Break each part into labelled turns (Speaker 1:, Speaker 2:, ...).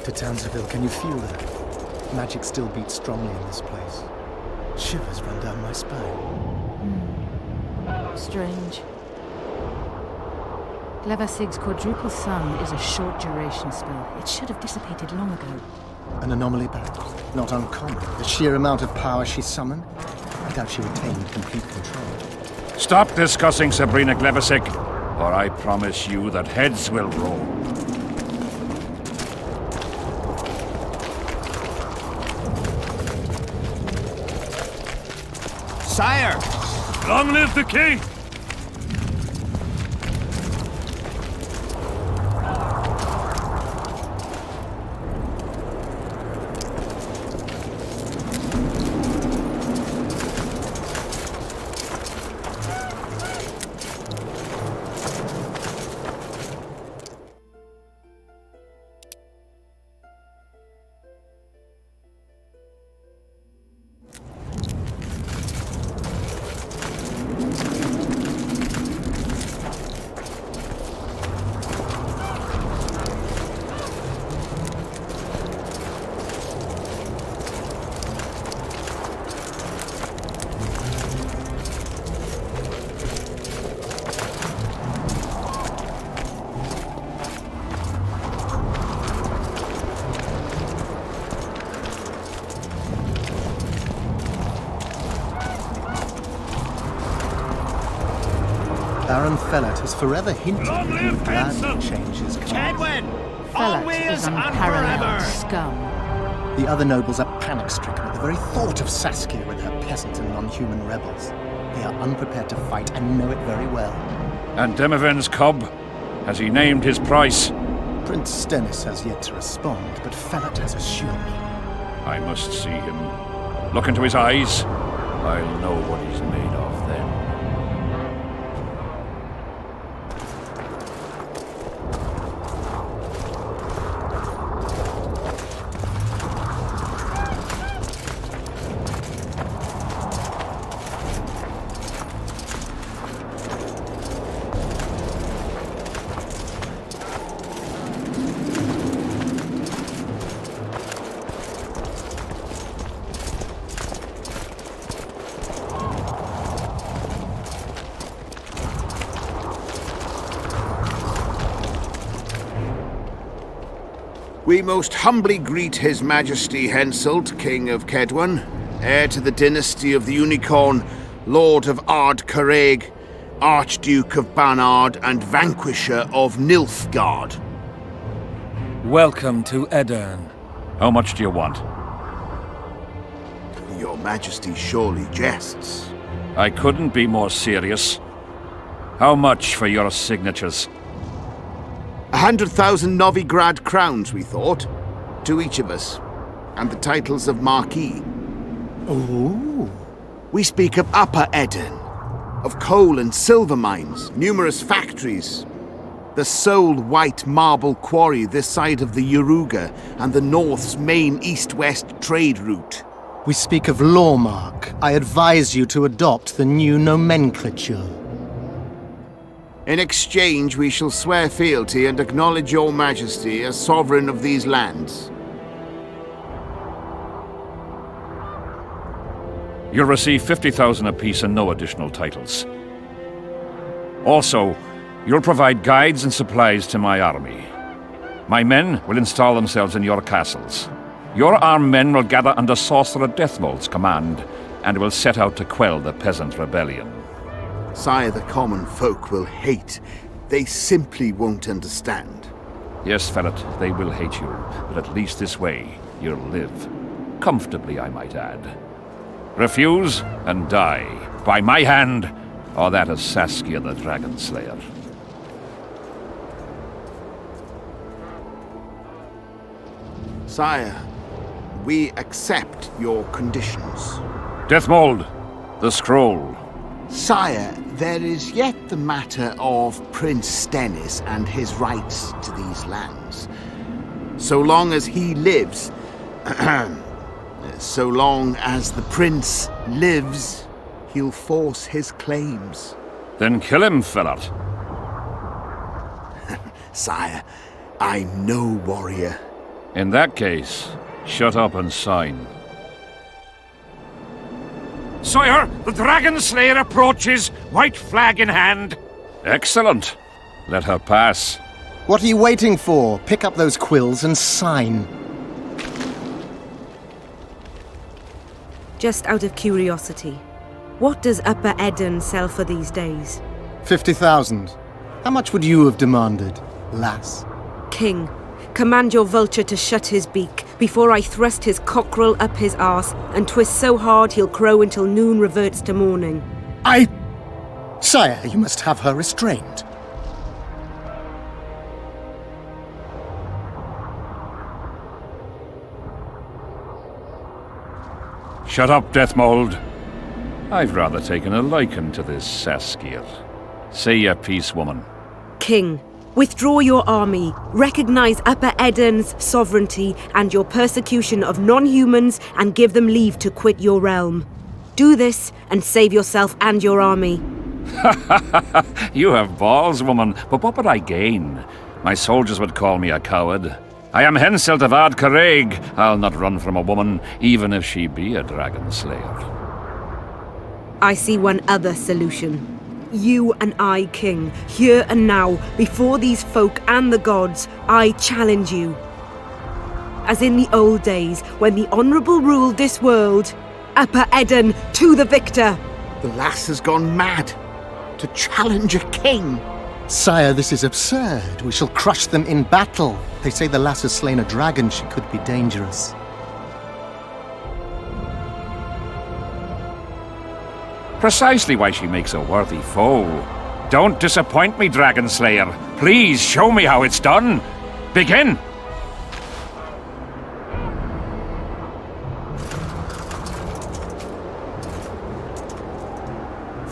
Speaker 1: To Townsville, can you feel that? Magic still beats strongly in this place. Shivers run down my spine.
Speaker 2: Strange. Levasig's quadruple sun is a short duration spell. It should have dissipated long ago.
Speaker 1: An anomaly, perhaps? Not uncommon. The sheer amount of power she summoned? I doubt she retained complete control.
Speaker 3: Stop discussing Sabrina Glevasig, or I promise you that heads will roll.
Speaker 4: Sire!
Speaker 3: Long live the king!
Speaker 1: Baron Fellat has forever hinted that he would gladly change his class.
Speaker 4: Kedwin!
Speaker 2: Fellat
Speaker 4: Always
Speaker 2: is
Speaker 4: and
Speaker 2: unparalleled
Speaker 4: forever!
Speaker 2: scum.
Speaker 1: The other nobles are panic-stricken at the very thought of Saskia with her peasant and non-human rebels. They are unprepared to fight and know it very well.
Speaker 3: And Demoven's cub? Has he named his price?
Speaker 1: Prince Stennis has yet to respond, but Fellat has assured me.
Speaker 3: I must see him. Look into his eyes. I'll know what he's made of then.
Speaker 4: We most humbly greet His Majesty Henselt, King of Kedwen, heir to the dynasty of the Unicorn, Lord of Ard Caraig, Archduke of Banard, and Vanquisher of Nilfgaard.
Speaker 5: Welcome to Edirn.
Speaker 3: How much do you want?
Speaker 4: Your Majesty surely jests.
Speaker 3: I couldn't be more serious. How much for your signatures?
Speaker 4: 100,000 Novigrad crowns, we thought. To each of us. And the titles of Marquis.
Speaker 1: Ooh.
Speaker 4: We speak of Upper Edirn. Of coal and silver mines, numerous factories. The sole white marble quarry this side of the Yaruga, and the North's main east-west trade route.
Speaker 1: We speak of Lawmark. I advise you to adopt the new nomenclature.
Speaker 4: In exchange, we shall swear fealty and acknowledge your majesty as sovereign of these lands.
Speaker 3: You'll receive 50,000 apiece and no additional titles. Also, you'll provide guides and supplies to my army. My men will install themselves in your castles. Your armed men will gather under Sorcerer Deathmold's command, and will set out to quell the peasant rebellion.
Speaker 4: Sire, the common folk will hate. They simply won't understand.
Speaker 3: Yes, Ferret, they will hate you, but at least this way you'll live. Comfortably, I might add. Refuse and die, by my hand, or that of Saskia the Dragon Slayer.
Speaker 4: Sire, we accept your conditions.
Speaker 3: Deathmold, the scroll.
Speaker 4: Sire, there is yet the matter of Prince Stennis and his rights to these lands. So long as he lives, so long as the prince lives, he'll force his claims.
Speaker 3: Then kill him, Ferret.
Speaker 4: Sire, I'm no warrior.
Speaker 3: In that case, shut up and sign. Sire, the Dragon Slayer approaches, white flag in hand. Excellent. Let her pass.
Speaker 1: What are you waiting for? Pick up those quills and sign.
Speaker 6: Just out of curiosity, what does Upper Edirn sell for these days?
Speaker 1: 50,000. How much would you have demanded, lass?
Speaker 6: King, command your vulture to shut his beak before I thrust his cockerel up his arse and twist so hard he'll crow until noon reverts to morning.
Speaker 1: Sire, you must have her restrained.
Speaker 3: Shut up, Deathmold. I've rather taken a liking to this Saskia. Say your piece, woman.
Speaker 6: King, withdraw your army, recognize Upper Edirn's sovereignty and your persecution of non-humans, and give them leave to quit your realm. Do this and save yourself and your army.
Speaker 3: You have balls, woman, but what would I gain? My soldiers would call me a coward. I am Henselt of Ard Caraig. I'll not run from a woman, even if she be a dragon slayer.
Speaker 6: I see one other solution. You and I, King, here and now, before these folk and the gods, I challenge you. As in the old days, when the honourable ruled this world, Upper Edirn to the victor!
Speaker 4: The lass has gone mad. To challenge a king.
Speaker 1: Sire, this is absurd. We shall crush them in battle. They say the lass has slain a dragon. She could be dangerous.
Speaker 3: Precisely why she makes a worthy foe. Don't disappoint me, Dragon Slayer. Please show me how it's done. Begin!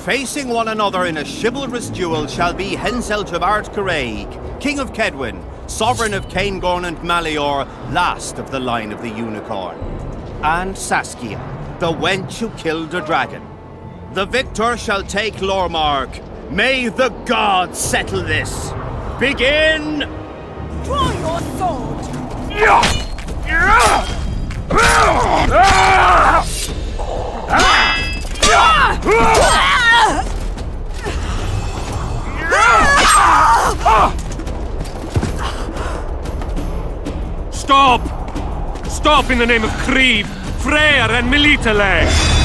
Speaker 7: Facing one another in a chivalrous duel shall be Henselt of Ard Caraig, King of Kedwen, Sovereign of Caingorn and Malior, last of the line of the Unicorn. And Saskia, the wench who killed a dragon. The victor shall take Lormark. May the gods settle this. Begin!
Speaker 8: Draw your sword!
Speaker 7: Stop!
Speaker 5: Stop! Stop in the name of Creed, Freyr and Melitele!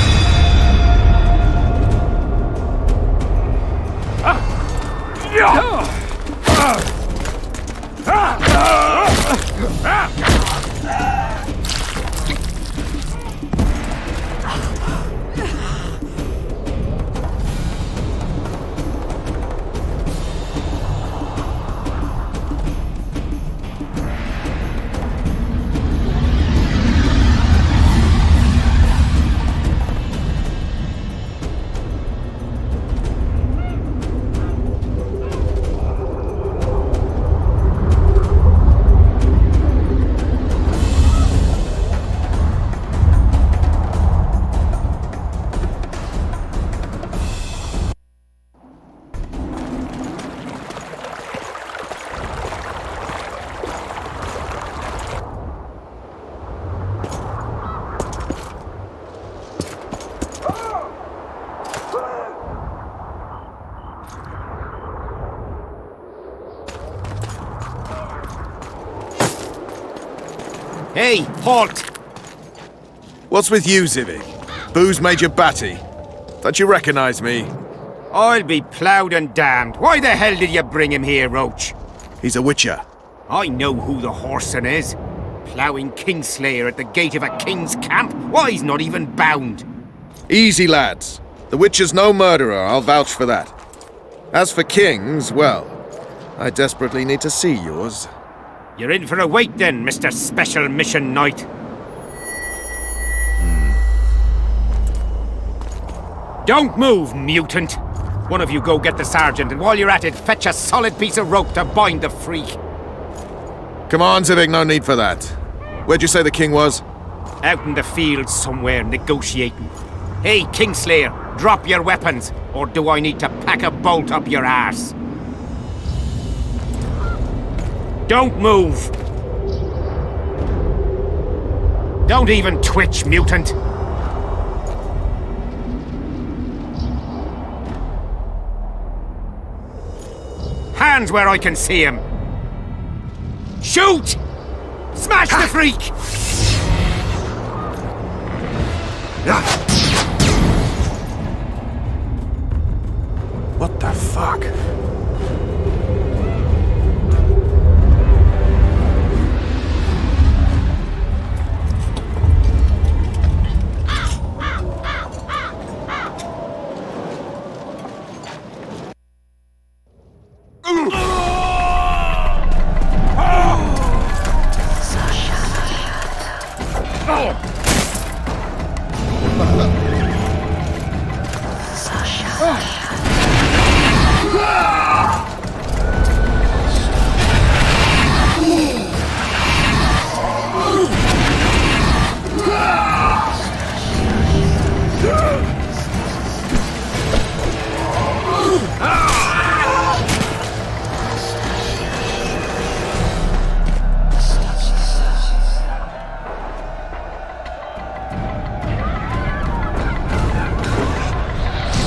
Speaker 7: Hey, halt!
Speaker 9: What's with you, Zivik? Booze Major Batty? Don't you recognize me?
Speaker 7: I'll be ploughed and damned. Why the hell did you bring him here, Roach?
Speaker 9: He's a witcher.
Speaker 7: I know who the whoreson is. Ploughing Kingslayer at the gate of a king's camp? Why, he's not even bound.
Speaker 9: Easy, lads. The witcher's no murderer, I'll vouch for that. As for kings, well, I desperately need to see yours.
Speaker 7: You're in for a wait then, Mr. Special Mission Knight. Don't move, mutant! One of you go get the sergeant, and while you're at it, fetch a solid piece of rope to bind the freak.
Speaker 9: Come on, Zivik, no need for that. Where'd you say the king was?
Speaker 7: Out in the field somewhere, negotiating. Hey, Kingslayer, drop your weapons, or do I need to pack a bolt up your arse? Don't move! Don't even twitch, mutant! Hands where I can see him! Shoot! Smash the freak!
Speaker 9: What the fuck?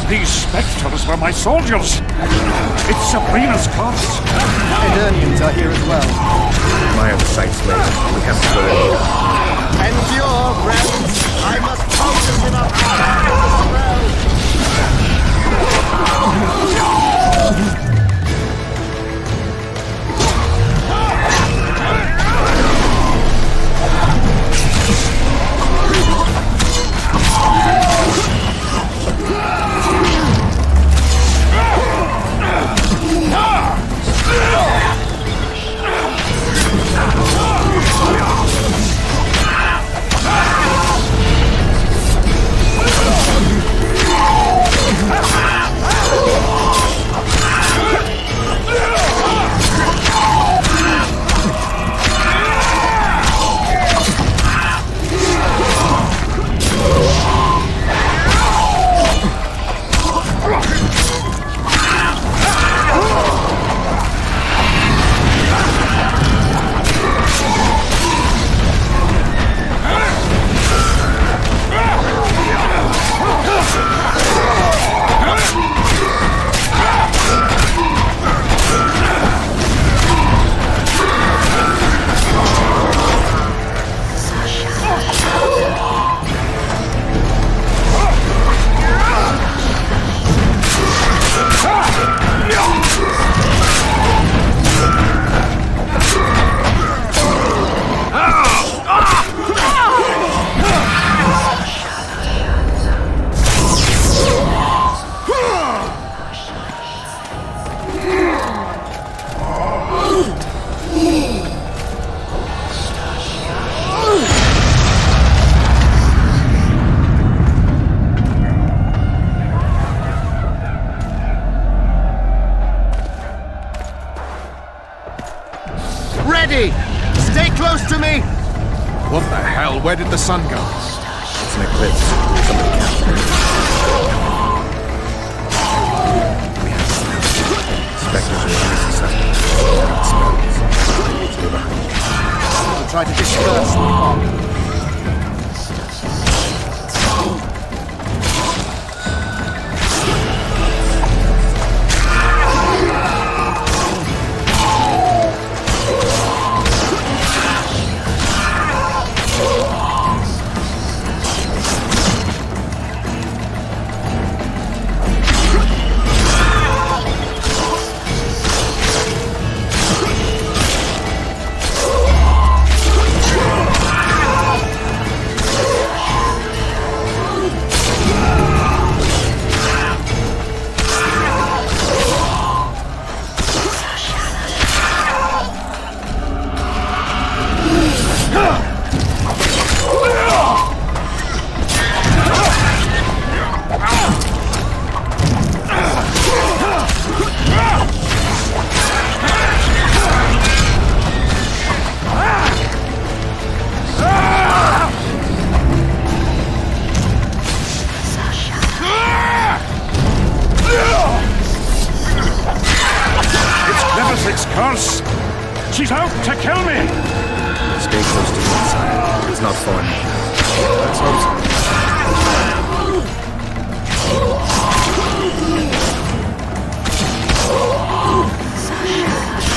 Speaker 3: These spectres were my soldiers. It's Sabrina's corpse.
Speaker 1: Eternians are here as well.
Speaker 9: My own sights, mate. We have to go.
Speaker 10: Endure, friends! I must focus in our Ready! Stay close to me!
Speaker 9: What the hell? Where did the sun go?
Speaker 1: It's an eclipse. Somebody captured it. We have to know. Spectres are easily susceptible. Spells. Stay behind.
Speaker 10: We'll try to disperse the fog.
Speaker 3: Curse! She's out to kill me!
Speaker 1: Stay close to the side. It's not far enough. Let's hope so.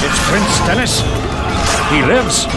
Speaker 3: It's Prince Dennis. He lives.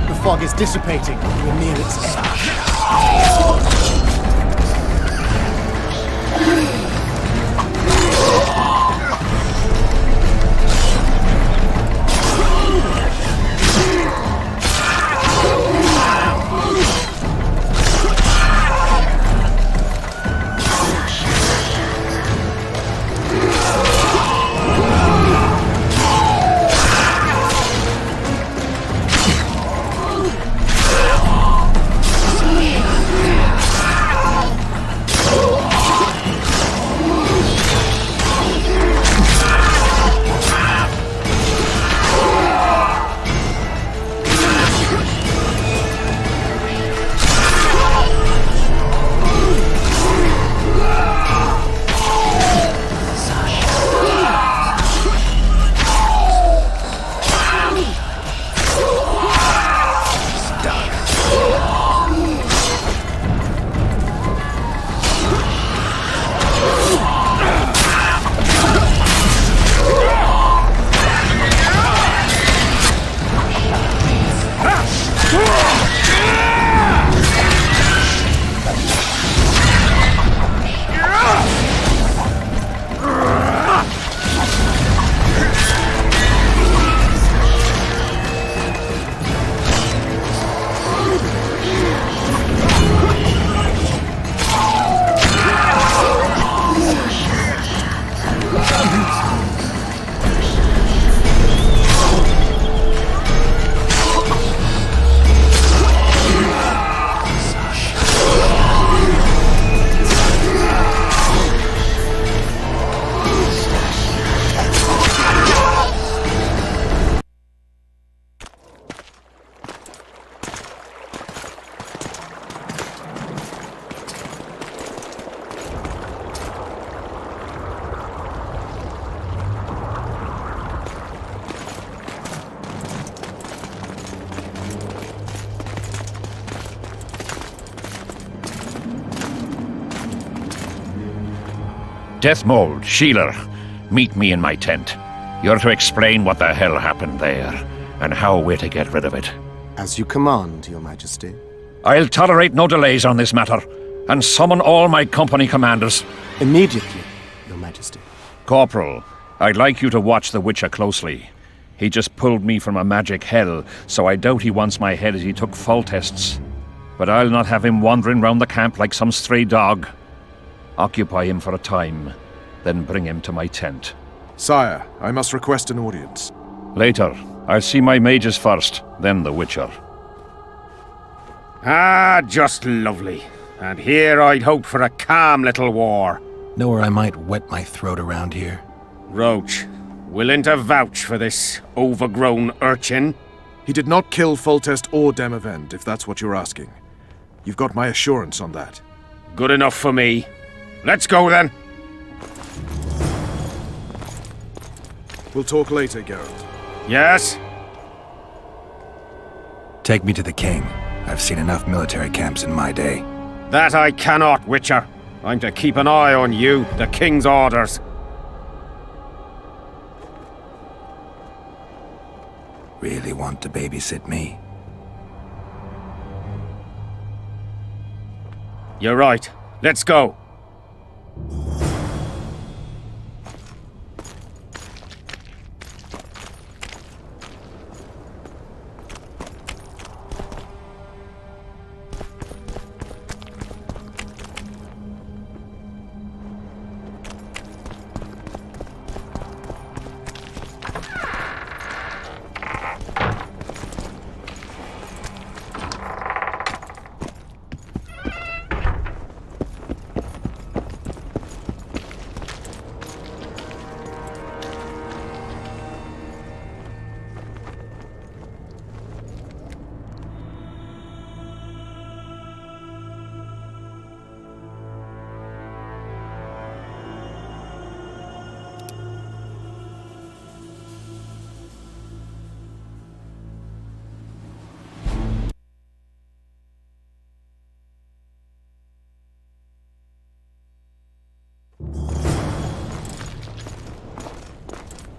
Speaker 10: The fog is dissipating. We're near its end.
Speaker 3: Deathmold, Sheeler, meet me in my tent. You're to explain what the hell happened there, and how we're to get rid of it.
Speaker 10: As you command, Your Majesty.
Speaker 3: I'll tolerate no delays on this matter, and summon all my company commanders.
Speaker 10: Immediately, Your Majesty.
Speaker 3: Corporal, I'd like you to watch the Witcher closely. He just pulled me from a magic hell, so I doubt he wants my head as he took fall tests. But I'll not have him wandering round the camp like some stray dog. Occupy him for a time, then bring him to my tent.
Speaker 9: Sire, I must request an audience.
Speaker 3: Later. I'll see my mages first, then the Witcher.
Speaker 5: Ah, just lovely. And here I'd hoped for a calm little war.
Speaker 10: Know where I might wet my throat around here?
Speaker 5: Roach, willing to vouch for this overgrown urchin?
Speaker 9: He did not kill Foltest or Demavend, if that's what you're asking. You've got my assurance on that.
Speaker 5: Good enough for me. Let's go then.
Speaker 9: We'll talk later, Geralt.
Speaker 5: Yes?
Speaker 10: Take me to the king. I've seen enough military camps in my day.
Speaker 5: That I cannot, Witcher. I'm to keep an eye on you, the king's orders.
Speaker 10: Really want to babysit me?
Speaker 5: You're right. Let's go.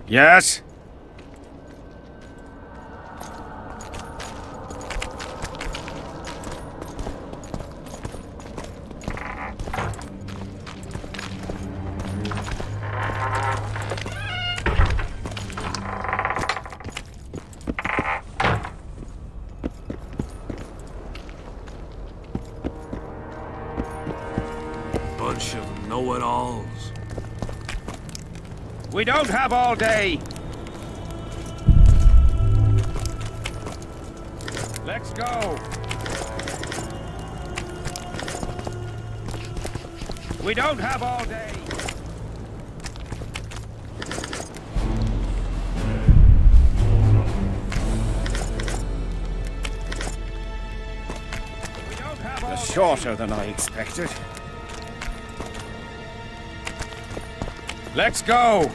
Speaker 5: Yes?
Speaker 11: Bunch of know-it-alls.
Speaker 5: We don't have all day. Let's go. We don't have all day. We don't have all shorter than I expected. Let's go.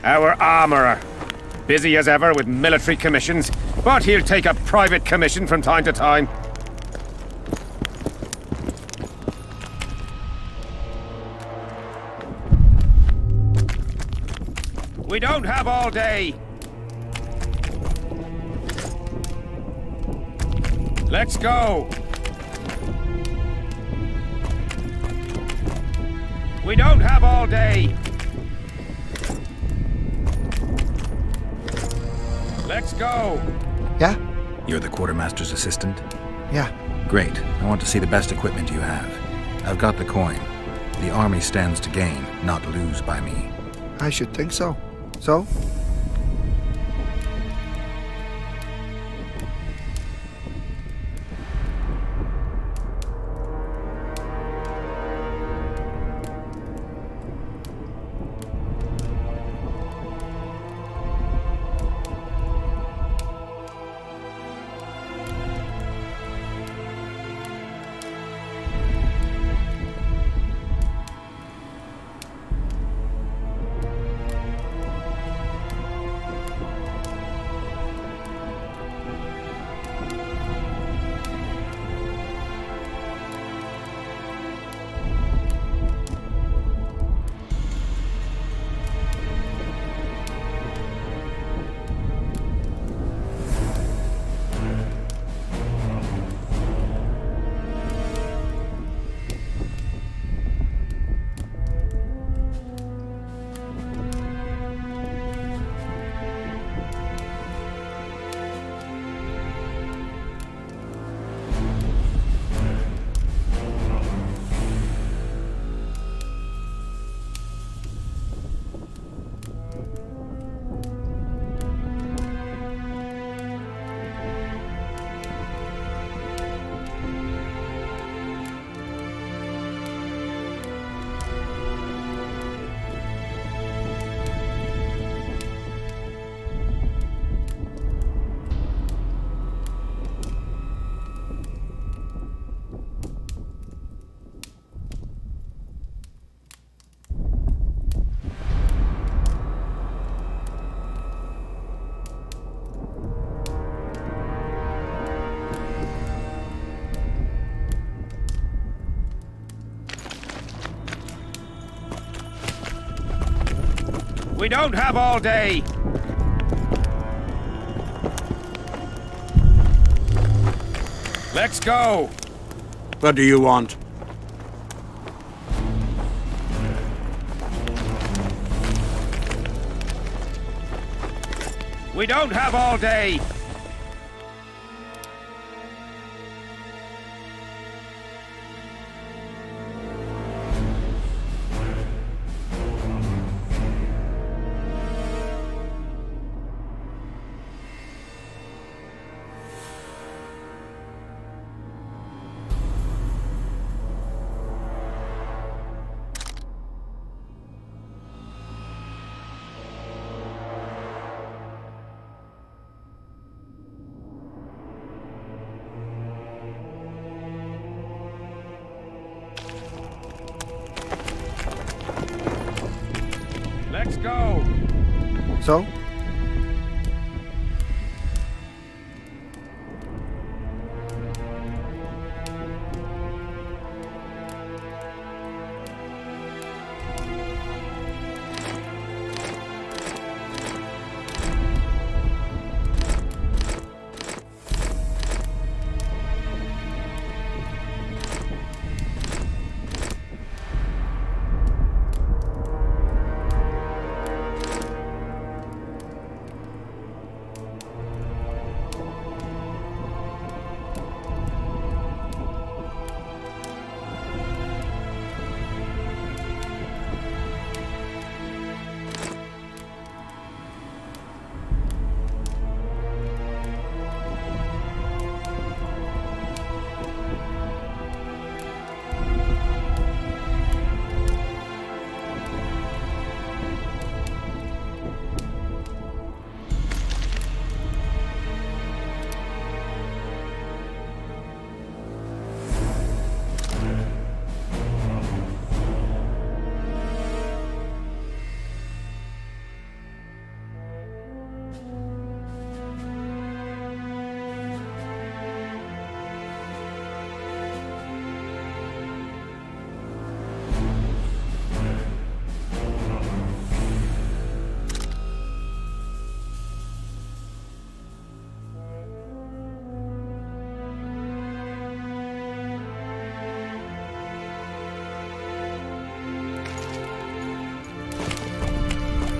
Speaker 5: Our armourer. Busy as ever with military commissions, but he'll take a private commission from time to time. We don't have all day. Let's go. We don't have all day. Let's go.
Speaker 10: Yeah? You're the quartermaster's assistant?
Speaker 1: Yeah.
Speaker 10: Great. I want to see the best equipment you have. I've got the coin. The army stands to gain, not lose by me.
Speaker 1: I should think so. So?
Speaker 5: We don't have all day! Let's go!
Speaker 12: What do you want?
Speaker 5: We don't have all day! Let's go!
Speaker 9: So?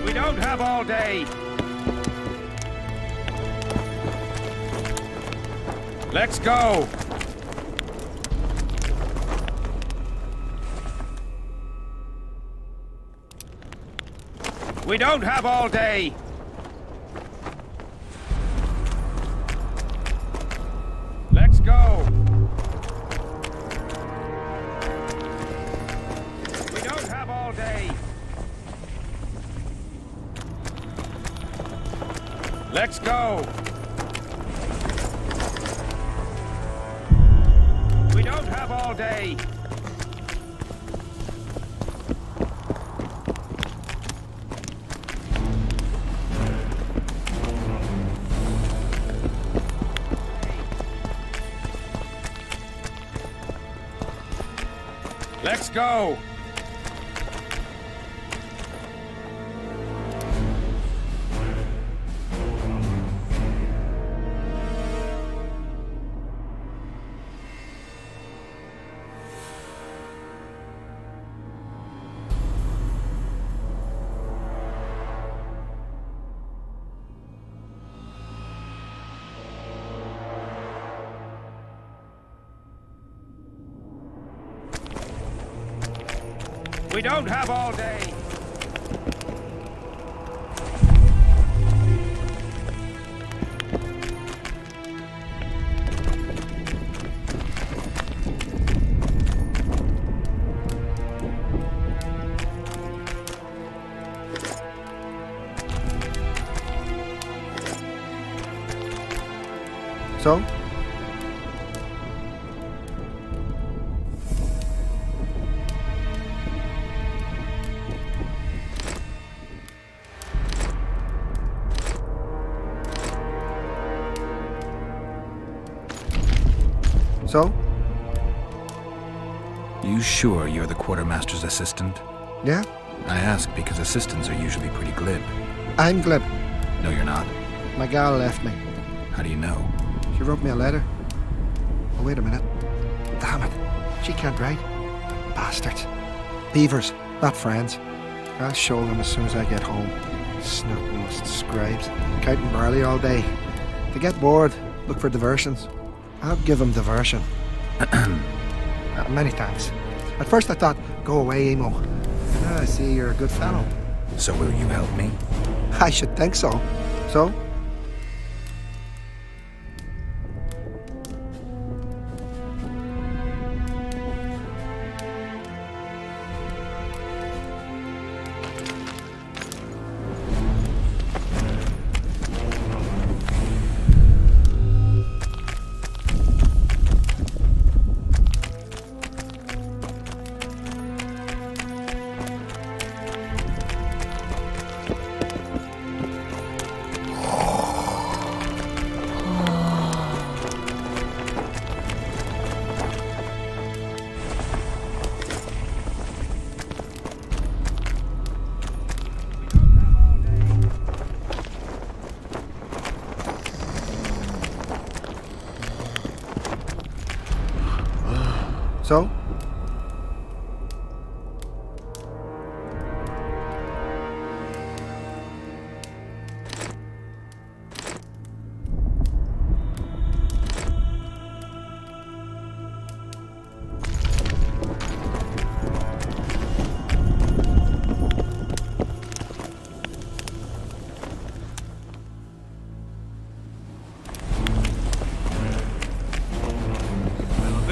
Speaker 9: We don't have all day! Let's go! We don't have all day! Let's go! We don't have all day! Let's go! We don't have all day! Let's go! We don't have all day! So? So?
Speaker 10: You sure you're the quartermaster's assistant?
Speaker 9: Yeah,
Speaker 10: I ask because assistants are usually pretty glib.
Speaker 13: I'm glib.
Speaker 10: No, you're not.
Speaker 13: My gal left me.
Speaker 10: How do you know?
Speaker 13: She wrote me a letter. Oh, wait a minute. Damn it. She can't write. Bastards. Beavers, not friends. I'll show them as soon as I get home. Snot-nosed scribes. Counting barley all day. They get bored, look for diversions. I'll give them diversion. Many thanks. At first I thought, go away, Emo. I see you're a good fellow.
Speaker 10: So will you help me?
Speaker 13: I should think so. So? So?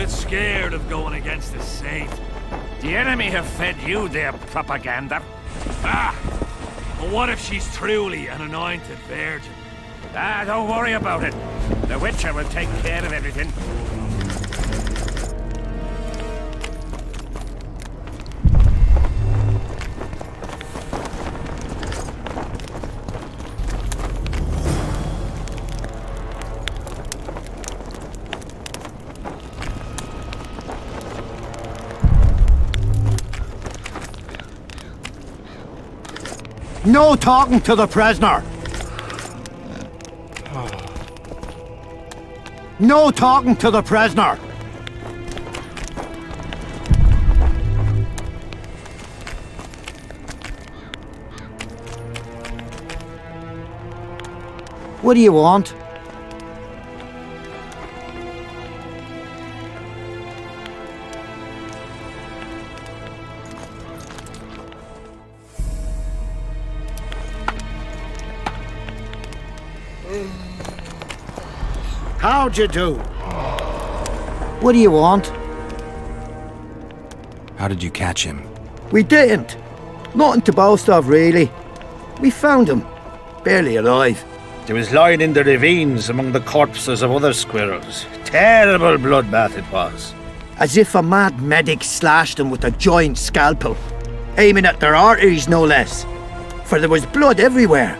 Speaker 11: Scared of going against the saint.
Speaker 3: The enemy have fed you their propaganda.
Speaker 11: Ah! But what if she's truly an anointed virgin?
Speaker 3: Ah, don't worry about it. The Witcher will take care of everything.
Speaker 12: No talking to the prisoner! No talking to the prisoner! What do you want? How'd you do? What do you want?
Speaker 10: How did you catch him?
Speaker 12: We didn't. Nothing to boast of, really. We found him. Barely alive.
Speaker 14: He was lying in the ravines among the corpses of other squirrels. Terrible bloodbath it was.
Speaker 12: As if a mad medic slashed him with a giant scalpel, aiming at their arteries no less. For there was blood everywhere.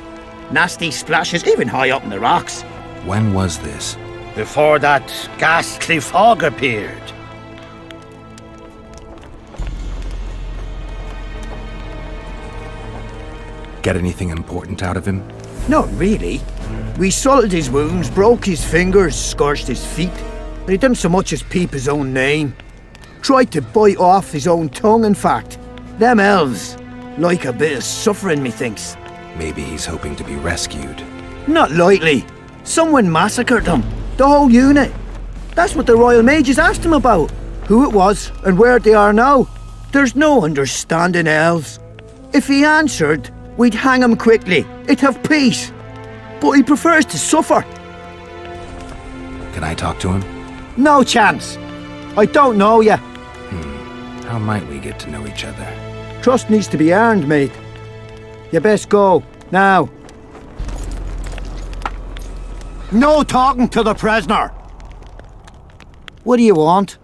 Speaker 12: Nasty splashes even high up in the rocks.
Speaker 10: When was this?
Speaker 14: Before that ghastly fog appeared.
Speaker 10: Get anything important out of him?
Speaker 12: Not really. We salted his wounds, broke his fingers, scorched his feet, but he didn't so much as peep his own name. Tried to bite off his own tongue, in fact. Them elves like a bit of suffering, methinks.
Speaker 10: Maybe he's hoping to be rescued.
Speaker 12: Not likely. Someone massacred them. The whole unit. That's what the Royal Mages asked him about. Who it was and where they are now. There's no understanding elves. If he answered, we'd hang him quickly. It'd have peace. But he prefers to suffer.
Speaker 10: Can I talk to him?
Speaker 12: No chance. I don't know you.
Speaker 10: How might we get to know each other?
Speaker 12: Trust needs to be earned, mate. You best go, now. No talking to the prisoner! What do you want?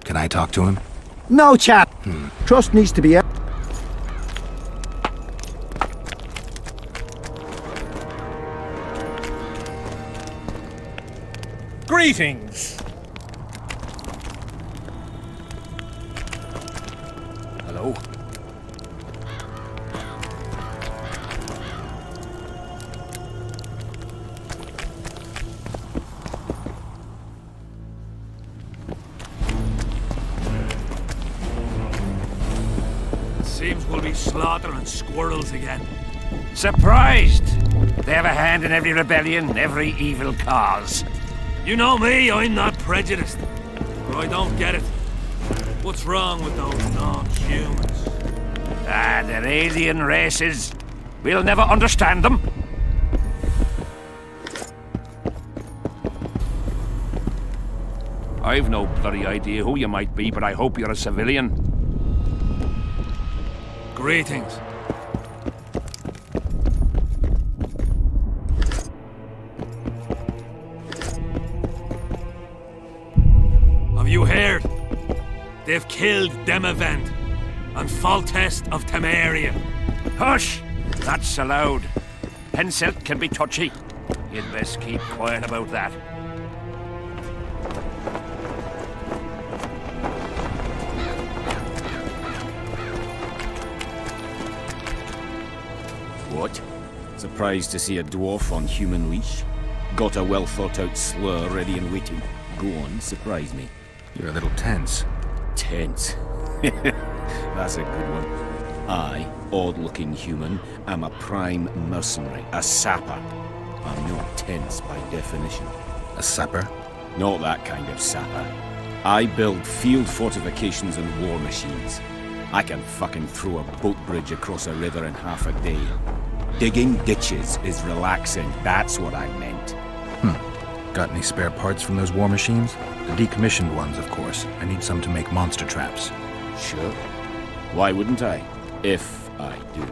Speaker 10: Can I talk to him?
Speaker 12: No chat. Trust needs to be earned.
Speaker 11: Greetings! Hello? Seems we'll be slaughtering squirrels again.
Speaker 3: Surprised! They have a hand in every rebellion, every evil cause.
Speaker 11: You know me, I'm not prejudiced. But I don't get it. What's wrong with those non-humans?
Speaker 3: Ah, they're alien races. We'll never understand them. I've no bloody idea who you might be, but I hope you're a civilian.
Speaker 11: Greetings. Have you heard? They've killed Demavend and Foltest of Temeria.
Speaker 3: Hush! That's allowed. Henselt can be touchy. You'd best keep quiet about that.
Speaker 15: What? Surprised to see a dwarf on human leash? Got a well-thought-out slur ready and waiting. Go on, surprise me.
Speaker 10: You're a little tense.
Speaker 15: Tense? That's a good one. I, odd-looking human, am a prime mercenary, a sapper. I'm not tense by definition.
Speaker 10: A sapper?
Speaker 15: Not that kind of sapper. I build field fortifications and war machines. I can fucking throw a boat bridge across a river in half a day. Digging ditches is relaxing, that's what I meant.
Speaker 10: Got any spare parts from those war machines? The decommissioned ones, of course. I need some to make monster traps.
Speaker 15: Sure. Why wouldn't I? If I do.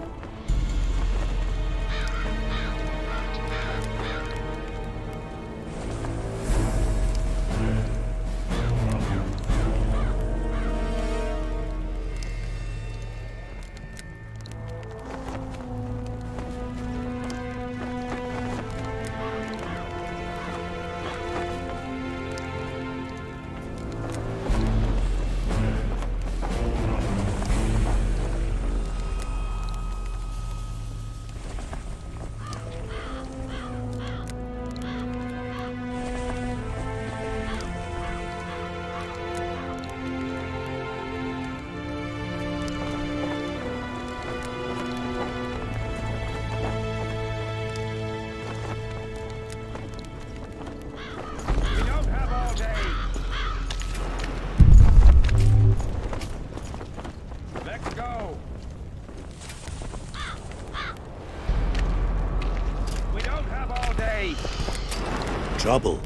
Speaker 14: Trouble.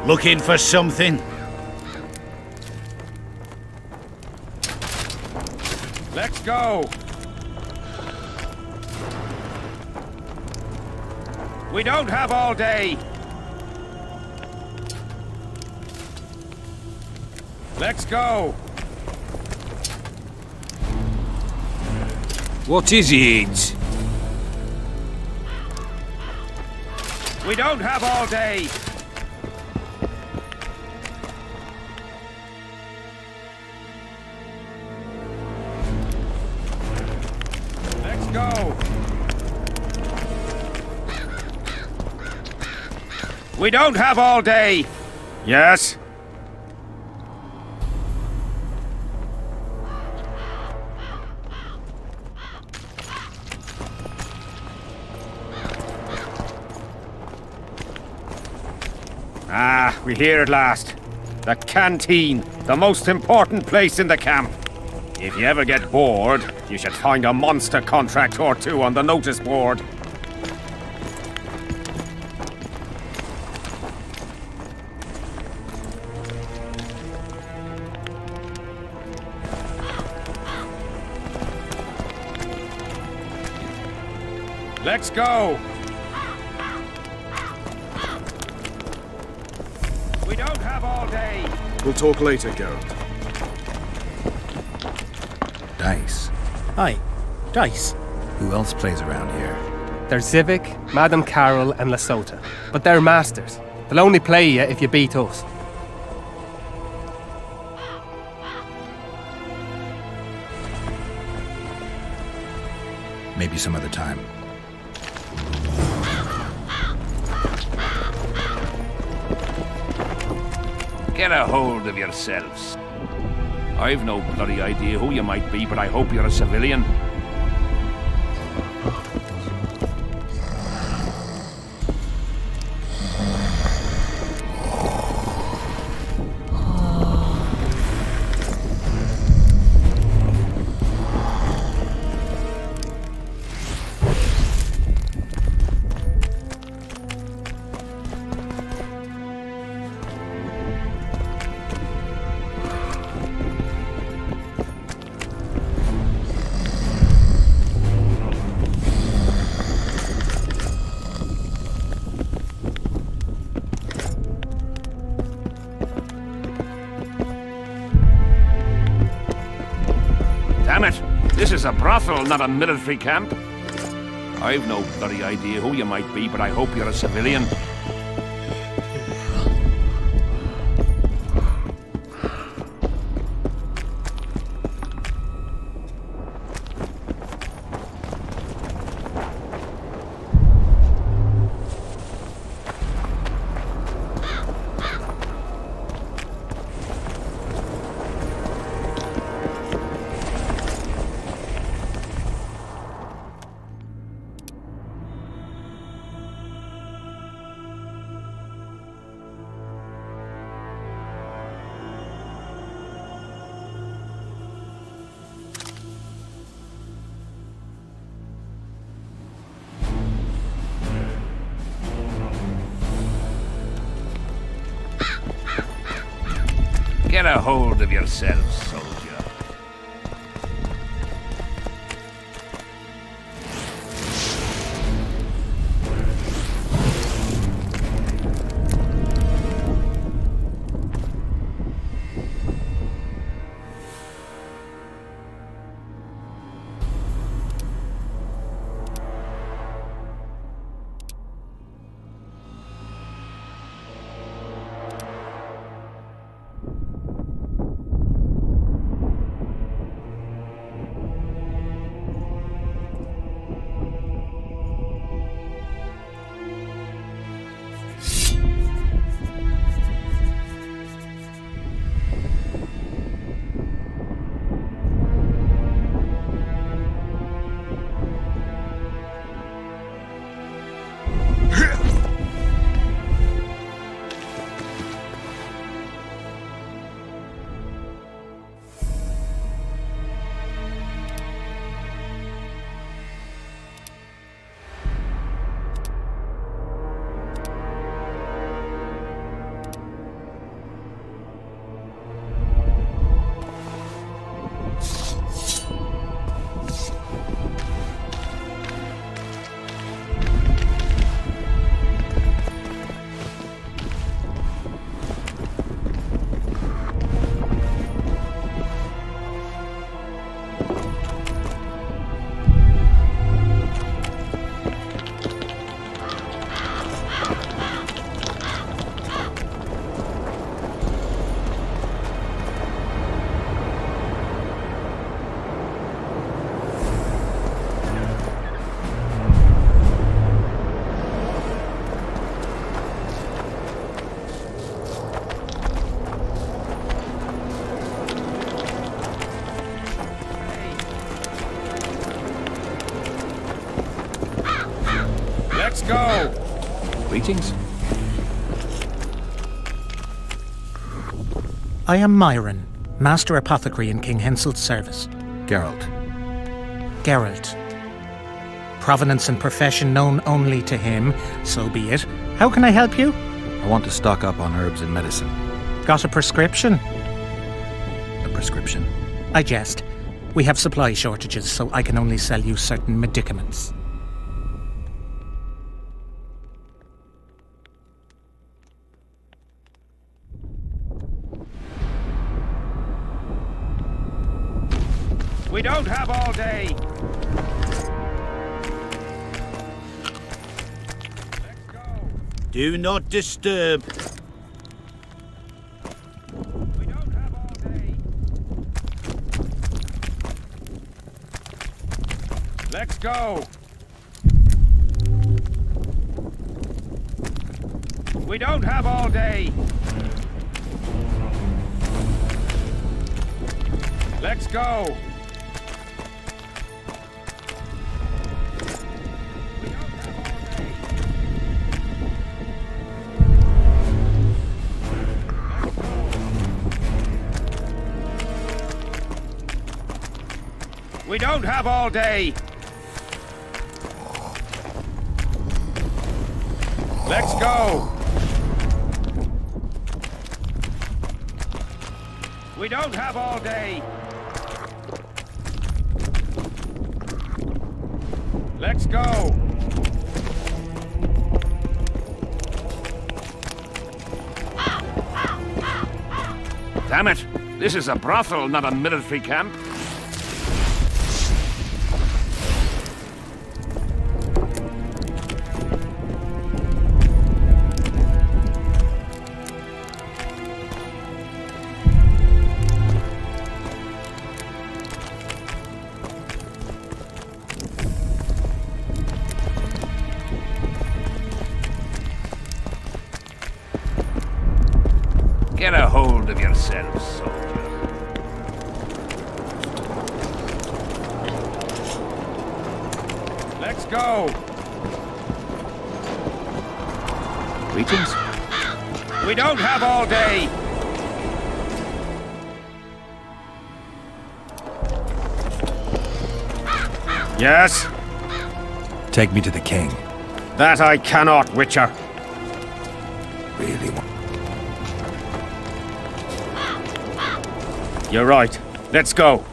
Speaker 14: Looking for something?
Speaker 5: Let's go! We don't have all day! Let's go!
Speaker 11: What is it?
Speaker 5: We don't have all day! Let's go! We don't have all day! Yes? Ah, we're here at last. The canteen, the most important place in the camp. If you ever get bored, you should find a monster contract or two on the notice board. Let's go! We don't have all day!
Speaker 9: We'll talk later, Geralt.
Speaker 10: Dice.
Speaker 16: Aye, dice.
Speaker 10: Who else plays around here?
Speaker 16: There's Zivik, Madame Carol, and Lesota. But they're masters. They'll only play you if you beat us.
Speaker 10: Maybe some other time.
Speaker 3: Get a hold of yourselves. I've no bloody idea who you might be, but I hope you're a civilian. Damn it! This is a brothel, not a military camp. I've no bloody idea who you might be, but I hope you're a civilian. Get a hold of yourself, soldier.
Speaker 5: Let's go!
Speaker 3: Greetings.
Speaker 17: I am Myron, Master Apothecary in King Henselt's service.
Speaker 10: Geralt.
Speaker 17: Geralt. Provenance and profession known only to him, so be it. How can I help you?
Speaker 10: I want to stock up on herbs and medicine.
Speaker 17: Got a prescription?
Speaker 10: A prescription?
Speaker 17: I jest. We have supply shortages, so I can only sell you certain medicaments.
Speaker 5: We don't have all day.
Speaker 14: Do not disturb.
Speaker 5: We don't have all day. Let's go. We don't have all day. Let's go! We don't have all day! Let's go! We don't have all day! Let's go!
Speaker 3: Damn it! This is a brothel, not a military camp. Get a hold of yourself, soldier.
Speaker 5: Let's go!
Speaker 3: Greetings.
Speaker 5: We don't have all day! Yes?
Speaker 10: Take me to the king.
Speaker 5: That I cannot, Witcher.
Speaker 10: Really?
Speaker 5: You're right. Let's go.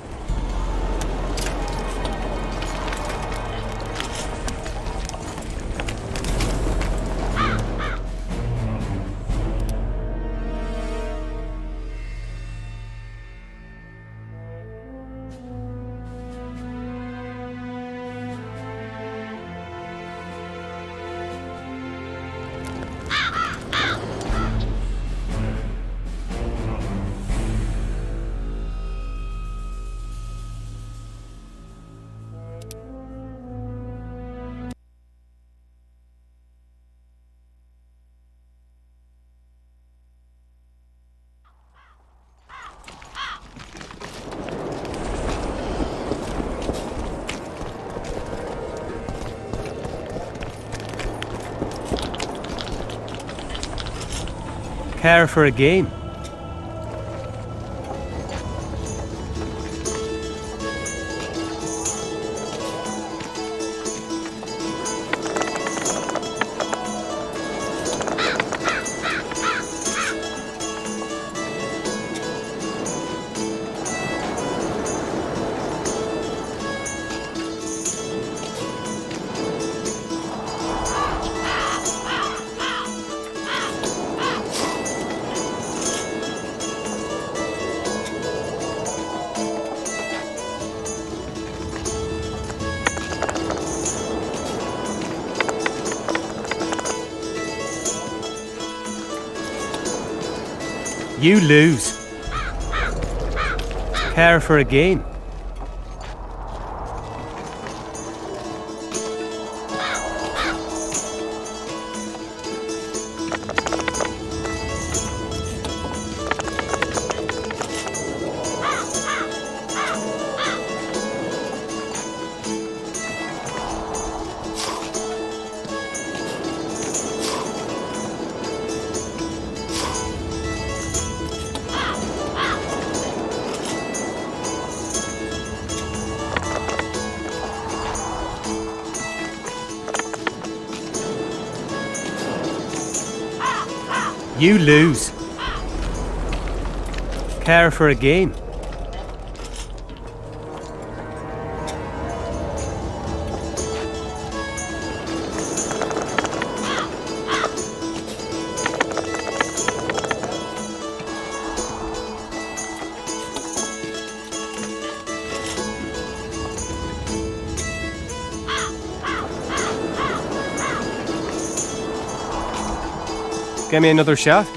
Speaker 16: Care for a game? You lose. Care for a game? You lose. Care for a game? Give me another shot.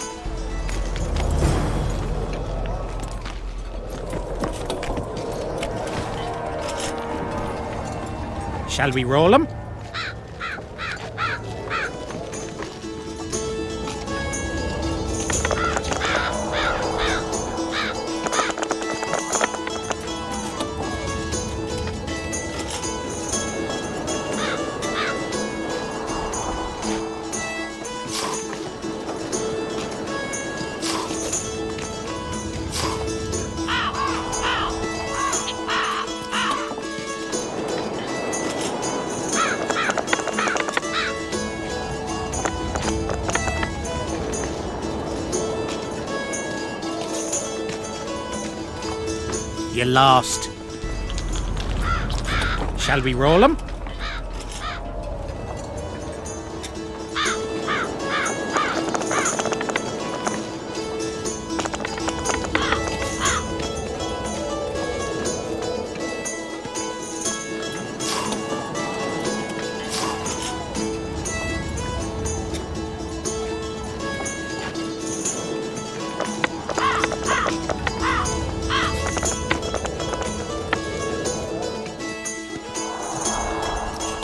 Speaker 17: Shall we roll him? You lost. Shall we roll him?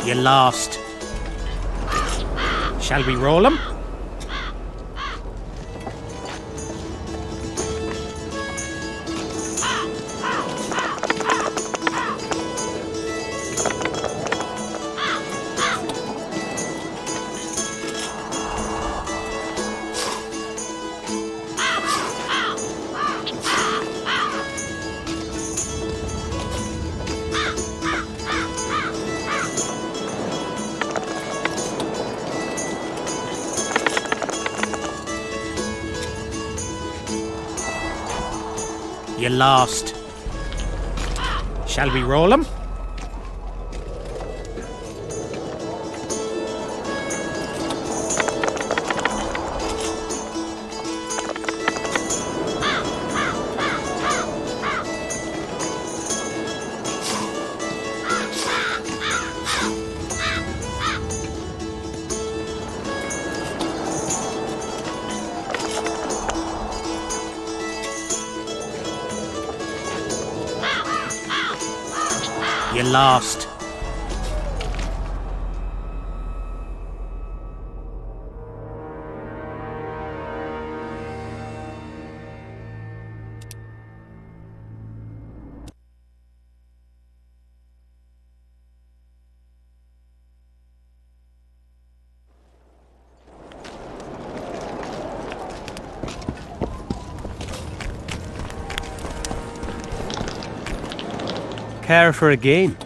Speaker 17: You lost. Shall we roll him? You lost. Shall we roll him? You lost.
Speaker 16: Care for a game?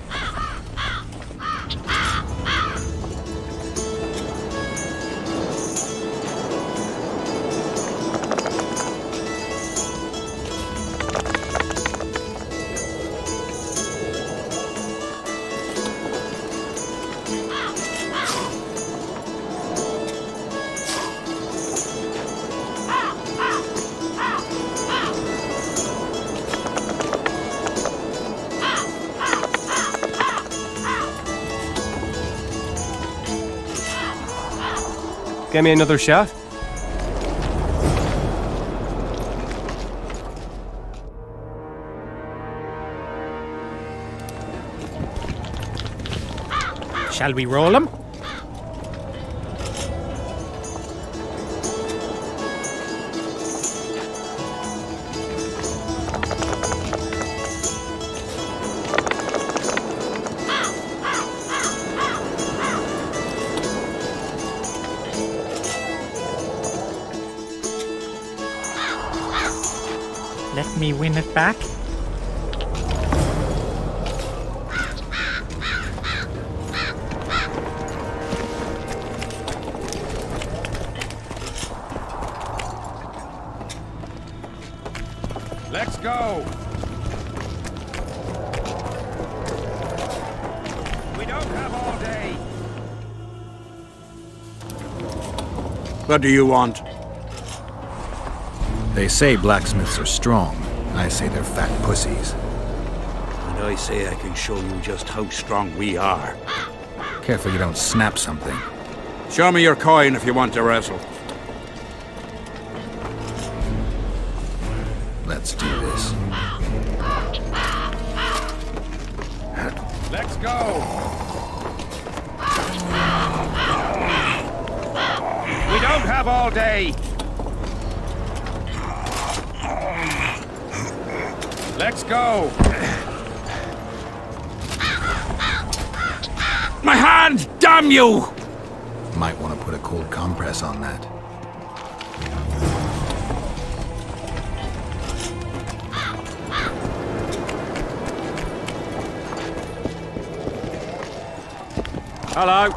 Speaker 16: Give me another shot.
Speaker 17: Shall we roll him? Let me win it back.
Speaker 5: Let's go! We don't have all day.
Speaker 14: What do you want?
Speaker 10: They say blacksmiths are strong. I say they're fat pussies.
Speaker 14: And I say I can show you just how strong we are.
Speaker 10: Careful you don't snap something.
Speaker 14: Show me your coin if you want to wrestle.
Speaker 10: Let's do this.
Speaker 5: Let's go! We don't have all day. Let's go!
Speaker 14: My hand! Damn you!
Speaker 10: Might want to put a cold compress on that.
Speaker 5: Hello.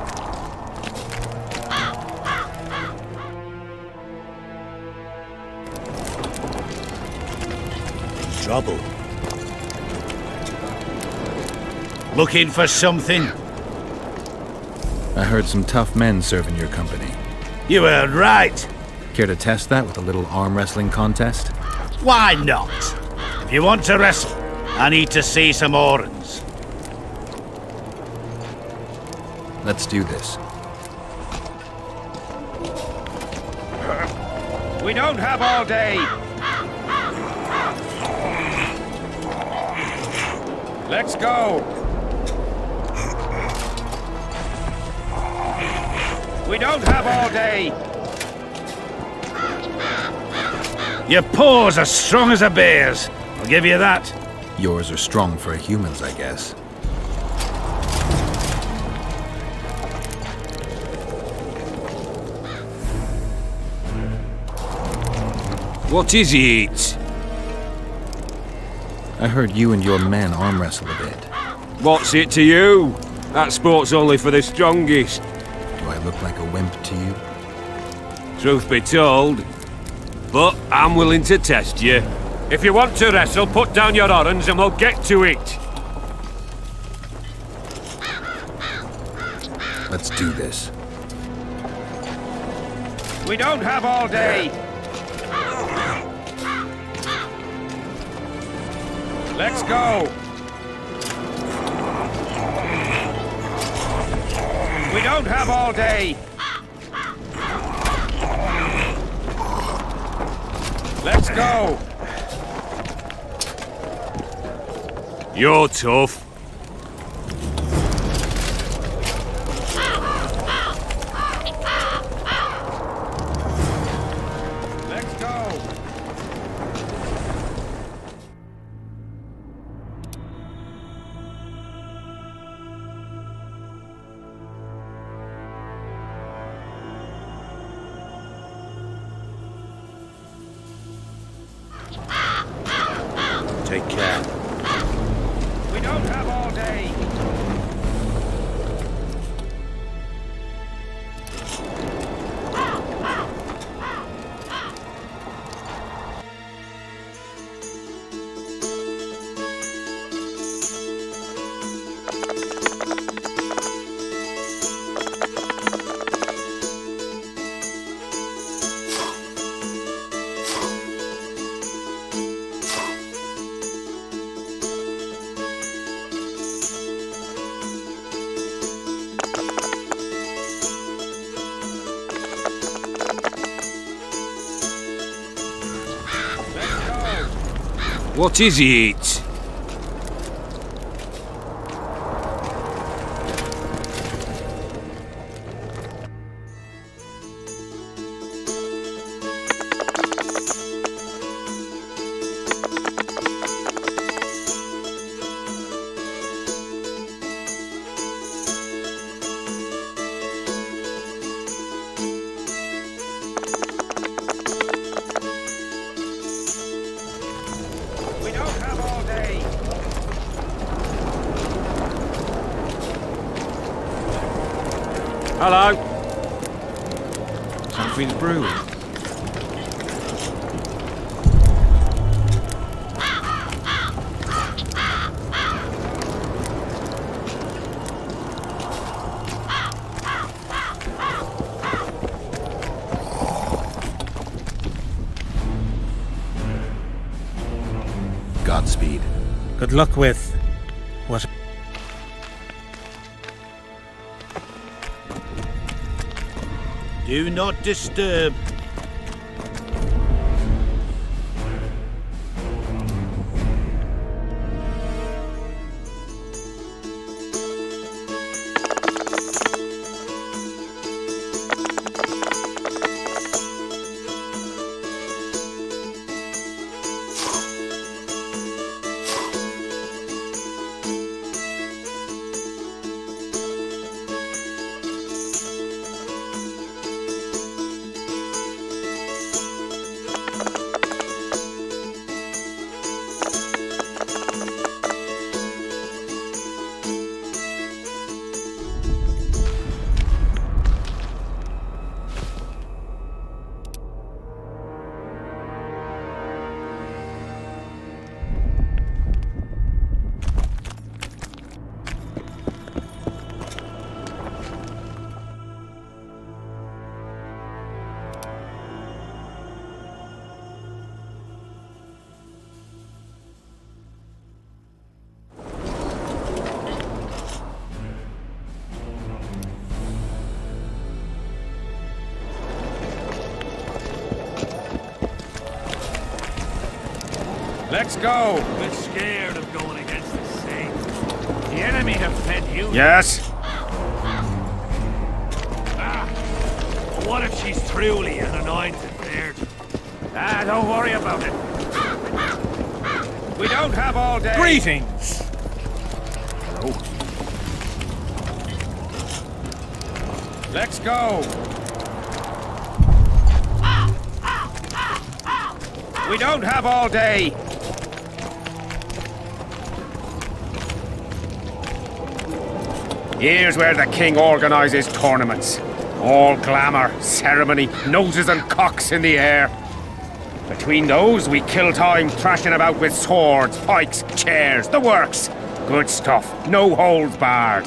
Speaker 14: Trouble. Looking for something?
Speaker 10: I heard some tough men serve in your company.
Speaker 14: You heard right.
Speaker 10: Care to test that with a little arm wrestling contest?
Speaker 14: Why not? If you want to wrestle, I need to see some horns.
Speaker 10: Let's do this.
Speaker 5: We don't have all day. Let's go. We don't have all day.
Speaker 14: Your paws are strong as a bear's. I'll give you that.
Speaker 10: Yours are strong for a human's, I guess.
Speaker 11: What is it?
Speaker 10: I heard you and your men arm wrestle a bit.
Speaker 11: What's it to you? That sport's only for the strongest.
Speaker 10: Do I look like a wimp to you?
Speaker 11: Truth be told. But I'm willing to test you. If you want to wrestle, put down your orange and we'll get to it.
Speaker 10: Let's do this.
Speaker 5: We don't have all day. Let's go. We don't have all day. Let's go.
Speaker 11: You're tough.
Speaker 5: Let's go.
Speaker 15: Take care.
Speaker 5: We don't have all day.
Speaker 11: What is it?
Speaker 3: Hello.
Speaker 10: Something's brewing. Godspeed.
Speaker 17: Good luck with what?
Speaker 14: Do not disturb.
Speaker 5: Let's go!
Speaker 11: We're scared of going against the saints. The enemy have fed you.
Speaker 5: Yes?
Speaker 11: But what if she's truly an anointed virgin? Don't worry about it.
Speaker 5: We don't have all day.
Speaker 11: Greetings!
Speaker 5: Hello? Let's go! We don't have all day. Here's where the king organizes tournaments. All glamour, ceremony, noses and cocks in the air. Between those, we kill time thrashing about with swords, pikes, chairs, the works. Good stuff, no holds barred.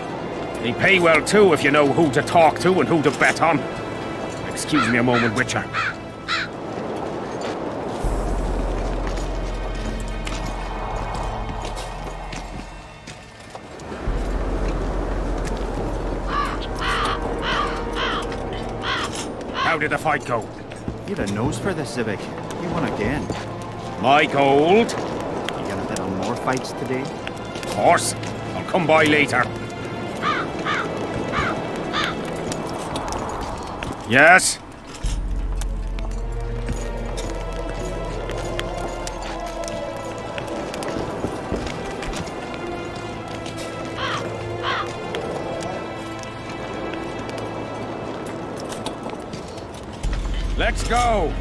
Speaker 5: They pay well too if you know who to talk to and who to bet on. Excuse me a moment, Witcher. How did the fight go?
Speaker 7: You had a nose for this, Zivik. You won again.
Speaker 5: My gold?
Speaker 7: You gonna bet on more fights today?
Speaker 5: Of course. I'll come by later. Yes? Let's go!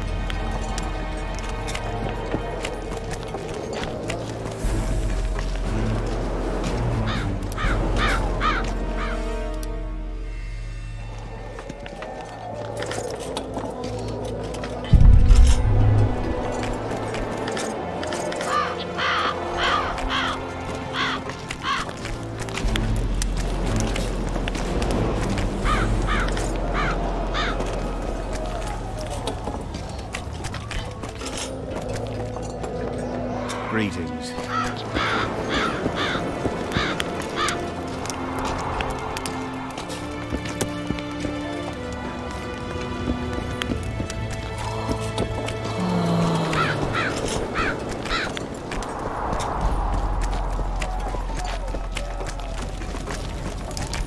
Speaker 5: Greetings.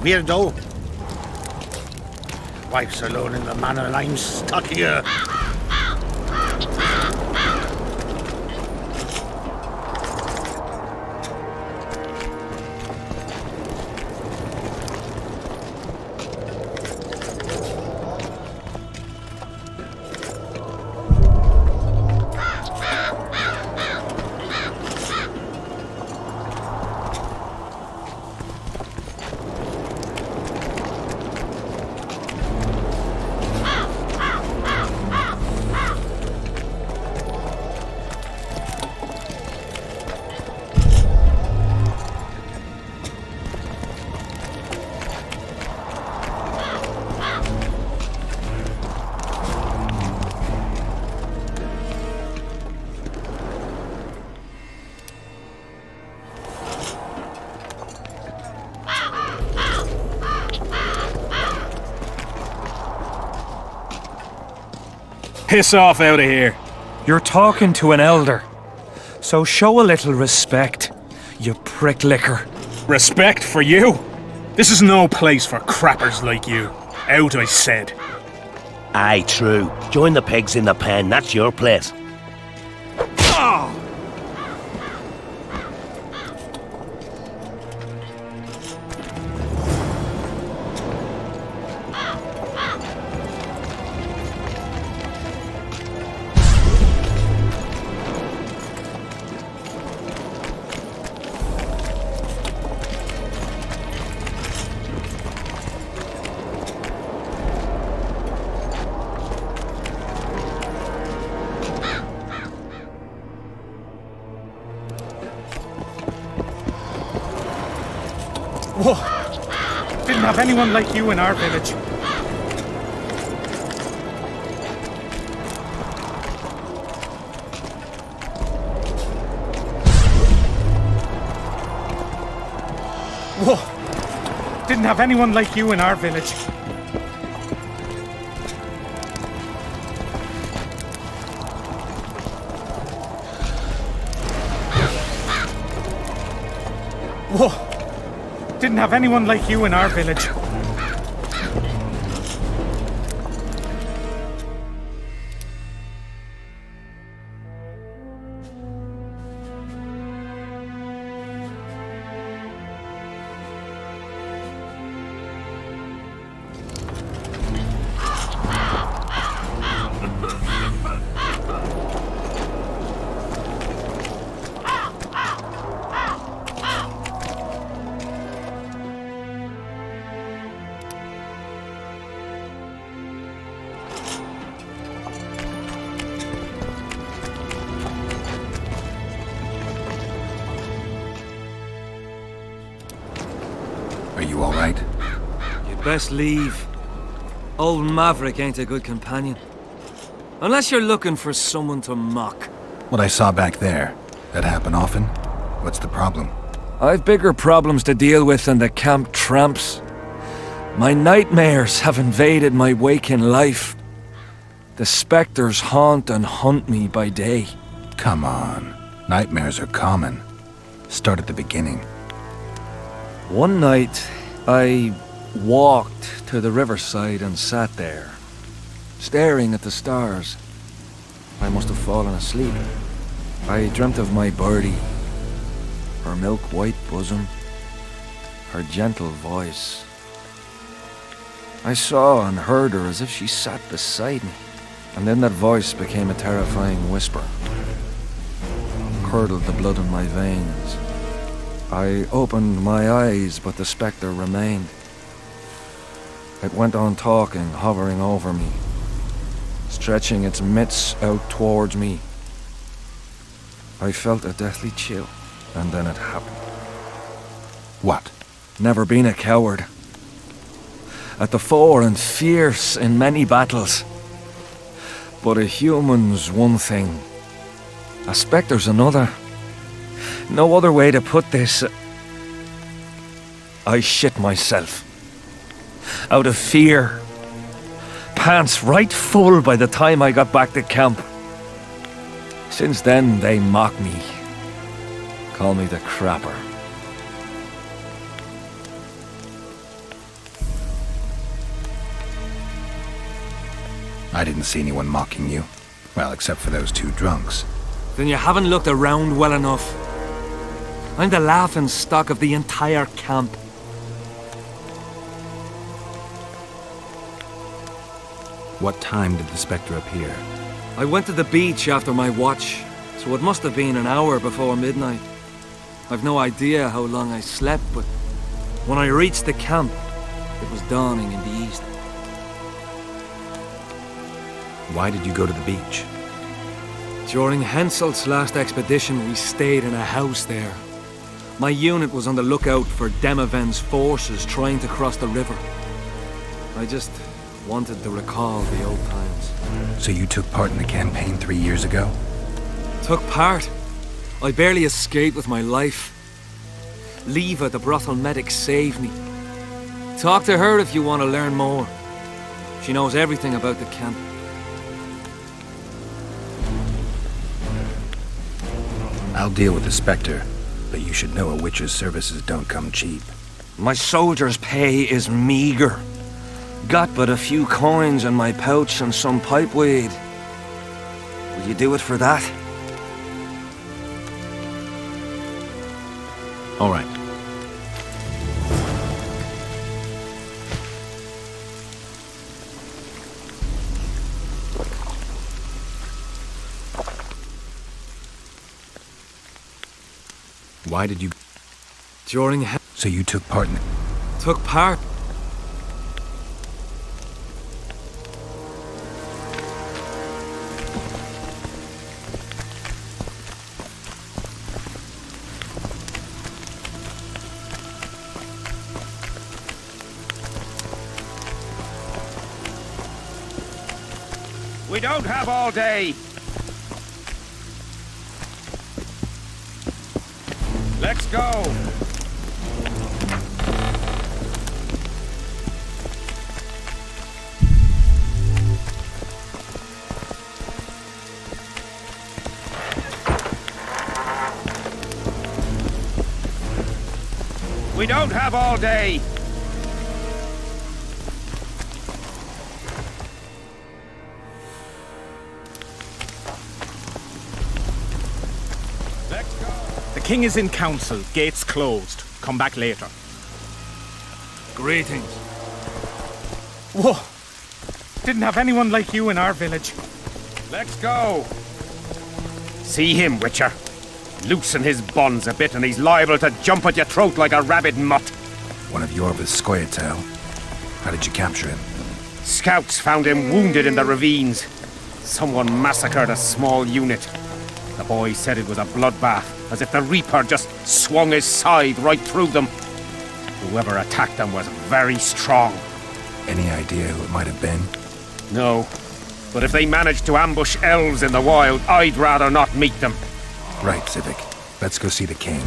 Speaker 14: Weirdo. Wife's alone in the manor and I'm stuck here.
Speaker 18: Piss off out of here. You're talking to an elder. So show a little respect, you prick licker.
Speaker 19: Respect for you? This is no place for crappers like you. Out, I said.
Speaker 20: Aye, true. Join the pigs in the pen, that's your place.
Speaker 19: Oh! Whoa! Didn't have anyone like you in our village. Whoa! Didn't have anyone like you in our village.
Speaker 18: Whoa! Didn't have anyone like you in our village.
Speaker 10: Are you all right?
Speaker 21: You'd best leave. Old Maverick ain't a good companion. Unless you're looking for someone to mock.
Speaker 10: What I saw back there, that happen often? What's the problem?
Speaker 21: I've bigger problems to deal with than the camp tramps. My nightmares have invaded my waking life. The specters haunt and hunt me by day.
Speaker 10: Come on. Nightmares are common. Start at the beginning.
Speaker 21: One night, I walked to the riverside and sat there, staring at the stars. I must have fallen asleep. I dreamt of my birdie, her milk-white bosom, her gentle voice. I saw and heard her as if she sat beside me, and then that voice became a terrifying whisper, curdled the blood in my veins. I opened my eyes, but the spectre remained. It went on talking, hovering over me, stretching its mitts out towards me. I felt a deathly chill, and then it happened.
Speaker 10: What?
Speaker 21: Never been a coward. At the fore and fierce in many battles. But a human's one thing, a spectre's another. No other way to put this. I shit myself. Out of fear. Pants right full by the time I got back to camp. Since then, they mock me. Call me the crapper.
Speaker 10: I didn't see anyone mocking you. Well, except for those two drunks.
Speaker 21: Then you haven't looked around well enough. I'm the laughing stock of the entire camp.
Speaker 10: What time did the spectre appear?
Speaker 21: I went to the beach after my watch, so it must have been an hour before midnight. I've no idea how long I slept, but when I reached the camp, it was dawning in the east.
Speaker 10: Why did you go to the beach?
Speaker 21: During Henselt's last expedition, we stayed in a house there. My unit was on the lookout for Demaven's forces trying to cross the river. I just wanted to recall the old times.
Speaker 10: So you took part in the campaign 3 years ago?
Speaker 21: Took part? I barely escaped with my life. Leva, the brothel medic, saved me. Talk to her if you want to learn more. She knows everything about the camp.
Speaker 10: I'll deal with the spectre, but you should know a witch's services don't come cheap.
Speaker 21: My soldier's pay is meager. Got but a few coins in my pouch and some pipeweed. Will you do it for that?
Speaker 10: All right. Why did you...
Speaker 21: During...
Speaker 10: So you took part in it?
Speaker 21: Took part?
Speaker 5: We don't have all day. Let's go. We don't have all day.
Speaker 2: The king is in council. Gates closed. Come back later.
Speaker 18: Greetings.
Speaker 2: Whoa! Didn't have anyone like you in our village.
Speaker 5: Let's go. See him, Witcher. Loosen his bonds a bit and he's liable to jump at your throat like a rabid mutt.
Speaker 10: One of Yorva's Skoyatel. How did you capture him?
Speaker 5: Scouts found him wounded in the ravines. Someone massacred a small unit. The boy said it was a bloodbath, as if the Reaper just swung his scythe right through them. Whoever attacked them was very strong.
Speaker 10: Any idea who it might have been?
Speaker 5: No. But if they managed to ambush elves in the wild, I'd rather not meet them.
Speaker 10: Right, Civic. Let's go see the king.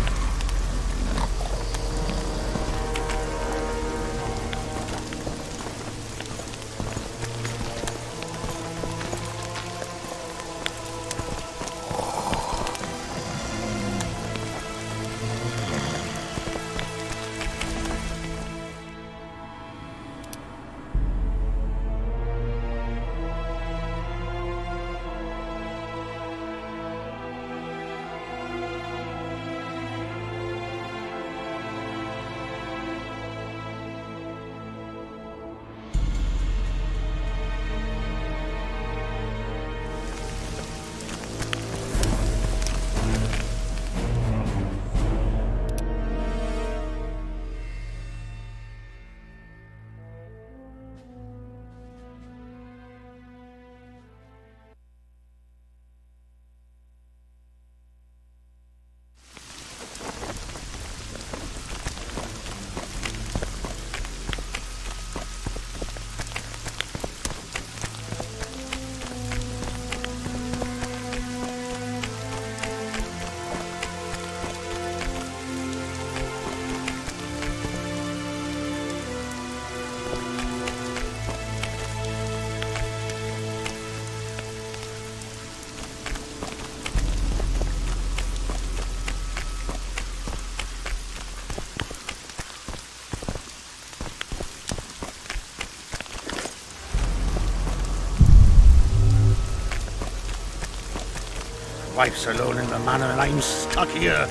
Speaker 14: Wife's alone in the manor and I'm stuck here.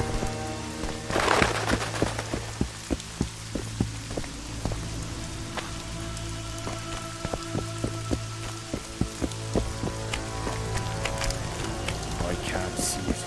Speaker 5: I can't see it.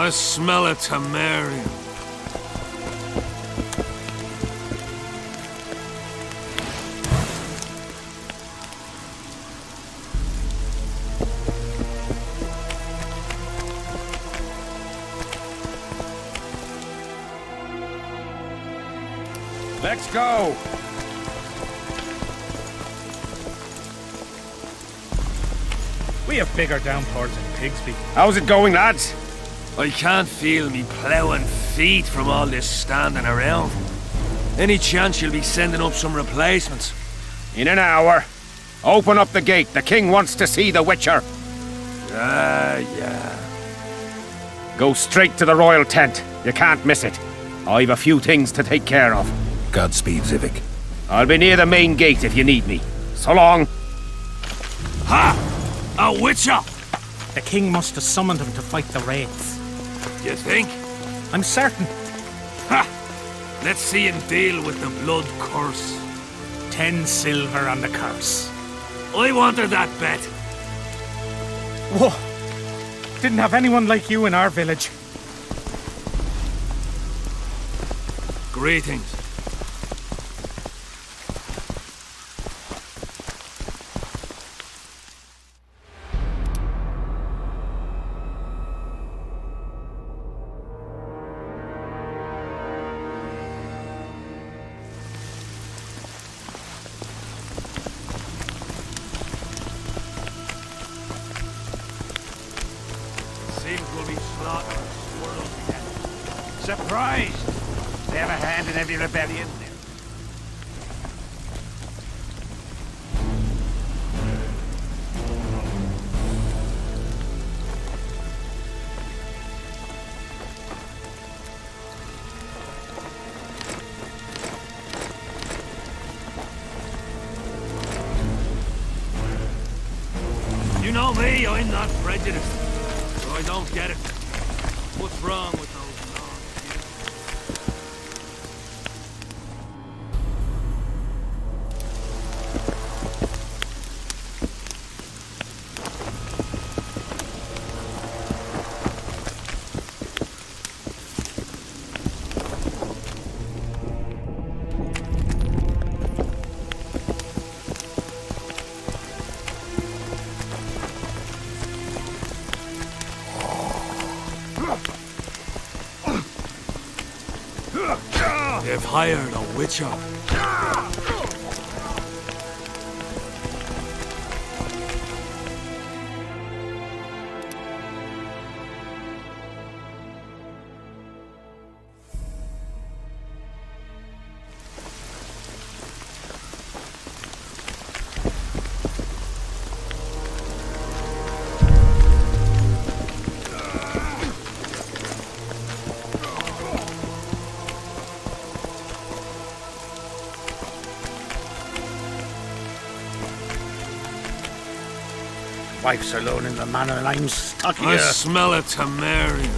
Speaker 11: I smell a Temerian.
Speaker 5: Let's go!
Speaker 19: We have bigger downpours in Pigsby.
Speaker 5: How's it going, lads?
Speaker 11: I can't feel me ploughing feet from all this standing around. Any chance you'll be sending up some replacements?
Speaker 5: In an hour. Open up the gate. The king wants to see the Witcher.
Speaker 11: Yeah.
Speaker 5: Go straight to the royal tent. You can't miss it. I've a few things to take care of.
Speaker 10: Godspeed, Zivik.
Speaker 5: I'll be near the main gate if you need me. So long.
Speaker 11: Ha! A Witcher!
Speaker 17: The king must have summoned him to fight the wraiths.
Speaker 11: You think?
Speaker 17: I'm certain.
Speaker 11: Ha! Let's see him deal with the blood curse.
Speaker 17: 10 silver on the curse.
Speaker 11: I wanted that bet.
Speaker 2: Whoa! Didn't have anyone like you in our village.
Speaker 11: Greetings.
Speaker 15: Surprised! They have a hand in every rebellion.
Speaker 11: You know me, I'm not prejudiced, so I don't get it. What's wrong with those laws? They've hired a witcher.
Speaker 14: Wife's alone in the manor and I'm stuck here.
Speaker 11: I smell a Temerian.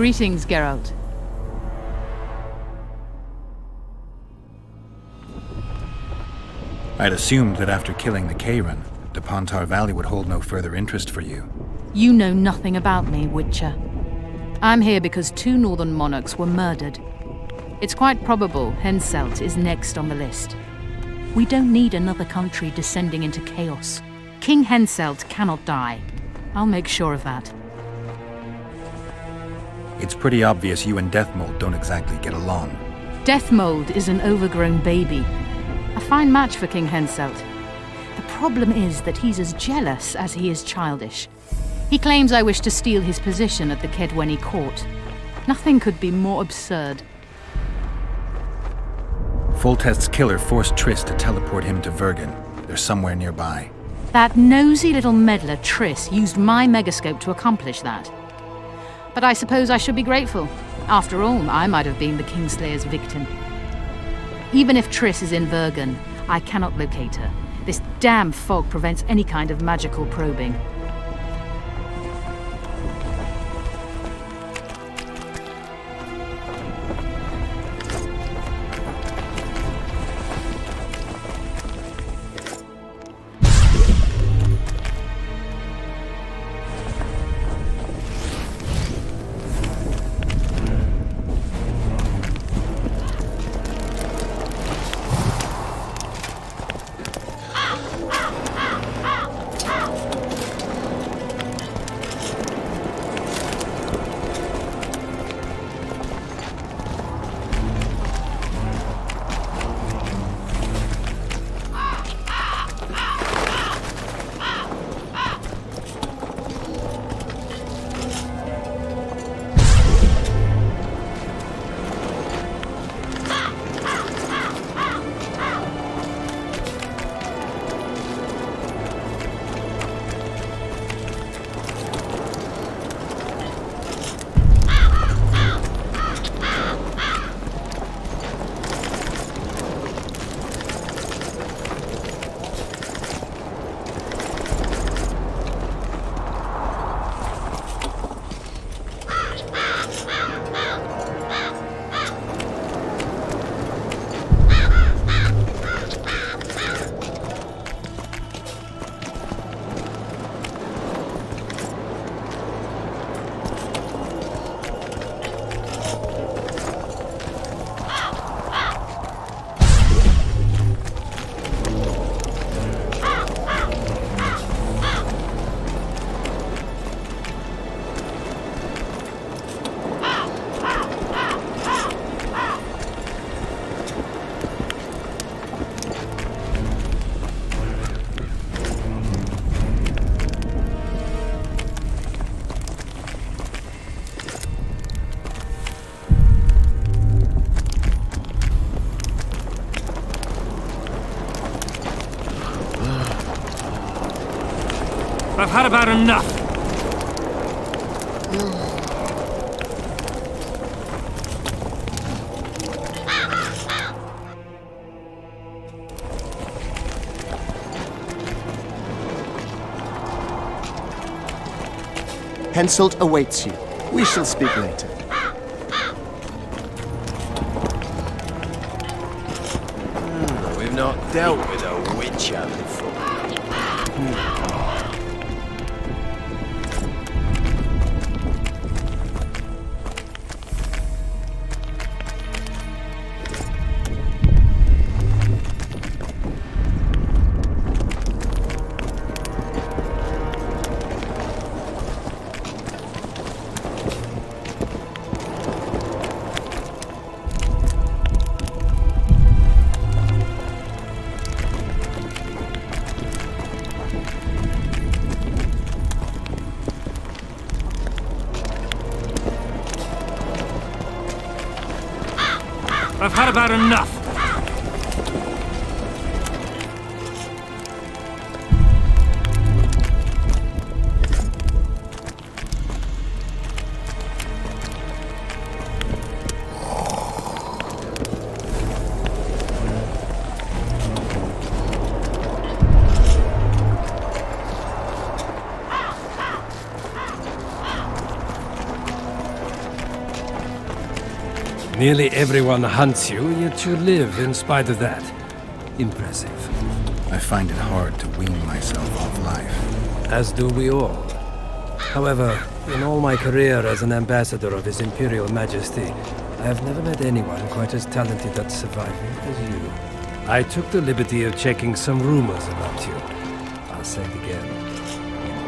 Speaker 6: Greetings, Geralt.
Speaker 10: I'd assumed that after killing the Kayran, the Pontar Valley would hold no further interest for you.
Speaker 6: You know nothing about me, Witcher. I'm here because 2 northern monarchs were murdered. It's quite probable Henselt is next on the list. We don't need another country descending into chaos. King Henselt cannot die. I'll make sure of that.
Speaker 10: It's pretty obvious you and Deathmold don't exactly get along.
Speaker 6: Deathmold is an overgrown baby. A fine match for King Henselt. The problem is that he's as jealous as he is childish. He claims I wish to steal his position at the Kedweni court. Nothing could be more absurd.
Speaker 10: Foltest's killer forced Triss to teleport him to Vergen. They're somewhere nearby.
Speaker 6: That nosy little meddler Triss used my megascope to accomplish that. But I suppose I should be grateful. After all, I might have been the Kingslayer's victim. Even if Triss is in Vergen, I cannot locate her. This damn fog prevents any kind of magical probing.
Speaker 11: I've had about enough.
Speaker 22: Henselt awaits you. We shall speak later.
Speaker 15: We've not dealt with a witcher before.
Speaker 11: I've had about enough.
Speaker 4: Nearly everyone hunts you, yet you live in spite of that. Impressive.
Speaker 10: I find it hard to wean myself off life.
Speaker 4: As do we all. However, in all my career as an ambassador of His Imperial Majesty, I have never met anyone quite as talented at surviving as you. I took the liberty of checking some rumors about you. I'll say it again.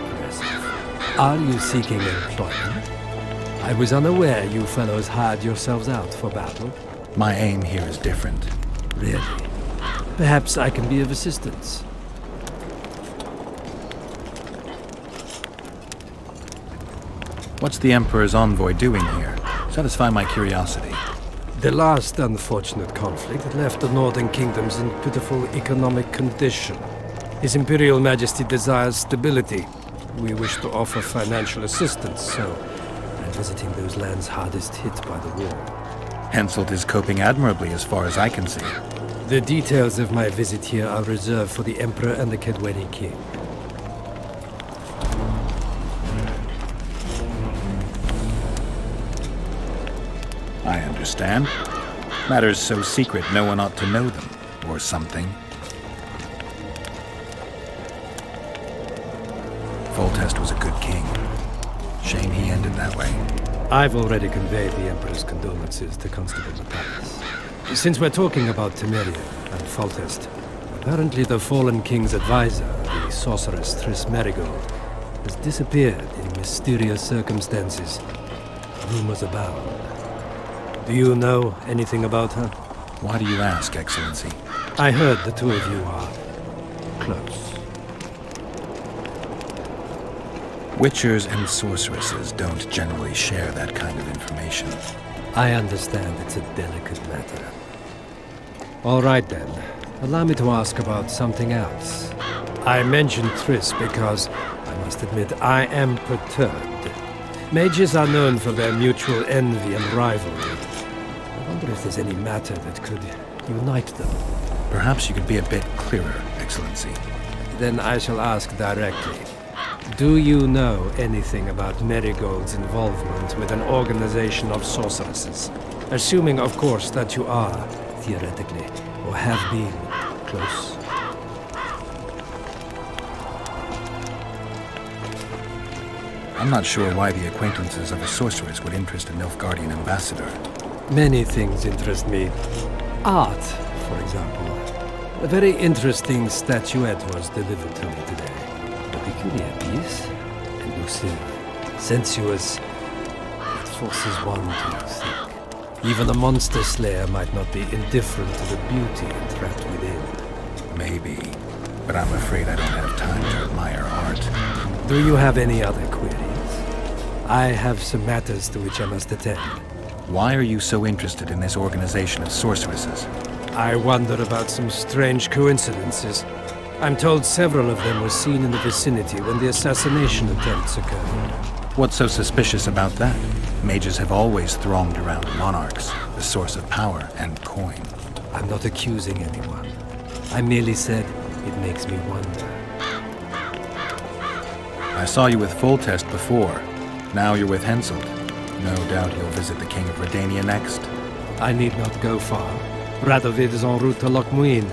Speaker 4: Impressive. Are you seeking employment? I was unaware you fellows hired yourselves out for battle.
Speaker 10: My aim here is different.
Speaker 4: Really? Perhaps I can be of assistance.
Speaker 10: What's the Emperor's envoy doing here? Satisfy my curiosity.
Speaker 4: The last unfortunate conflict left the northern kingdoms in pitiful economic condition. His Imperial Majesty desires stability. We wish to offer financial assistance, so I'm visiting those lands hardest hit by the war.
Speaker 10: Henselt is coping admirably as far as I can see.
Speaker 4: The details of my visit here are reserved for the Emperor and the Kedweni King.
Speaker 10: I understand. Matters so secret no one ought to know them, or something. Foltest was a good king. Shame he ended that way.
Speaker 4: I've already conveyed the Emperor's condolences to Constable Matthias. Since we're talking about Temeria and Foltest, apparently the fallen king's advisor, the sorceress Triss Merigold, has disappeared in mysterious circumstances. Rumors abound. Do you know anything about her?
Speaker 10: Why do you ask, Excellency?
Speaker 4: I heard the two of you are close.
Speaker 10: Witchers and sorceresses don't generally share that kind of information.
Speaker 4: I understand it's a delicate matter. All right then. Allow me to ask about something else. I mentioned Triss because, I must admit, I am perturbed. Mages are known for their mutual envy and rivalry. I wonder if there's any matter that could unite them.
Speaker 10: Perhaps you could be a bit clearer, Excellency.
Speaker 4: Then I shall ask directly. Do you know anything about Merigold's involvement with an organization of sorceresses? Assuming, of course, that you are, theoretically, or have been, close.
Speaker 10: I'm not sure why the acquaintances of a sorceress would interest a Nilfgaardian ambassador.
Speaker 4: Many things interest me. Art, for example. A very interesting statuette was delivered to me today. A peculiar piece, elusive, sensuous. It forces one to think. Even a monster slayer might not be indifferent to the beauty entrapped within.
Speaker 10: Maybe, but I'm afraid I don't have time to admire art.
Speaker 4: Do you have any other queries? I have some matters to which I must attend.
Speaker 10: Why are you so interested in this organization of sorceresses?
Speaker 4: I wonder about some strange coincidences. I'm told several of them were seen in the vicinity when the assassination attempts occurred.
Speaker 10: What's so suspicious about that? Mages have always thronged around monarchs, the source of power and coin.
Speaker 4: I'm not accusing anyone. I merely said it makes me wonder.
Speaker 10: I saw you with Foltest before. Now you're with Henselt. No doubt you'll visit the King of Redania next.
Speaker 4: I need not go far. Radovid is en route to Lochmuin.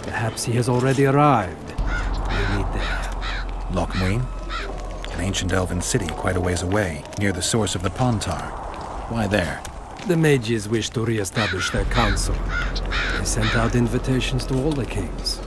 Speaker 4: Perhaps he has already arrived. We'll meet there.
Speaker 10: Lochmuin? An ancient elven city quite a ways away, near the source of the Pontar. Why there?
Speaker 4: The mages wish to re-establish their council. They sent out invitations to all the kings.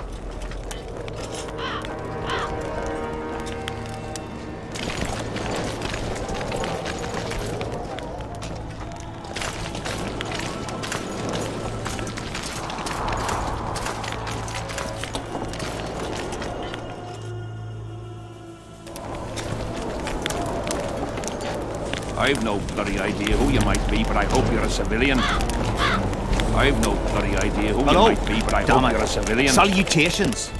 Speaker 3: I've no bloody idea who you might be, but I hope you're a civilian. I've no bloody idea who you might be, but I hope you're a civilian.
Speaker 7: Salutations.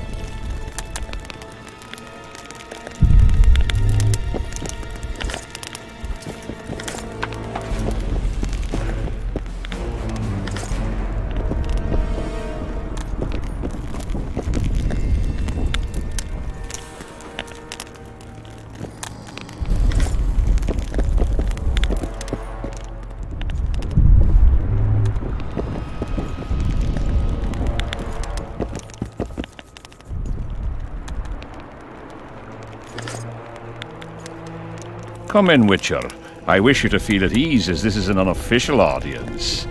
Speaker 3: Come in, Witcher. I wish you to feel at ease, as this is an unofficial audience.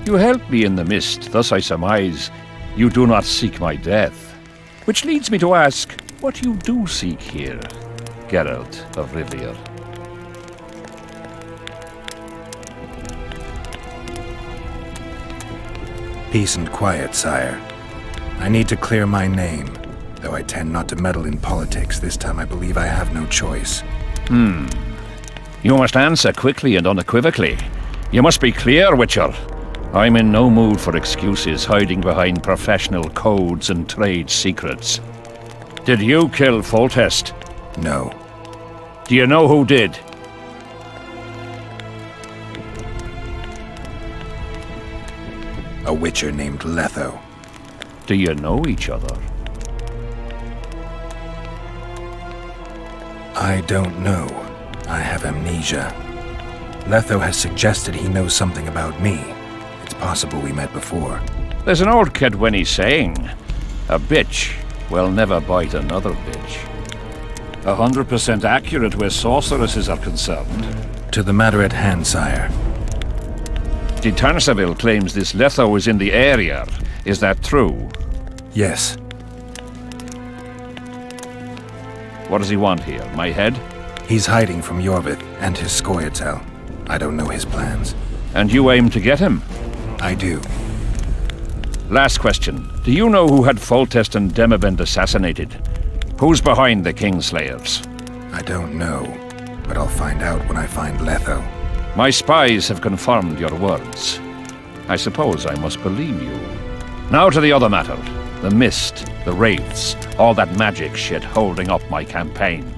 Speaker 3: You helped me in the mist, thus I surmise you do not seek my death. Which leads me to ask what you do seek here, Geralt of Rivia.
Speaker 10: Peace and quiet, sire. I need to clear my name. Though I tend not to meddle in politics, this time I believe I have no choice.
Speaker 3: You must answer quickly and unequivocally. You must be clear, Witcher. I'm in no mood for excuses hiding behind professional codes and trade secrets. Did you kill Foltest?
Speaker 10: No.
Speaker 3: Do you know who did?
Speaker 10: A witcher named Letho.
Speaker 3: Do you know each other?
Speaker 10: I don't know. I have amnesia. Letho has suggested he knows something about me. It's possible we met before.
Speaker 3: There's an old Kedwenny saying, a bitch will never bite another bitch. 100% accurate where sorceresses are concerned.
Speaker 10: To the matter at hand, sire.
Speaker 3: De Tanseville claims this Letho is in the area. Is that true?
Speaker 10: Yes.
Speaker 3: What does he want here? My head?
Speaker 10: He's hiding from Yorvith and his Scoia'tael. I don't know his plans.
Speaker 3: And you aim to get him?
Speaker 10: I do.
Speaker 3: Last question. Do you know who had Foltest and Demavend assassinated? Who's behind the Kingslayers?
Speaker 10: I don't know, but I'll find out when I find Letho.
Speaker 3: My spies have confirmed your words. I suppose I must believe you. Now to the other matter. The mist, the wraiths, all that magic shit holding up my campaign.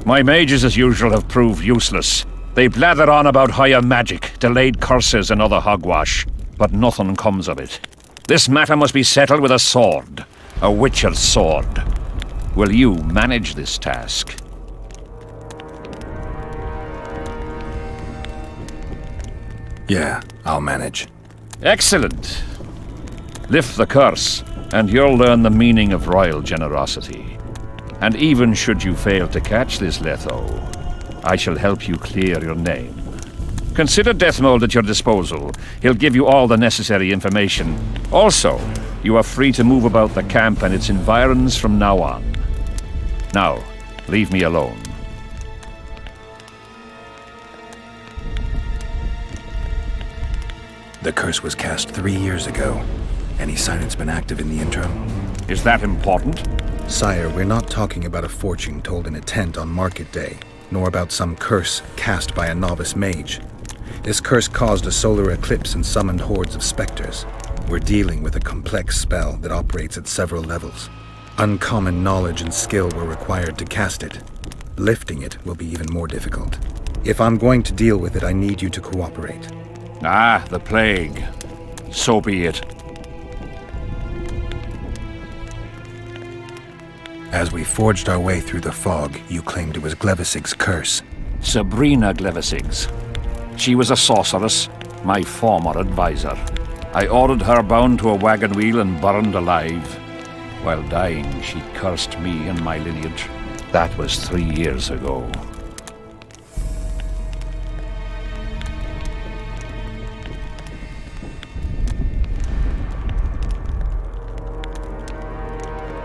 Speaker 3: My mages, as usual, have proved useless. They blather on about higher magic, delayed curses and other hogwash, but nothing comes of it. This matter must be settled with a sword. A witcher's sword. Will you manage this task?
Speaker 10: Yeah, I'll manage.
Speaker 3: Excellent. Lift the curse, and you'll learn the meaning of royal generosity. And even should you fail to catch this Letho, I shall help you clear your name. Consider Deathmold at your disposal. He'll give you all the necessary information. Also, you are free to move about the camp and its environs from now on. Now, leave me alone.
Speaker 10: The curse was cast 3 years ago. Any sign it's been active in the interim?
Speaker 3: Is that important?
Speaker 10: Sire, we're not talking about a fortune told in a tent on market day, nor about some curse cast by a novice mage. This curse caused a solar eclipse and summoned hordes of specters. We're dealing with a complex spell that operates at several levels. Uncommon knowledge and skill were required to cast it. Lifting it will be even more difficult. If I'm going to deal with it, I need you to cooperate.
Speaker 3: Ah, the plague. So be it.
Speaker 10: As we forged our way through the fog, you claimed it was Glevisig's curse.
Speaker 3: Sabrina Glevisig's. She was a sorceress, my former advisor. I ordered her bound to a wagon wheel and burned alive. While dying, she cursed me and my lineage. That was 3 years ago.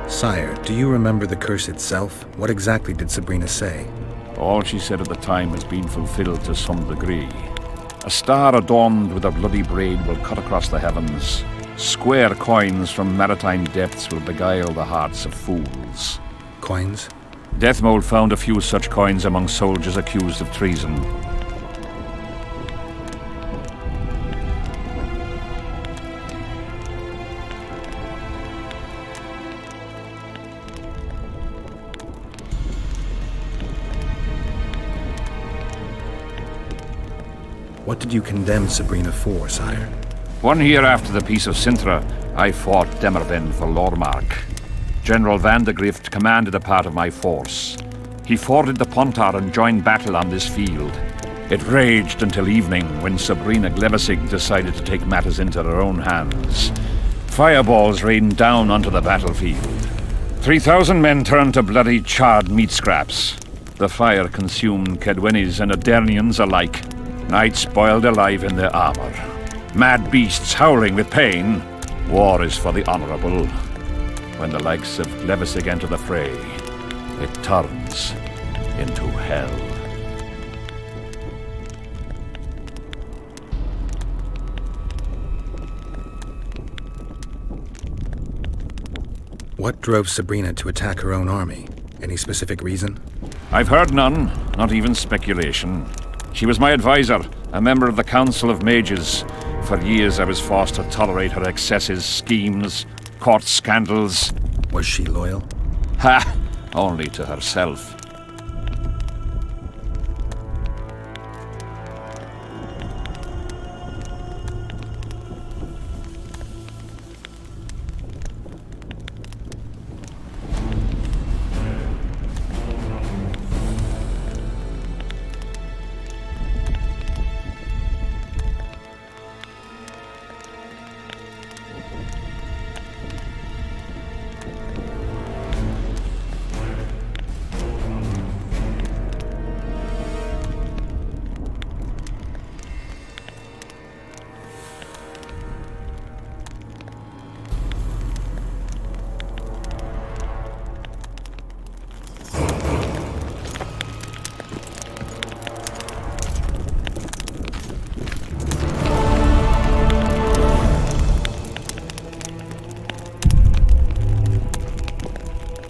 Speaker 10: Sire, do you remember the curse itself? What exactly did Sabrina say?
Speaker 3: All she said at the time has been fulfilled to some degree. A star adorned with a bloody braid will cut across the heavens. Square coins from maritime depths will beguile the hearts of fools.
Speaker 10: Coins?
Speaker 3: Deathmold found a few such coins among soldiers accused of treason.
Speaker 10: What did you condemn Sabrina for, sire?
Speaker 3: 1 year after the Peace of Sintra, I fought Demerven for Lormark. General Vandegrift commanded a part of my force. He forded the Pontar and joined battle on this field. It raged until evening, when Sabrina Glevisig decided to take matters into her own hands. Fireballs rained down onto the battlefield. 3,000 men turned to bloody charred meat scraps. The fire consumed Kedwenis and Adernians alike. Knights boiled alive in their armor. Mad beasts howling with pain. War is for the honorable. When the likes of Glevisig enter the fray, it turns into hell.
Speaker 10: What drove Sabrina to attack her own army? Any specific reason?
Speaker 3: I've heard none, not even speculation. She was my advisor, a member of the Council of Mages. For years I was forced to tolerate her excesses, schemes, court scandals.
Speaker 10: Was she loyal?
Speaker 3: Ha! Only to herself.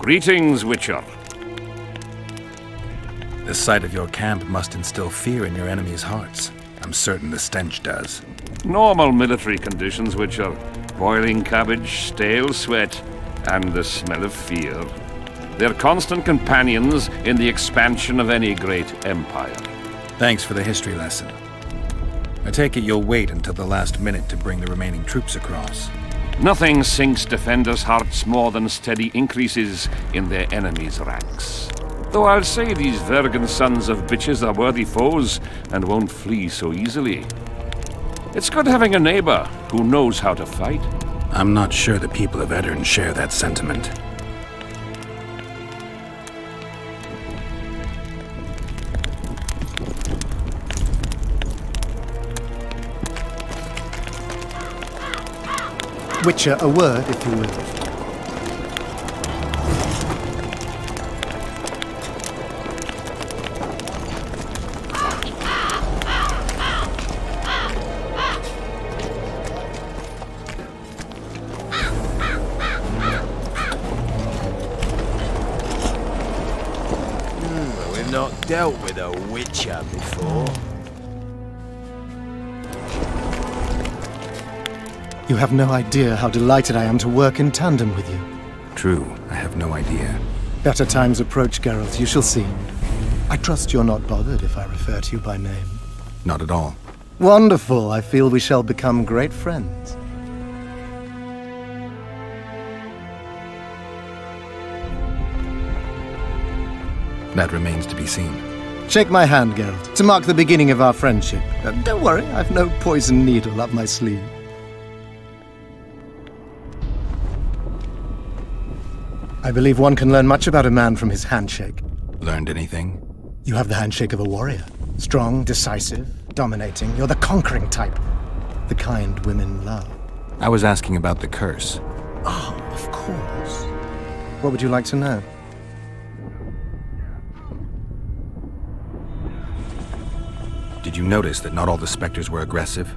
Speaker 3: Greetings, Witcher.
Speaker 10: The sight of your camp must instill fear in your enemies' hearts. I'm certain the stench does.
Speaker 3: Normal military conditions, Witcher. Boiling cabbage, stale sweat, and the smell of fear. They're constant companions in the expansion of any great empire.
Speaker 10: Thanks for the history lesson. I take it you'll wait until the last minute to bring the remaining troops across.
Speaker 3: Nothing sinks defenders' hearts more than steady increases in their enemies' ranks. Though I'll say these Vergan sons of bitches are worthy foes and won't flee so easily. It's good having a neighbor who knows how to fight.
Speaker 10: I'm not sure the people of Edirn share that sentiment.
Speaker 22: Witcher, a word, if you will.
Speaker 15: We've not dealt with a Witcher before.
Speaker 22: You have no idea how delighted I am to work in tandem with you.
Speaker 10: True, I have no idea.
Speaker 22: Better times approach, Geralt, you shall see. I trust you're not bothered if I refer to you by name.
Speaker 10: Not at all.
Speaker 22: Wonderful, I feel we shall become great friends.
Speaker 10: That remains to be seen.
Speaker 22: Shake my hand, Geralt, to mark the beginning of our friendship. Don't worry, I've no poison needle up my sleeve. I believe one can learn much about a man from his handshake.
Speaker 10: Learned anything?
Speaker 22: You have the handshake of a warrior. Strong, decisive, dominating. You're the conquering type. The kind women love.
Speaker 10: I was asking about the curse.
Speaker 22: Oh, of course. What would you like to know?
Speaker 10: Did you notice that not all the specters were aggressive?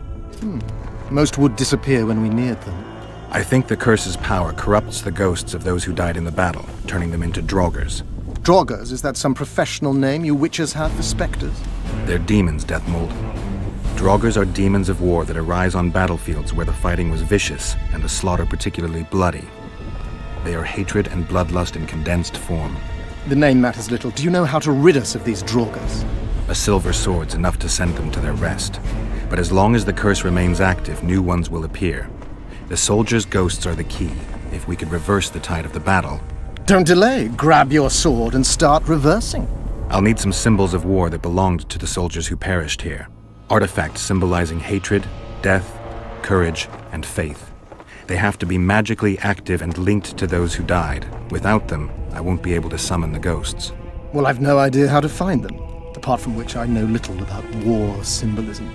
Speaker 22: Most would disappear when we neared them.
Speaker 10: I think the curse's power corrupts the ghosts of those who died in the battle, turning them into Draugrs.
Speaker 22: Draugrs? Is that some professional name you witches have for specters?
Speaker 10: They're demons, Deathmold. Draugrs are demons of war that arise on battlefields where the fighting was vicious and the slaughter particularly bloody. They are hatred and bloodlust in condensed form.
Speaker 22: The name matters little. Do you know how to rid us of these Draugrs?
Speaker 10: A silver sword's enough to send them to their rest. But as long as the curse remains active, new ones will appear. The soldiers' ghosts are the key. If we could reverse the tide of the battle...
Speaker 22: Don't delay. Grab your sword and start reversing.
Speaker 10: I'll need some symbols of war that belonged to the soldiers who perished here. Artifacts symbolizing hatred, death, courage, and faith. They have to be magically active and linked to those who died. Without them, I won't be able to summon the ghosts.
Speaker 22: Well, I've no idea how to find them, apart from which I know little about war symbolism.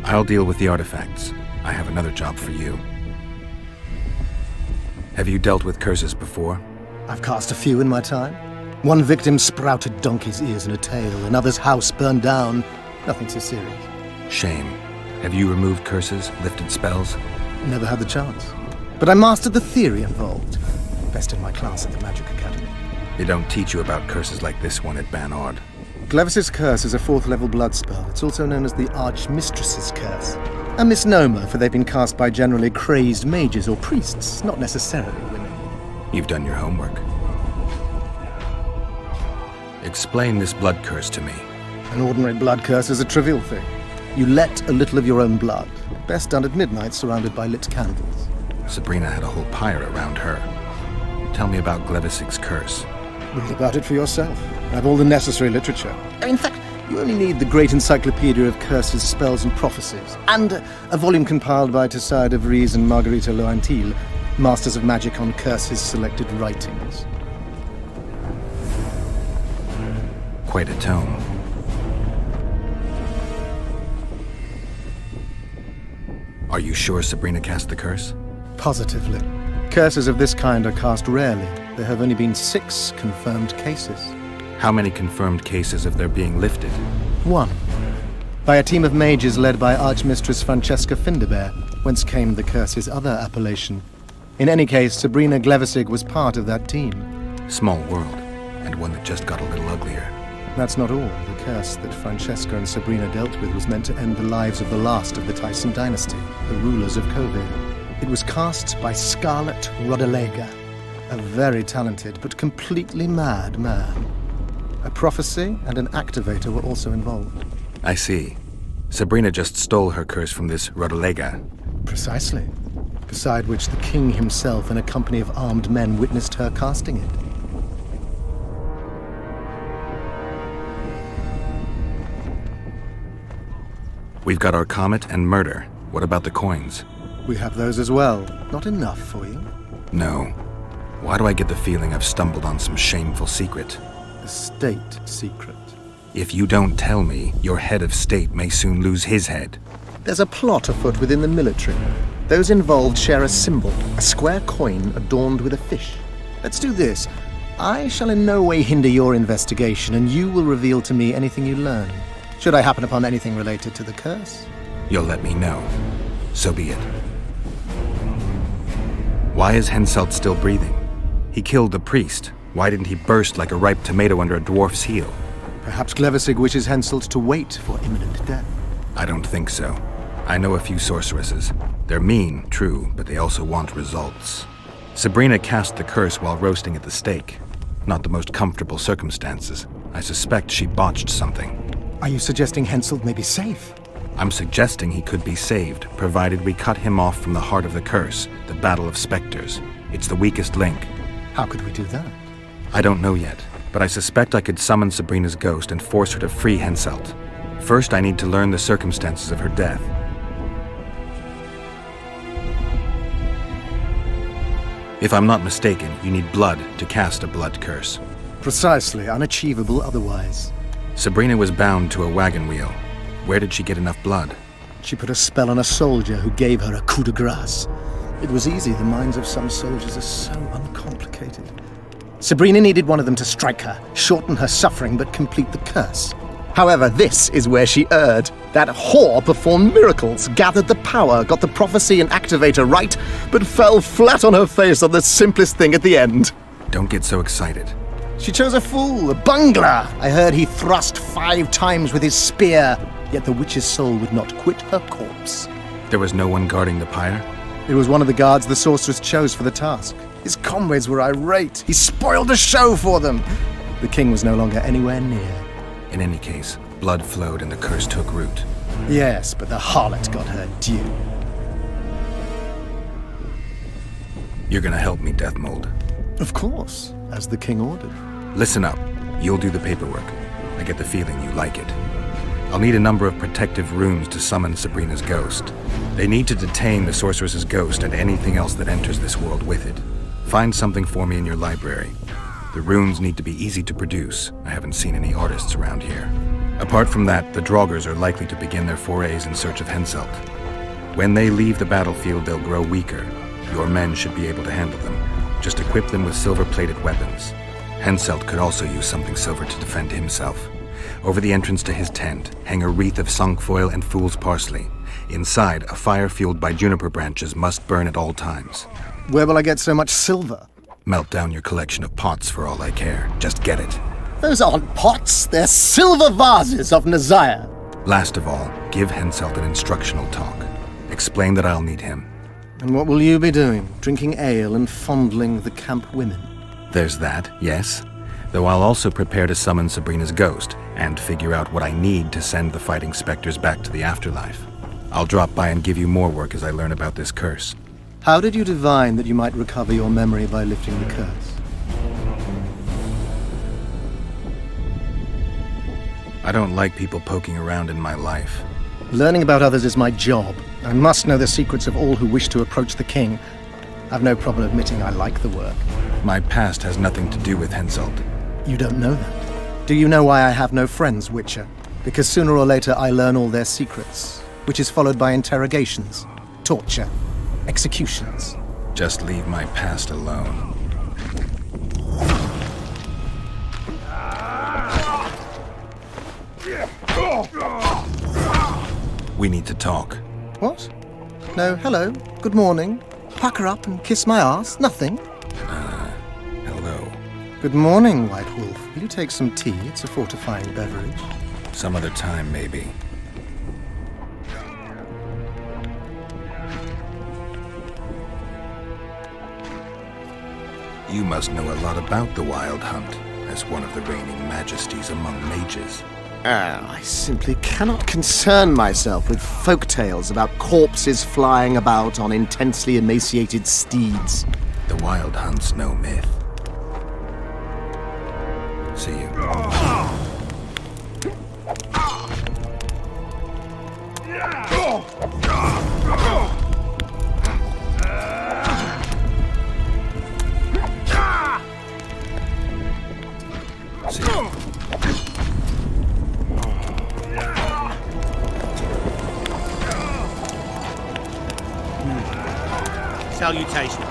Speaker 10: I'll deal with the artifacts. I have another job for you. Have you dealt with curses before?
Speaker 22: I've cast a few in my time. One victim sprouted donkey's ears and a tail, another's house burned down. Nothing so serious.
Speaker 10: Shame. Have you removed curses, lifted spells?
Speaker 22: Never had the chance. But I mastered the theory involved. Best in my class at the Magic Academy.
Speaker 10: They don't teach you about curses like this one at Banord.
Speaker 22: Glevis's curse is a 4th level blood spell. It's also known as the Archmistress's curse. A misnomer, for they've been cast by generally crazed mages or priests, not necessarily women.
Speaker 10: You've done your homework. Explain this blood curse to me.
Speaker 22: An ordinary blood curse is a trivial thing. You let a little of your own blood, best done at midnight surrounded by lit candles.
Speaker 10: Sabrina had a whole pyre around her. Tell me about Glevis's curse.
Speaker 22: Read about it for yourself. I have all the necessary literature. In fact, you only need the Great Encyclopedia of Curses, Spells and Prophecies, and a volume compiled by Tessard de Vries and Margarita Loantil, Masters of Magic on Curses Selected Writings.
Speaker 10: Quite a tome. Are you sure Sabrina cast the curse?
Speaker 22: Positively. Curses of this kind are cast rarely. There have only been 6 confirmed cases.
Speaker 10: How many confirmed cases of their being lifted?
Speaker 22: 1. By a team of mages led by Archmistress Francesca Finderbear, whence came the curse's other appellation. In any case, Sabrina Glevisig was part of that team.
Speaker 10: Small world, and one that just got a little uglier.
Speaker 22: That's not all. The curse that Francesca and Sabrina dealt with was meant to end the lives of the last of the Tyson dynasty, the rulers of Covey. It was cast by Scarlet Rodalega, a very talented but completely mad man. A prophecy and an activator were also involved.
Speaker 10: I see. Sabrina just stole her curse from this Rodalega.
Speaker 22: Precisely. Beside which the king himself and a company of armed men witnessed her casting it.
Speaker 10: We've got our comet and murder. What about the coins?
Speaker 22: We have those as well. Not enough for you?
Speaker 10: No. Why do I get the feeling I've stumbled on some shameful secret?
Speaker 22: A state secret.
Speaker 10: If you don't tell me, your head of state may soon lose his head.
Speaker 22: There's a plot afoot within the military. Those involved share a symbol, a square coin adorned with a fish. Let's do this. I shall in no way hinder your investigation, and you will reveal to me anything you learn. Should I happen upon anything related to the curse?
Speaker 10: You'll let me know. So be it. Why is Henselt still breathing? He killed the priest. Why didn't he burst like a ripe tomato under a dwarf's heel?
Speaker 22: Perhaps Glevisig wishes Henselt to wait for imminent death.
Speaker 10: I don't think so. I know a few sorceresses. They're mean, true, but they also want results. Sabrina cast the curse while roasting at the stake. Not the most comfortable circumstances. I suspect she botched something.
Speaker 22: Are you suggesting Henselt may be safe?
Speaker 10: I'm suggesting he could be saved, provided we cut him off from the heart of the curse, the Battle of Spectres. It's the weakest link.
Speaker 22: How could we do that?
Speaker 10: I don't know yet, but I suspect I could summon Sabrina's ghost and force her to free Henselt. First, I need to learn the circumstances of her death. If I'm not mistaken, you need blood to cast a blood curse.
Speaker 22: Precisely, unachievable otherwise.
Speaker 10: Sabrina was bound to a wagon wheel. Where did she get enough blood?
Speaker 22: She put a spell on a soldier who gave her a coup de grace. It was easy, the minds of some soldiers are so uncomplicated. Sabrina needed one of them to strike her, shorten her suffering, but complete the curse. However, this is where she erred. That whore performed miracles, gathered the power, got the prophecy and activator right, but fell flat on her face on the simplest thing at the end.
Speaker 10: Don't get so excited.
Speaker 22: She chose a fool, a bungler. I heard he thrust 5 times with his spear, yet the witch's soul would not quit her corpse.
Speaker 10: There was no one guarding the pyre?
Speaker 22: It was one of the guards the sorceress chose for the task. His comrades were irate. He spoiled the show for them. The king was no longer anywhere near.
Speaker 10: In any case, blood flowed and the curse took root.
Speaker 22: Yes, but the harlot got her due.
Speaker 10: You're gonna help me, Deathmold.
Speaker 22: Of course, as the king ordered.
Speaker 10: Listen up. You'll do the paperwork. I get the feeling you like it. I'll need a number of protective runes to summon Sabrina's ghost. They need to detain the sorceress's ghost and anything else that enters this world with it. Find something for me in your library. The runes need to be easy to produce. I haven't seen any artists around here. Apart from that, the Draugrs are likely to begin their forays in search of Henselt. When they leave the battlefield, they'll grow weaker. Your men should be able to handle them. Just equip them with silver-plated weapons. Henselt could also use something silver to defend himself. Over the entrance to his tent, hang a wreath of cinquefoil and fool's parsley. Inside, a fire fueled by juniper branches must burn at all times.
Speaker 22: Where will I get so much silver?
Speaker 10: Melt down your collection of pots for all I care. Just get it.
Speaker 22: Those aren't pots, they're silver vases of Nazaya.
Speaker 10: Last of all, give Henselt an instructional talk. Explain that I'll need him.
Speaker 22: And what will you be doing? Drinking ale and fondling the camp women?
Speaker 10: There's that, yes. Though I'll also prepare to summon Sabrina's ghost, and figure out what I need to send the fighting specters back to the afterlife. I'll drop by and give you more work as I learn about this curse.
Speaker 22: How did you divine that you might recover your memory by lifting the curse?
Speaker 10: I don't like people poking around in my life.
Speaker 22: Learning about others is my job. I must know the secrets of all who wish to approach the king. I've no problem admitting I like the work.
Speaker 10: My past has nothing to do with Henselt.
Speaker 22: You don't know that. Do you know why I have no friends, Witcher? Because sooner or later I learn all their secrets, which is followed by interrogations, torture, executions.
Speaker 10: Just leave my past alone. We need to talk.
Speaker 22: What? No, hello, good morning. Pucker up and kiss my ass, nothing.
Speaker 10: Hello.
Speaker 22: Good morning, White Wolf. Will you take some tea? It's a fortifying beverage.
Speaker 10: Some other time, maybe. You must know a lot about the Wild Hunt, as one of the reigning majesties among mages.
Speaker 22: I simply cannot concern myself with folk tales about corpses flying about on intensely emaciated steeds.
Speaker 10: The Wild Hunt's no myth. See you.
Speaker 7: Salutations.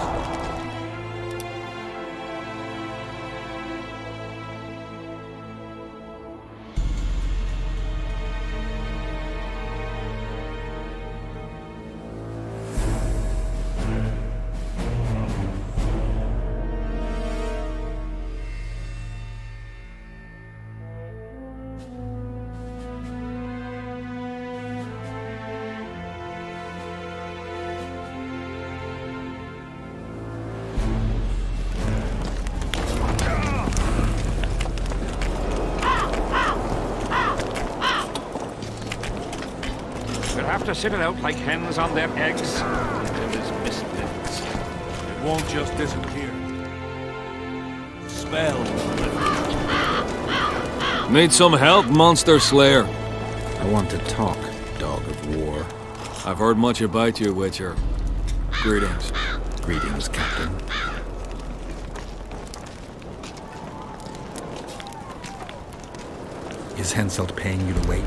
Speaker 3: To sit it out like hens on their eggs until this mist lifts.
Speaker 11: It won't just disappear. Spell.
Speaker 21: Need some help, Monster Slayer?
Speaker 10: I want to talk, Dog of War.
Speaker 21: I've heard much about you, Witcher. Greetings.
Speaker 10: Greetings, Captain. Is Henselt paying you to wait?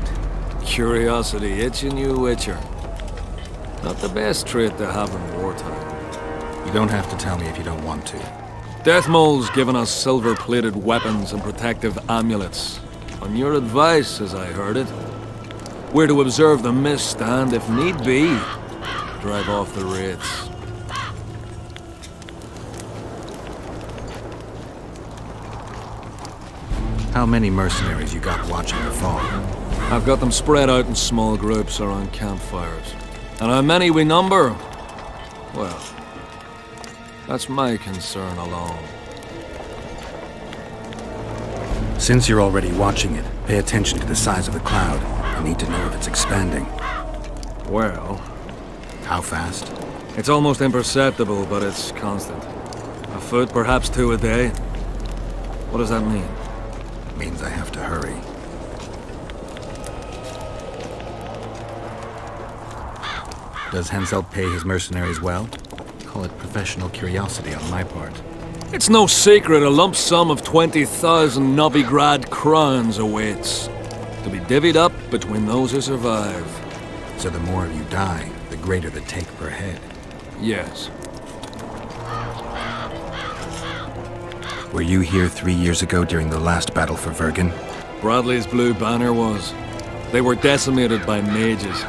Speaker 21: Curiosity itching you, Witcher. Not the best trait to have in wartime.
Speaker 10: You don't have to tell me if you don't want to.
Speaker 21: Deathmole's given us silver-plated weapons and protective amulets. On your advice, as I heard it. We're to observe the mist and, if need be, drive off the wraiths.
Speaker 10: How many mercenaries you got watching the fall?
Speaker 21: I've got them spread out in small groups around campfires. And how many we number? Well, that's my concern alone.
Speaker 10: Since you're already watching it, pay attention to the size of the cloud. I need to know if it's expanding.
Speaker 21: Well...
Speaker 10: How fast?
Speaker 21: It's almost imperceptible, but it's constant. A foot, perhaps 2 a day. What does that mean?
Speaker 10: It means I have to hurry. Does Henselt pay his mercenaries well? Call it professional curiosity on my part.
Speaker 21: It's no secret a lump sum of 20,000 Novigrad crowns awaits, to be divvied up between those who survive.
Speaker 10: So the more of you die, the greater the take per head.
Speaker 21: Yes.
Speaker 10: Were you here 3 years ago during the last battle for Vergen?
Speaker 21: Bradley's Blue Banner was. They were decimated by mages.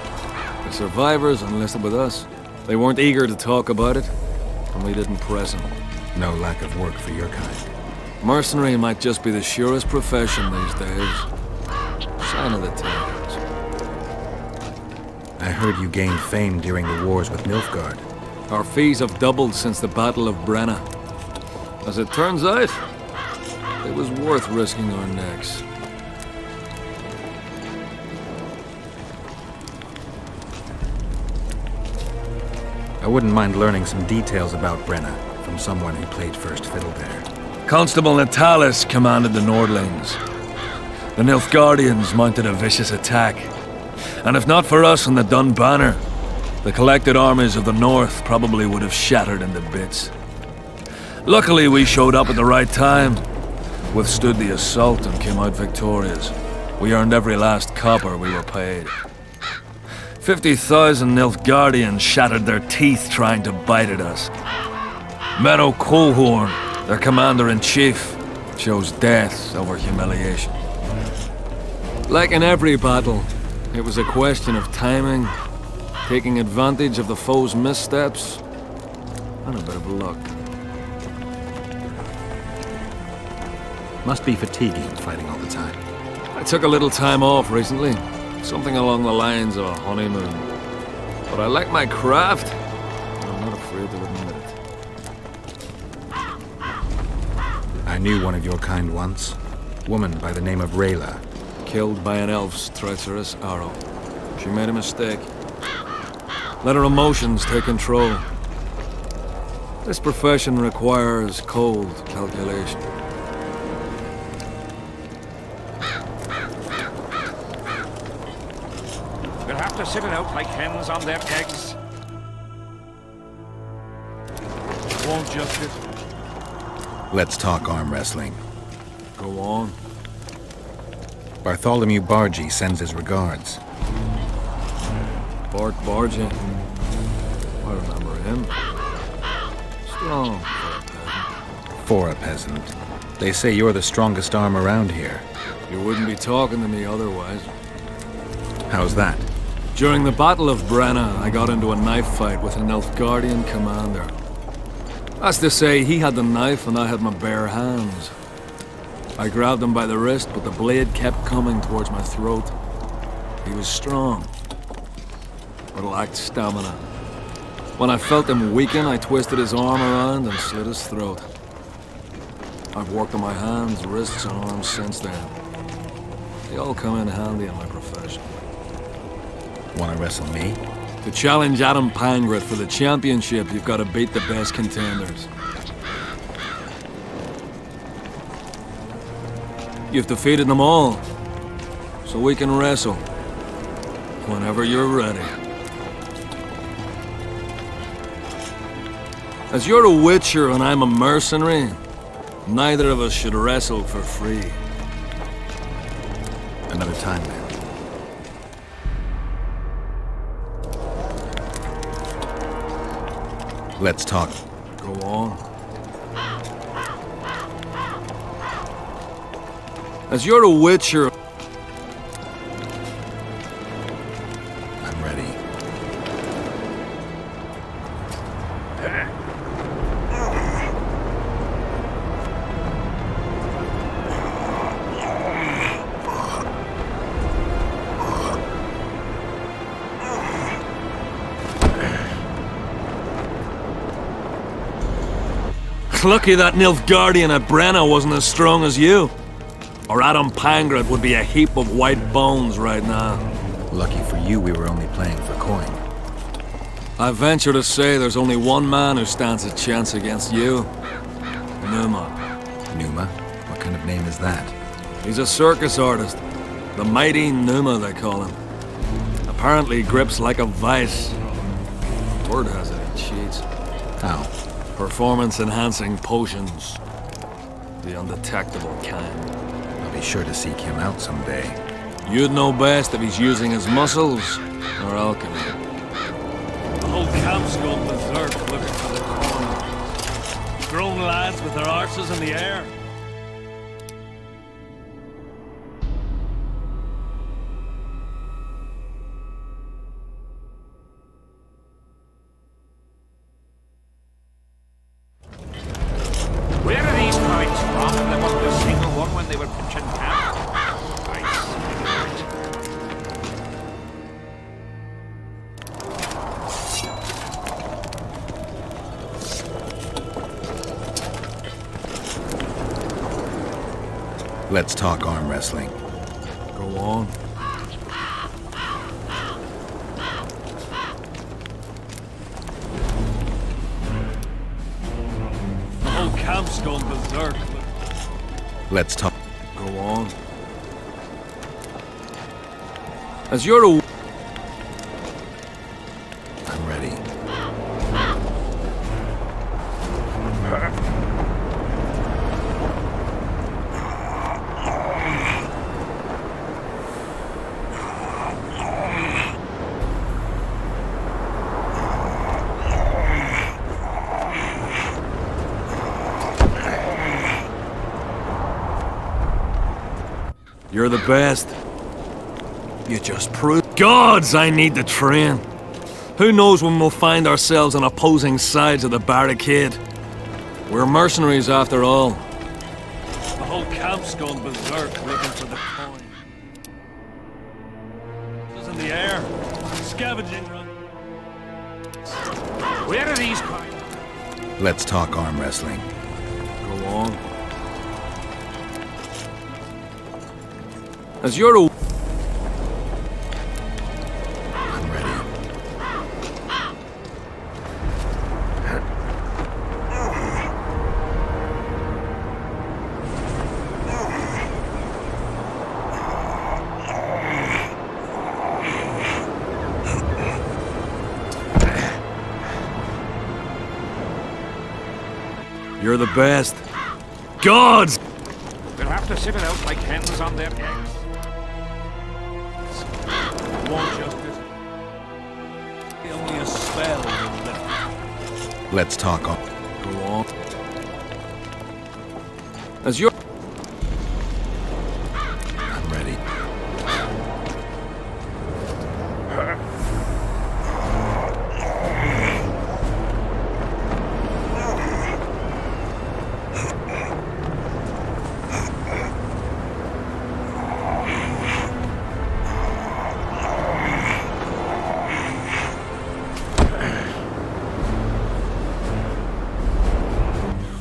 Speaker 21: The survivors enlisted with us. They weren't eager to talk about it, and we didn't press them.
Speaker 10: No lack of work for your kind.
Speaker 21: Mercenary might just be the surest profession these days. Sign of the times.
Speaker 10: I heard you gained fame during the wars with Nilfgaard.
Speaker 21: Our fees have doubled since the Battle of Brenna. As it turns out, it was worth risking our necks.
Speaker 10: I wouldn't mind learning some details about Brenna from someone who played first fiddle there.
Speaker 21: Constable Natalis commanded the Nordlings. The Nilfgaardians mounted a vicious attack. And if not for us and the Dun Banner, the collected armies of the North probably would have shattered into bits. Luckily, we showed up at the right time, withstood the assault and came out victorious. We earned every last copper we were paid. 50,000 Nilfgaardians shattered their teeth trying to bite at us. Menno Colhorn, their commander-in-chief, chose death over humiliation. Like in every battle, it was a question of timing, taking advantage of the foe's missteps, and a bit of luck.
Speaker 10: Must be fatiguing fighting all the time.
Speaker 21: I took a little time off recently. Something along the lines of a honeymoon. But I like my craft, and I'm not afraid to admit it.
Speaker 10: I knew one of your kind once. Woman by the name of Rayla.
Speaker 21: Killed by an elf's treacherous arrow. She made a mistake. Let her emotions take control. This profession requires cold calculation.
Speaker 3: We'll have to sit it out like hens on their eggs. Won't just it.
Speaker 10: Let's talk arm wrestling.
Speaker 21: Go on.
Speaker 10: Bartholomew Bargy sends his regards.
Speaker 21: Bart Bargy. I remember him. Strong
Speaker 10: For a peasant. They say you're the strongest arm around here.
Speaker 21: You wouldn't be talking to me otherwise.
Speaker 10: How's that?
Speaker 21: During the Battle of Brenna, I got into a knife fight with an Nilfgaardian commander. That's to say, he had the knife and I had my bare hands. I grabbed him by the wrist, but the blade kept coming towards my throat. He was strong, but lacked stamina. When I felt him weaken, I twisted his arm around and slit his throat. I've worked on my hands, wrists, and arms since then. They all come in handy in my profession.
Speaker 10: Want to wrestle me?
Speaker 21: To challenge Adam Pangret for the championship, you've got to beat the best contenders. You've defeated them all, so we can wrestle. Whenever you're ready. As you're a witcher and I'm a mercenary, neither of us should wrestle for free.
Speaker 10: Another time, then. Let's talk.
Speaker 21: Go on. As you're a witcher...
Speaker 10: I'm ready.
Speaker 21: Lucky that Nilfgaardian at Brenna wasn't as strong as you. Or Adam Pangret would be a heap of white bones right now.
Speaker 10: Lucky for you, we were only playing for coin.
Speaker 21: I venture to say there's only one man who stands a chance against you. Numa.
Speaker 10: Numa? What kind of name is that?
Speaker 21: He's a circus artist. The mighty Numa, they call him. Apparently grips like a vice. Word has it, he cheats.
Speaker 10: How?
Speaker 21: Performance-enhancing potions. The undetectable kind.
Speaker 10: I'll be sure to seek him out someday.
Speaker 21: You'd know best if he's using his muscles or alchemy.
Speaker 11: The whole camp's gone berserk looking for the coin. Grown lads with their arses in the air.
Speaker 3: Where are these coins from? There wasn't a single one when they were pitching camp.
Speaker 10: Let's talk arm wrestling.
Speaker 21: Go on.
Speaker 11: The whole camp's gone berserk.
Speaker 10: Let's talk.
Speaker 21: Go on. As you're a...
Speaker 10: I'm ready.
Speaker 21: You're the best. You just proved... Gods, I need to train. Who knows when we'll find ourselves on opposing sides of the barricade. We're mercenaries after all.
Speaker 11: The whole camp's gone berserk looking for the coin. It's in the air. Scavenging run.
Speaker 3: Where are these coins?
Speaker 10: Let's talk arm wrestling.
Speaker 21: Go on. As you're a...
Speaker 10: I'm ready.
Speaker 21: You're the best. Gods!
Speaker 3: We'll have to sit it out like hens on their eggs.
Speaker 11: Won't justice. Only a spell will lift.
Speaker 10: Let's talk on.
Speaker 21: Go on. As you're...
Speaker 10: I'm ready.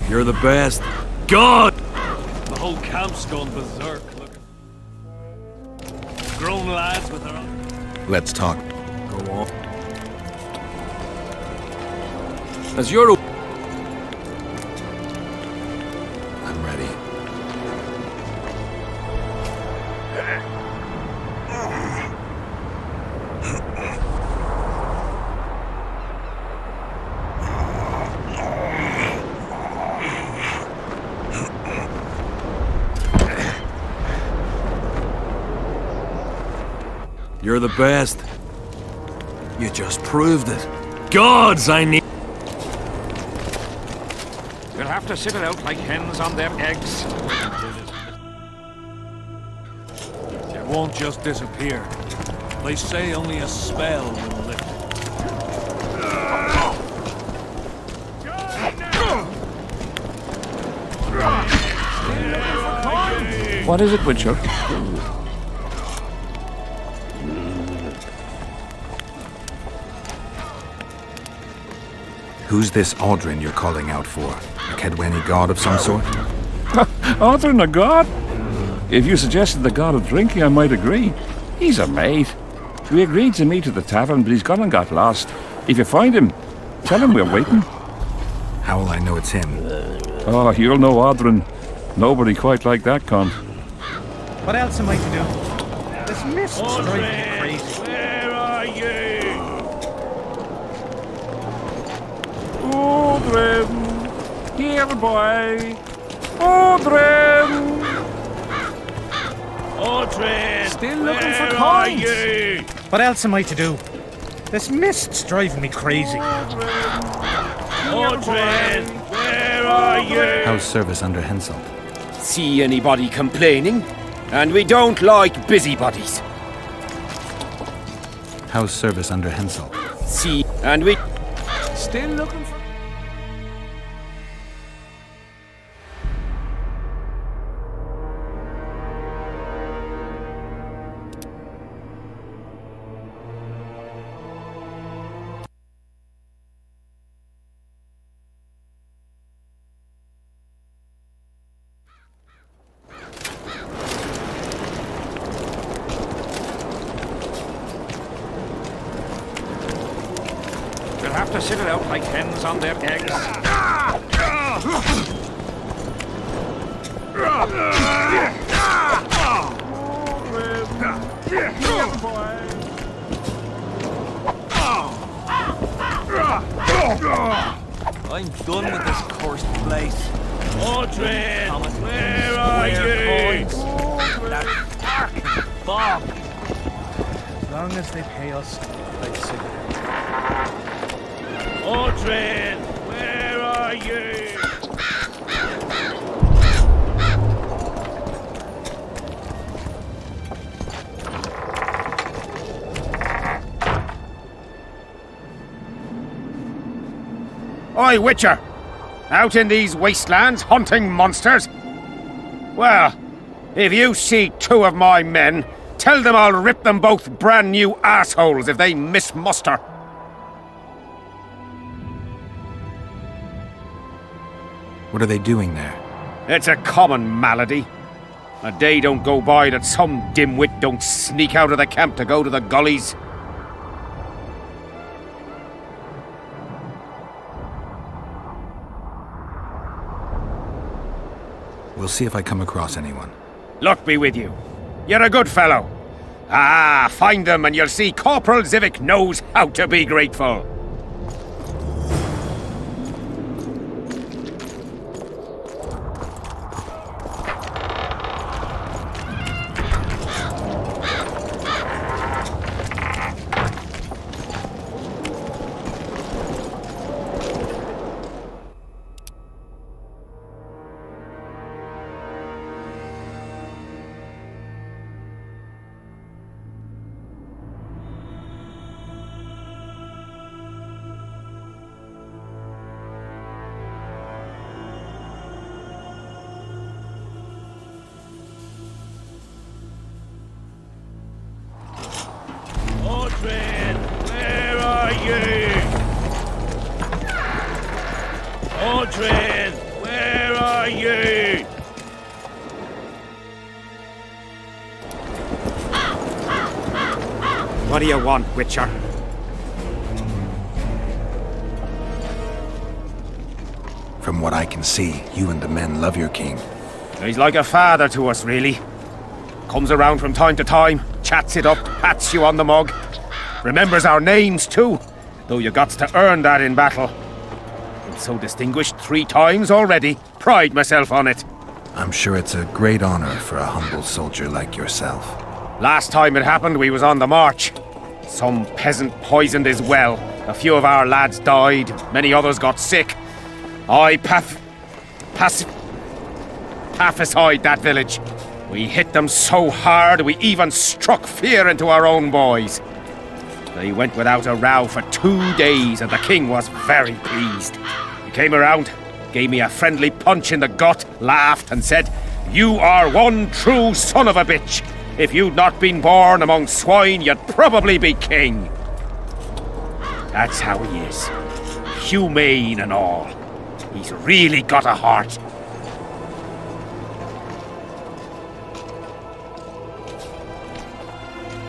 Speaker 21: You're the best. God!
Speaker 11: The whole camp's gone berserk looking. Grown lads with their own.
Speaker 10: Let's talk.
Speaker 21: Go on. As you're a...
Speaker 10: I'm ready.
Speaker 21: You're the best. You just proved it. Gods, I need...
Speaker 3: We'll have to sit it out like hens on their eggs.
Speaker 11: It won't just disappear. They say only a spell will lift it.
Speaker 3: What is it, Witcher?
Speaker 10: Who's this Aldrin you're calling out for? A Kedweni god of some sort?
Speaker 3: Aldrin, a god? If you suggested the god of drinking, I might agree. He's a mate. We agreed to meet at the tavern, but he's gone and got lost. If you find him, tell him we're waiting.
Speaker 10: How will I know it's him?
Speaker 3: Oh, you'll know Aldrin. Nobody quite like that cunt.
Speaker 2: What else am I to do? This mist drives me crazy.
Speaker 11: Where are you?
Speaker 3: Aldrin! Here, boy. Odrin!
Speaker 11: Odrin!
Speaker 2: Still looking for
Speaker 11: where
Speaker 2: coins.
Speaker 11: are you?
Speaker 2: What else am I to do? This mist's driving me crazy.
Speaker 11: Odrin! Where are you?
Speaker 10: How's service under Henselt?
Speaker 15: See anybody complaining? And we don't like busybodies.
Speaker 10: How's service under Henselt?
Speaker 15: See, and we...
Speaker 2: Still looking for...
Speaker 3: We'll have to sit it out like hens on their eggs.
Speaker 21: I'm done with this cursed place.
Speaker 11: Odrin! Where are you?
Speaker 21: That fucking bog.
Speaker 2: As long as they pay us, I'd sit there.
Speaker 11: Odrin! Where are you?
Speaker 5: Oi, Witcher! Out in these wastelands hunting monsters? Well, if you see two of my men, tell them I'll rip them both brand new assholes if they miss muster.
Speaker 10: What are they doing there?
Speaker 5: It's a common malady. A day don't go by that some dimwit don't sneak out of the camp to go to the gullies.
Speaker 10: We'll see if I come across anyone.
Speaker 5: Luck be with you. You're a good fellow. Ah, find them and you'll see Corporal Zivik knows how to be grateful.
Speaker 11: Odrin! Where are you? Odrin! Where are you?
Speaker 5: What do you want, Witcher?
Speaker 10: From what I can see, you and the men love your king.
Speaker 5: He's like a father to us, really. Comes around from time to time, chats it up, pats you on the mug. Remembers our names, too, though you got to earn that in battle. Been so distinguished 3 times already. Pride myself on it.
Speaker 10: I'm sure it's a great honor for a humble soldier like yourself.
Speaker 5: Last time it happened, we was on the march. Some peasant poisoned his well. A few of our lads died, many others got sick. I pacified that village. We hit them so hard, we even struck fear into our own boys. They went without a row for 2 days, and the king was very pleased. He came around, gave me a friendly punch in the gut, laughed, and said, "You are one true son of a bitch. If you'd not been born among swine, you'd probably be king." That's how he is. Humane and all. He's really got a heart.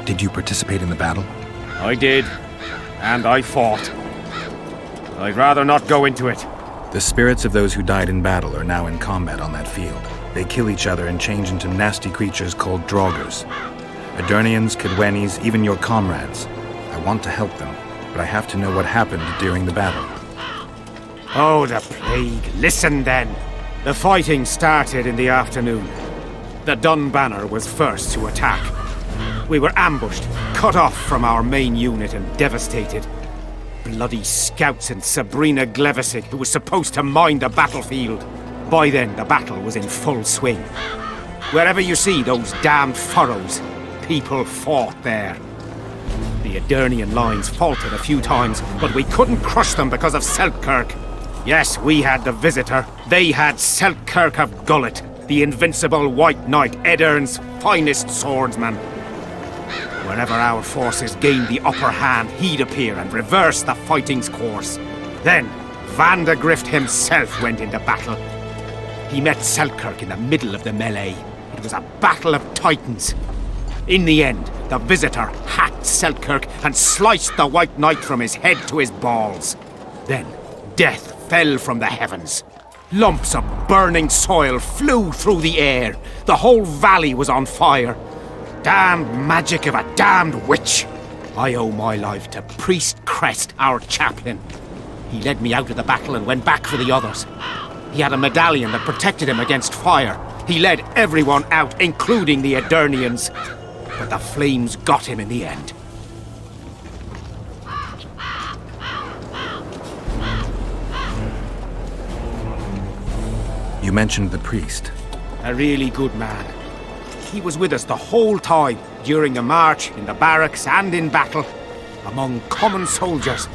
Speaker 10: Did you participate in the battle?
Speaker 5: I did, and I fought. I'd rather not go into it.
Speaker 10: The spirits of those who died in battle are now in combat on that field. They kill each other and change into nasty creatures called Draugrs. Adernians, Cadwenis, even your comrades. I want to help them, but I have to know what happened during the battle.
Speaker 5: Oh, the plague. Listen then. The fighting started in the afternoon. The Dun Banner was first to attack. We were ambushed, cut off from our main unit and devastated. Bloody scouts and Sabrina Glevesig, who was supposed to mind the battlefield. By then, the battle was in full swing. Wherever you see those damned furrows, people fought there. The Edirnian lines faltered a few times, but we couldn't crush them because of Selkirk. Yes, we had the Visitor. They had Selkirk of Gullet, the invincible White Knight, Edirn's finest swordsman. Wherever our forces gained the upper hand, he'd appear and reverse the fighting's course. Then, Vandegrift himself went into battle. He met Selkirk in the middle of the melee. It was a battle of titans. In the end, the Visitor hacked Selkirk and sliced the White Knight from his head to his balls. Then, death fell from the heavens. Lumps of burning soil flew through the air. The whole valley was on fire. Damned magic of a damned witch. I owe my life to Priest Crest, our chaplain. He led me out of the battle and went back for the others. He had a medallion that protected him against fire. He led everyone out, including the Edirnians. But the flames got him in the end.
Speaker 10: You mentioned the priest.
Speaker 5: A really good man. He was with us the whole time, during the march, in the barracks, and in battle. Among common soldiers.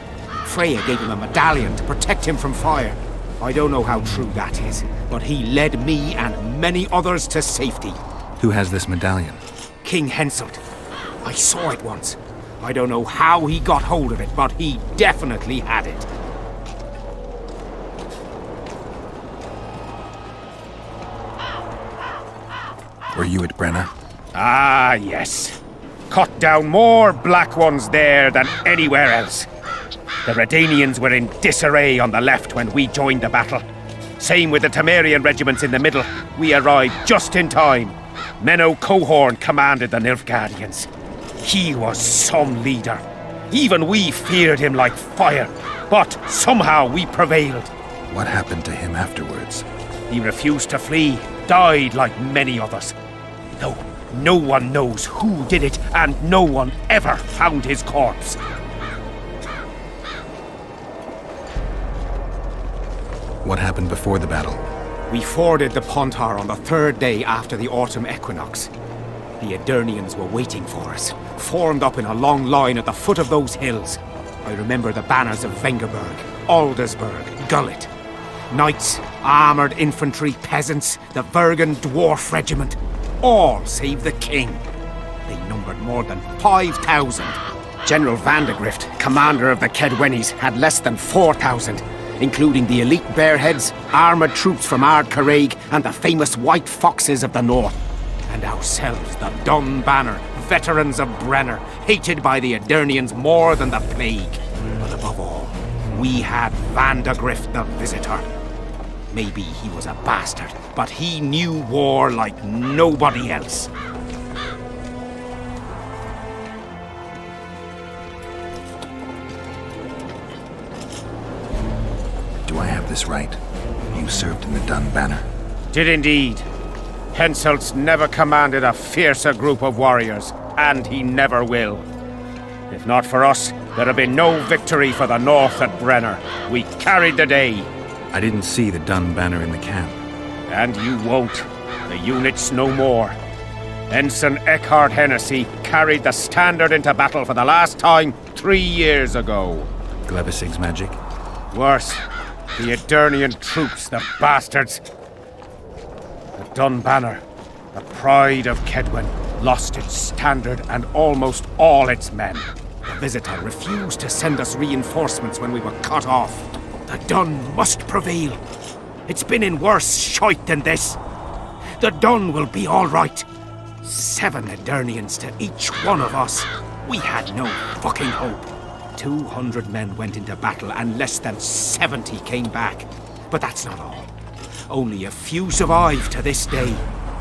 Speaker 5: Freya gave him a medallion to protect him from fire. I don't know how true that is, but he led me and many others to safety.
Speaker 10: Who has this medallion?
Speaker 5: King Henselt. I saw it once. I don't know how he got hold of it, but he definitely had it.
Speaker 10: Were you at Brenna?
Speaker 5: Ah, yes. Cut down more black ones there than anywhere else. The Redanians were in disarray on the left when we joined the battle. Same with the Temerian regiments in the middle. We arrived just in time. Menno Cohorn commanded the Nilfgaardians. He was some leader. Even we feared him like fire. But somehow we prevailed.
Speaker 10: What happened to him afterwards?
Speaker 5: He refused to flee, died like many others. No one knows who did it, and no one ever found his corpse.
Speaker 10: What happened before the battle?
Speaker 5: We forded the Pontar on the third day after the autumn equinox. The Edirnians were waiting for us, formed up in a long line at the foot of those hills. I remember the banners of Vengerberg, Aldersburg, Gullet. Knights, armoured infantry, peasants, the Vergen Dwarf Regiment. All save the king. They numbered more than 5,000. General Vandegrift, commander of the Kedwennies, had less than 4,000, including the elite Bearheads, armoured troops from Ard Caraig, and the famous White Foxes of the North. And ourselves, the Dun Banner, veterans of Brenner, hated by the Edirnians more than the plague. But above all, we had Vandegrift the Visitor. Maybe he was a bastard, but he knew war like nobody else.
Speaker 10: Do I have this right? You served in the Dun Banner?
Speaker 5: Did indeed. Henselt's never commanded a fiercer group of warriors, and he never will. If not for us, there'd have been no victory for the North at Brenner. We carried the day.
Speaker 10: I didn't see the Dun Banner in the camp.
Speaker 5: And you won't. The unit's no more. Ensign Eckhard Hennessy carried the standard into battle for the last time 3 years ago.
Speaker 10: Glevesig's magic?
Speaker 5: Worse. The Edirnian troops, the bastards. The Dun Banner, the pride of Kedwen, lost its standard and almost all its men. The Visitor refused to send us reinforcements when we were cut off. The Dun must prevail. It's been in worse shite than this. The Dun will be all right. 7 Edirnians to each one of us. We had no fucking hope. 200 men went into battle and less than 70 came back. But that's not all. Only a few survived to this day.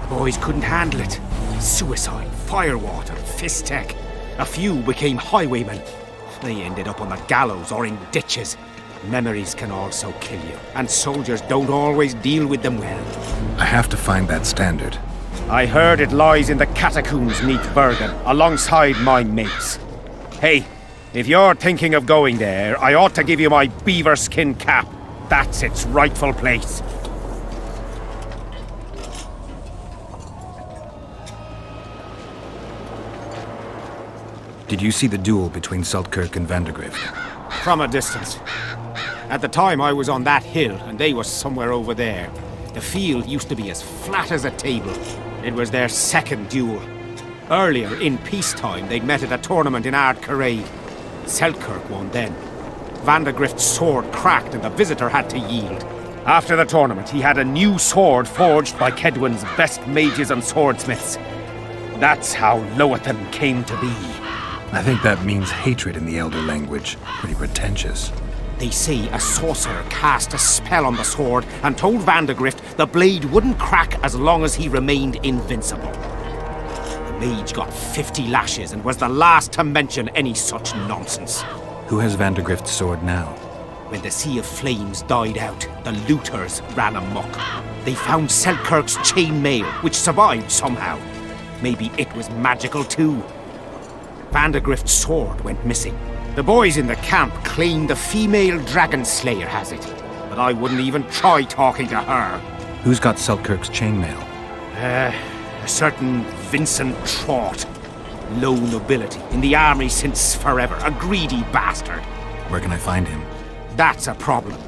Speaker 5: The boys couldn't handle it. Suicide, firewater, fistek. A few became highwaymen. They ended up on the gallows or in ditches.
Speaker 15: Memories can also kill you, and soldiers don't always deal with them well.
Speaker 10: I have to find that standard.
Speaker 5: I heard it lies in the catacombs neath Bergen, alongside my mates. Hey, if you're thinking of going there, I ought to give you my beaver skin cap. That's its rightful place.
Speaker 10: Did you see the duel between Selkirk and Vandergrift?
Speaker 5: From a distance. At the time I was on that hill, and they were somewhere over there. The field used to be as flat as a table. It was their second duel. Earlier, in peacetime, they'd met at a tournament in Ard Caraig. Selkirk won then. Vandergrift's sword cracked and the visitor had to yield. After the tournament, he had a new sword forged by Kedwin's best mages and swordsmiths. That's how Loathan came to be.
Speaker 10: I think that means hatred in the Elder language. Pretty pretentious.
Speaker 5: They say a sorcerer cast a spell on the sword and told Vandergrift the blade wouldn't crack as long as he remained invincible. The mage got 50 lashes and was the last to mention any such nonsense.
Speaker 10: Who has Vandergrift's sword now?
Speaker 5: When the Sea of Flames died out, the looters ran amok. They found Selkirk's chainmail, which survived somehow. Maybe it was magical too. Vandergrift's sword went missing. The boys in the camp claim the female dragon slayer has it, but I wouldn't even try talking to her.
Speaker 10: Who's got Selkirk's chainmail?
Speaker 5: A certain Vincent Trott. Low nobility, in the army since forever, a greedy bastard.
Speaker 10: Where can I find him?
Speaker 5: That's a problem.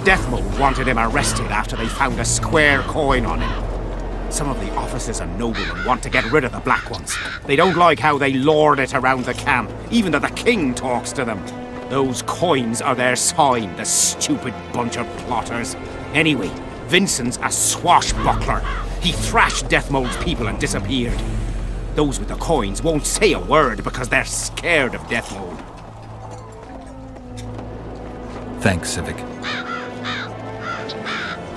Speaker 5: Deathmold wanted him arrested after they found a square coin on him. Some of the officers are noble and want to get rid of the black ones. They don't like how they lord it around the camp, even though the king talks to them. Those coins are their sign, the stupid bunch of plotters. Anyway, Vincent's a swashbuckler. He thrashed Deathmold's people and disappeared. Those with the coins won't say a word because they're scared of Deathmold.
Speaker 10: Thanks, Civic.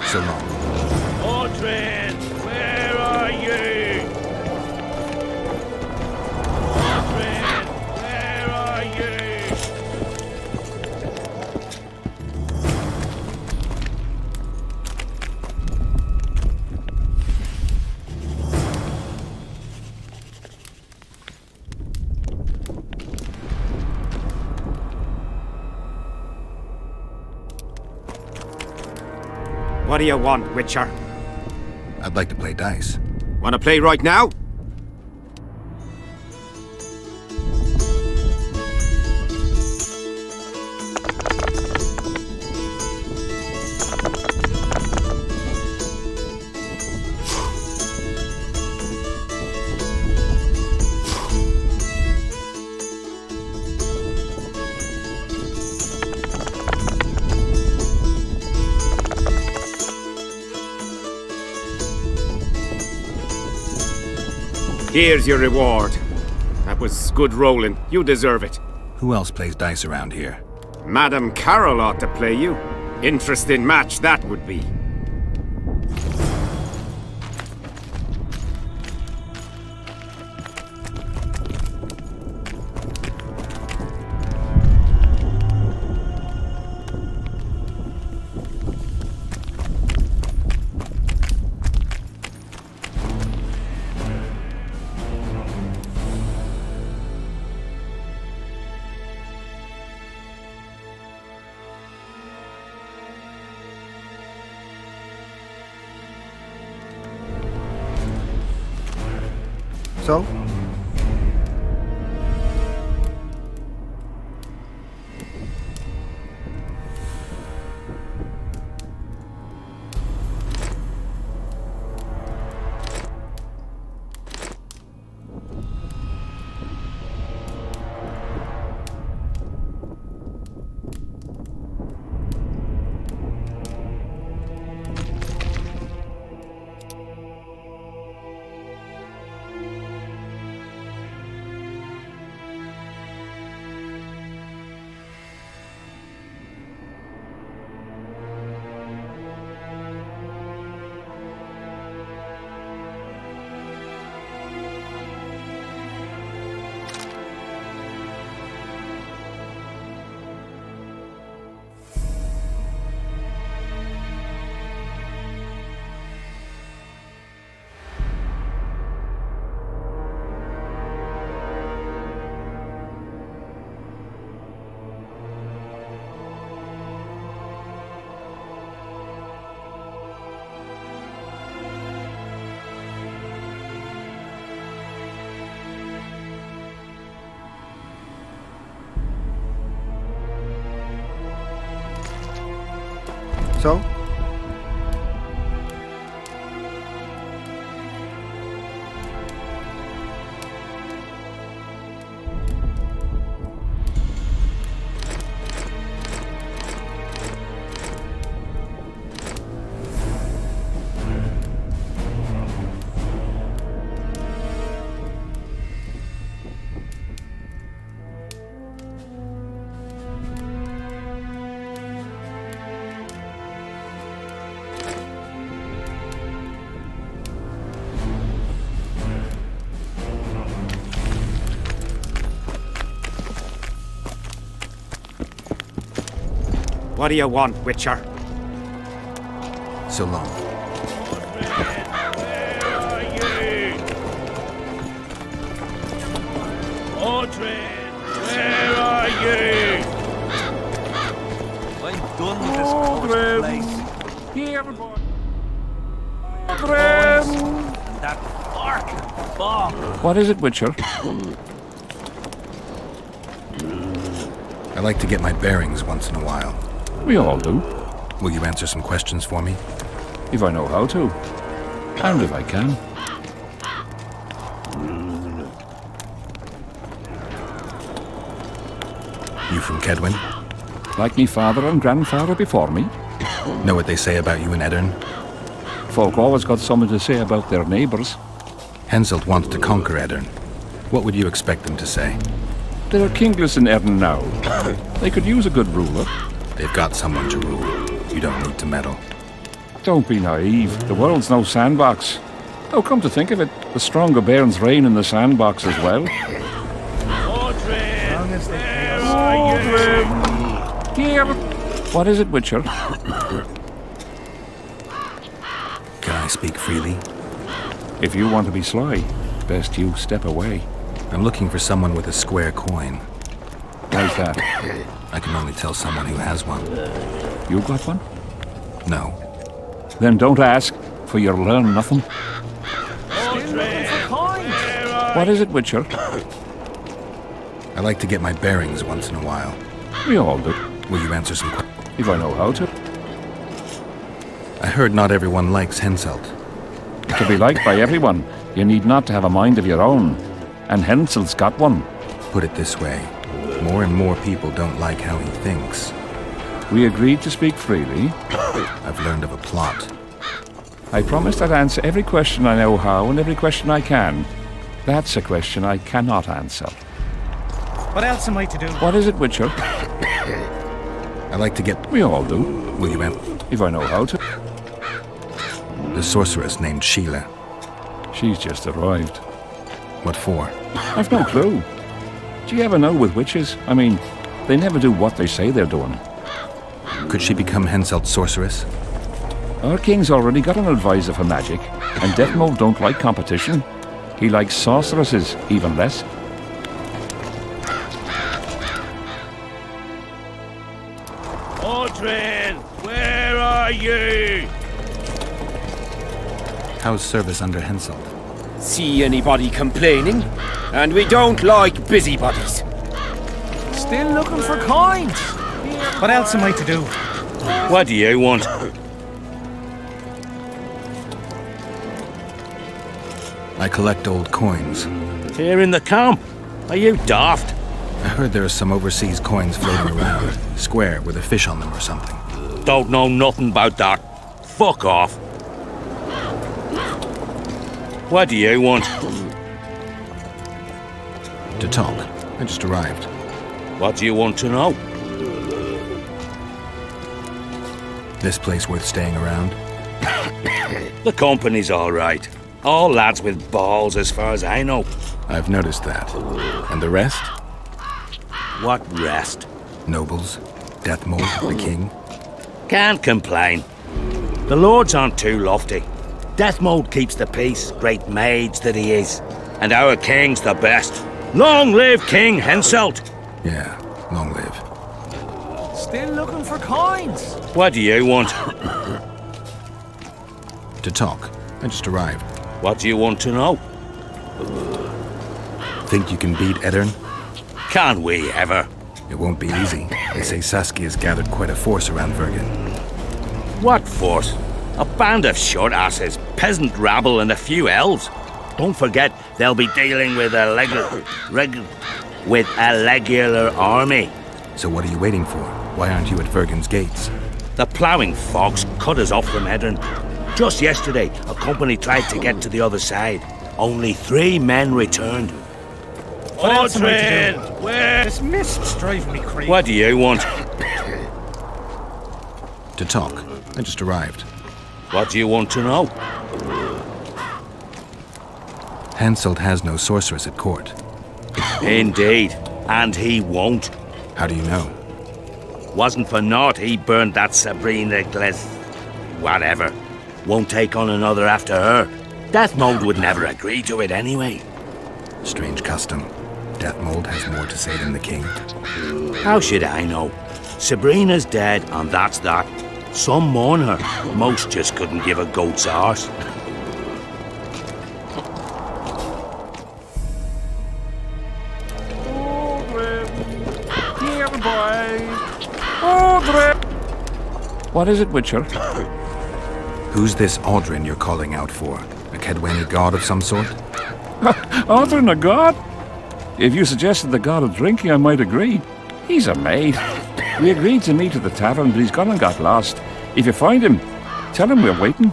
Speaker 10: So long.
Speaker 14: Mordred, where are you? Mordred, where are you?
Speaker 5: What do you want, Witcher?
Speaker 10: I'd like to play dice.
Speaker 5: Want to play right now? Here's your reward. That was good rolling. You deserve it.
Speaker 10: Who else plays dice around here?
Speaker 5: Madam Carol ought to play you. Interesting match that would be.
Speaker 13: So? So?
Speaker 5: What do you want, Witcher?
Speaker 10: So long.
Speaker 11: Audrey, where are you?
Speaker 1: I'm done with this cursed place.
Speaker 11: Here, boy.
Speaker 1: And that fucking bog.
Speaker 3: What is it, Witcher?
Speaker 10: I like to get my bearings once in a while.
Speaker 3: We all do.
Speaker 10: Will you answer some questions for me?
Speaker 3: If I know how to. And if I can.
Speaker 10: You from Kedwin?
Speaker 3: Like me father and grandfather before me.
Speaker 10: Know what they say about you in Edirn?
Speaker 3: Folk always got something to say about their neighbours.
Speaker 10: Henselt wants to conquer Edirn. What would you expect them to say?
Speaker 3: There are kingless in Edirn now. They could use a good ruler.
Speaker 10: They've got someone to rule. You don't need to meddle.
Speaker 3: Don't be naive. The world's no sandbox. Oh, come to think of it, the stronger bairns reign in the sandbox as well. Here. What is it, Witcher?
Speaker 10: Can I speak freely?
Speaker 3: If you want to be sly, best you step away.
Speaker 10: I'm looking for someone with a square coin.
Speaker 3: How's that?
Speaker 10: I can only tell someone who has one.
Speaker 3: You got one?
Speaker 10: No.
Speaker 3: Then don't ask, for you'll learn nothing. What is it, Witcher?
Speaker 10: I like to get my bearings once in a while.
Speaker 3: We all do.
Speaker 10: Will you answer some questions?
Speaker 3: If I know how to.
Speaker 10: I heard not everyone likes Henselt.
Speaker 3: To be liked by everyone, you need not to have a mind of your own. And Henselt's got one.
Speaker 10: Put it this way. More and more people don't like how he thinks.
Speaker 3: We agreed to speak freely.
Speaker 10: I've learned of a plot.
Speaker 3: I promised I'd answer every question I know how and every question I can. That's a question I cannot answer.
Speaker 2: What else am I to do?
Speaker 3: What is it, Witcher?
Speaker 10: I like to get...
Speaker 3: We all do.
Speaker 10: Will you answer?
Speaker 3: If I know how to.
Speaker 10: The sorceress named Sheila.
Speaker 3: She's just arrived.
Speaker 10: What for?
Speaker 3: I've no clue. Do you ever know with witches? I mean, they never do what they say they're doing.
Speaker 10: Could she become Henselt's sorceress?
Speaker 3: Our king's already got an advisor for magic, and Deathmold don't like competition. He likes sorceresses, even less.
Speaker 11: Audrey, where are you?
Speaker 10: How's service under Henselt?
Speaker 5: See anybody complaining? And we don't like busybodies.
Speaker 1: Still looking for coins.
Speaker 2: What else am I to do?
Speaker 11: What do you want?
Speaker 10: I collect old coins.
Speaker 11: Here in the camp? Are you daft?
Speaker 10: I heard there are some overseas coins floating around. Square, with a fish on them or something.
Speaker 11: Don't know nothing about that. Fuck off. What do you want?
Speaker 10: To talk. I just arrived.
Speaker 11: What do you want to know?
Speaker 10: This place worth staying around?
Speaker 11: The company's all right. All lads with balls as far as I know.
Speaker 10: I've noticed that. And the rest?
Speaker 11: What rest?
Speaker 10: Nobles, Deathmold, the king.
Speaker 11: Can't complain. The lords aren't too lofty. Deathmold keeps the peace, great mage that he is. And our king's the best. Long live King Henselt!
Speaker 10: Yeah, long live.
Speaker 1: Still looking for coins.
Speaker 11: What do you want?
Speaker 10: To talk. I just arrived.
Speaker 11: What do you want to know?
Speaker 10: Think you can beat Edirn?
Speaker 11: Can we ever?
Speaker 10: It won't be easy. They say Saskia's gathered quite a force around Vergen.
Speaker 11: What force? A band of short-asses, peasant rabble and a few elves. Don't forget, they'll be dealing with a regular army.
Speaker 10: So what are you waiting for? Why aren't you at Vergen's gates?
Speaker 11: The ploughing fox cut us off from Edern. Just yesterday, a company tried to get to the other side. Only 3 men returned.
Speaker 2: What else am I to do?
Speaker 11: Where?
Speaker 2: This mist's driving me crazy.
Speaker 11: What do you want?
Speaker 10: To talk. I just arrived.
Speaker 11: What do you want to know?
Speaker 10: Henselt has no sorceress at court.
Speaker 11: Indeed. And he won't.
Speaker 10: How do you know?
Speaker 11: Wasn't for naught he burned that Sabrina Gles... whatever. Won't take on another after her. Death Mode would never agree to it anyway.
Speaker 10: Strange custom. Death Mold has more to say than the king.
Speaker 11: How should I know? Sabrina's dead, and that's that. Some mourn her. Most just couldn't give a goat's arse.
Speaker 3: What is it, Witcher?
Speaker 10: Who's this Audrin you're calling out for? A Kedweni god of some sort?
Speaker 3: Audrin, a god? If you suggested the god of drinking, I might agree. He's a maid. We agreed to meet at the tavern, but he's gone and got lost. If you find him, tell him we're waiting.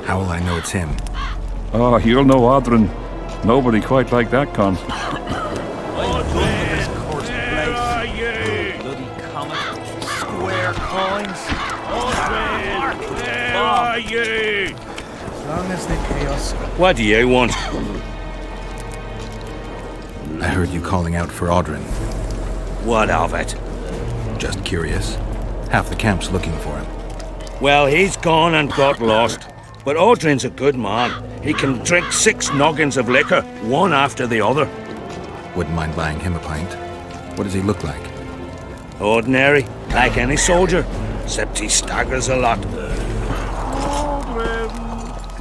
Speaker 10: How will I know it's him?
Speaker 3: Oh, you'll know Audrin. Nobody quite like that cunt.
Speaker 2: As long as they pay us.
Speaker 11: What do you want?
Speaker 10: I heard you calling out for Audrin.
Speaker 11: What of it?
Speaker 10: Just curious. Half the camp's looking for him.
Speaker 11: Well, he's gone and got lost. But Audrin's a good man. He can drink 6 noggins of liquor, one after the other.
Speaker 10: Wouldn't mind buying him a pint. What does he look like?
Speaker 11: Ordinary, like any soldier, except he staggers a lot.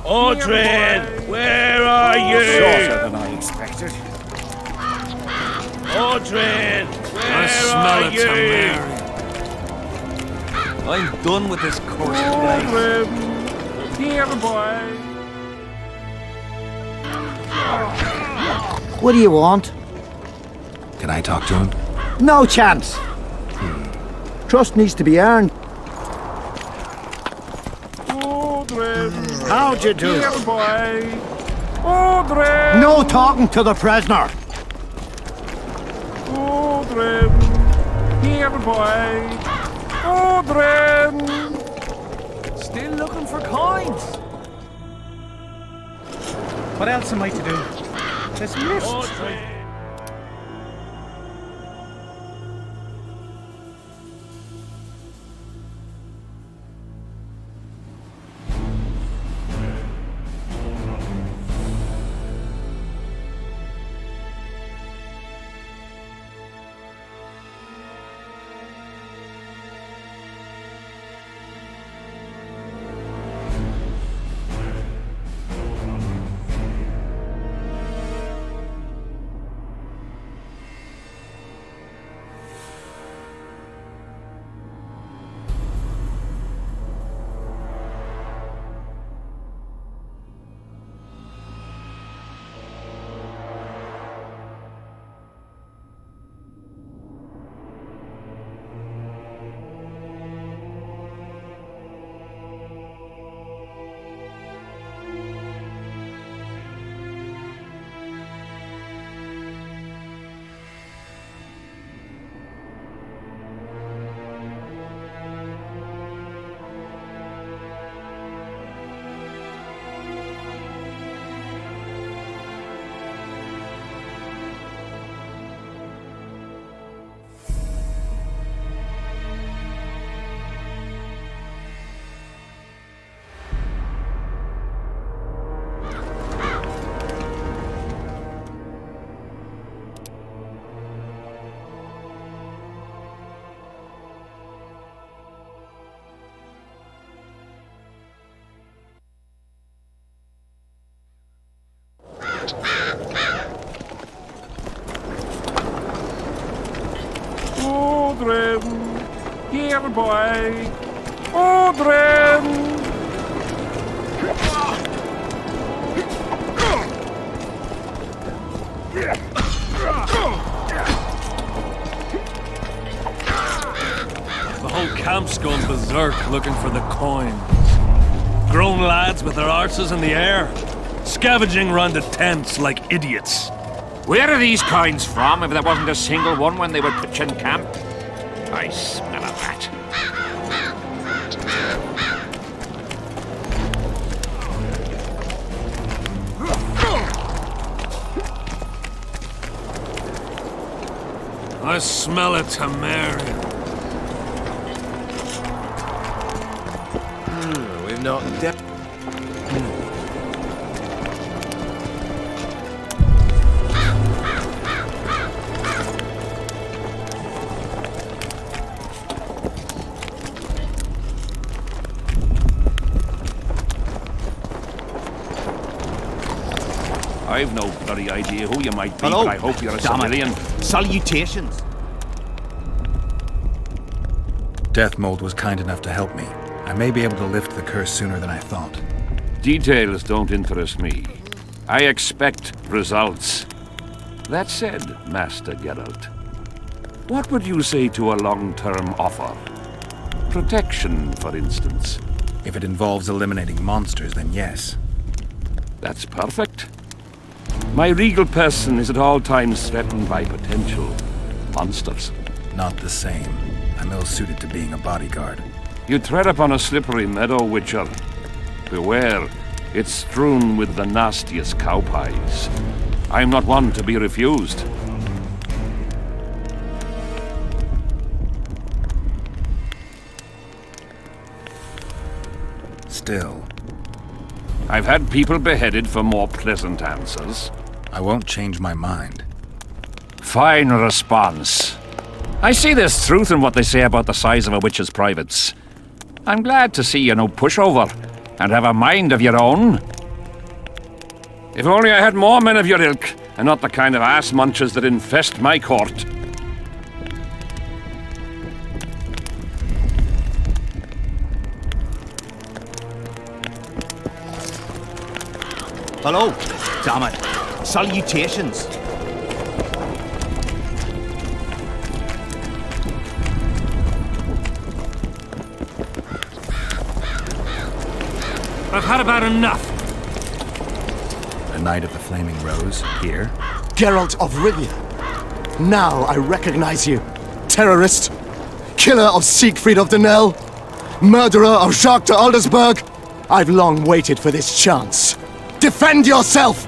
Speaker 11: Audrin, where are you?
Speaker 15: Shorter than I expected.
Speaker 11: Audrin, where
Speaker 1: I smell
Speaker 11: are
Speaker 1: it,
Speaker 11: you?
Speaker 1: Mary. I'm done with this course place.
Speaker 3: Here, boy.
Speaker 22: What do you want?
Speaker 10: Can I talk to him?
Speaker 22: No chance. Trust needs to be earned. How'd you do?
Speaker 3: Here, boy. Audrin!
Speaker 22: No talking to the prisoner.
Speaker 3: Audrin! Here, boy. Audrin!
Speaker 1: Still looking for coins.
Speaker 2: What else am I to do? This mist.
Speaker 3: Audrin! Here, boy! Odrin!
Speaker 1: The whole camp's gone berserk looking for the coins. Grown lads with their arses in the air, scavenging round the tents like idiots.
Speaker 3: Where are these coins from, if there wasn't a single one when they were pitching camp? I smell a rat.
Speaker 1: I smell a Temerian.
Speaker 21: We've not dipped.
Speaker 3: I've no bloody idea who you might be,
Speaker 7: Hello?
Speaker 3: but I hope you're a
Speaker 7: Damn it.
Speaker 3: civilian.
Speaker 7: Salutations.
Speaker 10: Deathmold was kind enough to help me. I may be able to lift the curse sooner than I thought.
Speaker 3: Details don't interest me. I expect results. That said, Master Geralt, what would you say to a long-term offer? Protection, for instance.
Speaker 10: If it involves eliminating monsters, then yes.
Speaker 3: That's perfect. My regal person is at all times threatened by potential monsters.
Speaker 10: Not the same. I'm ill-suited to being a bodyguard.
Speaker 3: You tread upon a slippery meadow, Witcher. Beware, it's strewn with the nastiest cow pies. I'm not one to be refused.
Speaker 10: Still.
Speaker 3: I've had people beheaded for more pleasant answers.
Speaker 10: I won't change my mind.
Speaker 3: Fine response. I see there's truth in what they say about the size of a witch's privates. I'm glad to see you're no pushover, and have a mind of your own. If only I had more men of your ilk, and not the kind of ass munchers that infest my court.
Speaker 7: Hello? Damn it. Salutations.
Speaker 1: I've had about enough.
Speaker 10: A Knight of the Flaming Rose, here?
Speaker 22: Geralt of Rivia. Now I recognize you. Terrorist. Killer of Siegfried of Denel. Murderer of Jacques de Aldersberg. I've long waited for this chance. Defend yourself!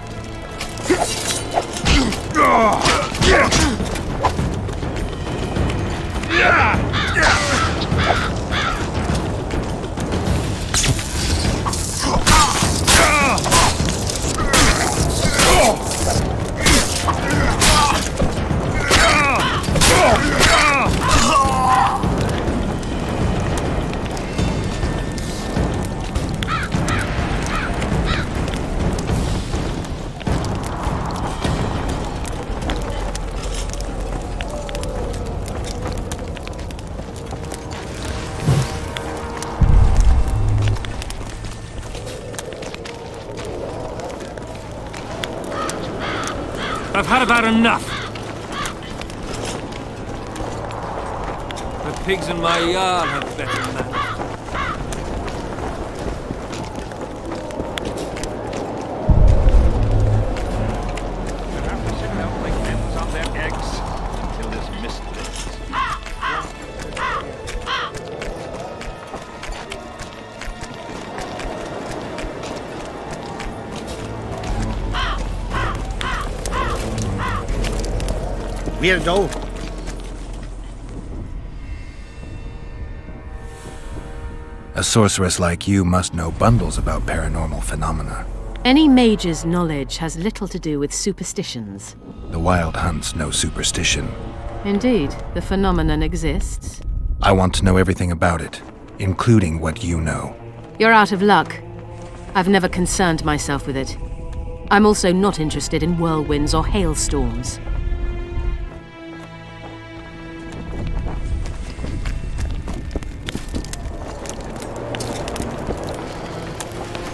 Speaker 1: I've had about enough. The pigs in my yard have better than that.
Speaker 14: Weirdo.
Speaker 10: A sorceress like you must know bundles about paranormal phenomena.
Speaker 6: Any mage's knowledge has little to do with superstitions.
Speaker 10: The Wild Hunt's no superstition.
Speaker 6: Indeed, the phenomenon exists.
Speaker 10: I want to know everything about it, including what you know.
Speaker 6: You're out of luck. I've never concerned myself with it. I'm also not interested in whirlwinds or hailstorms.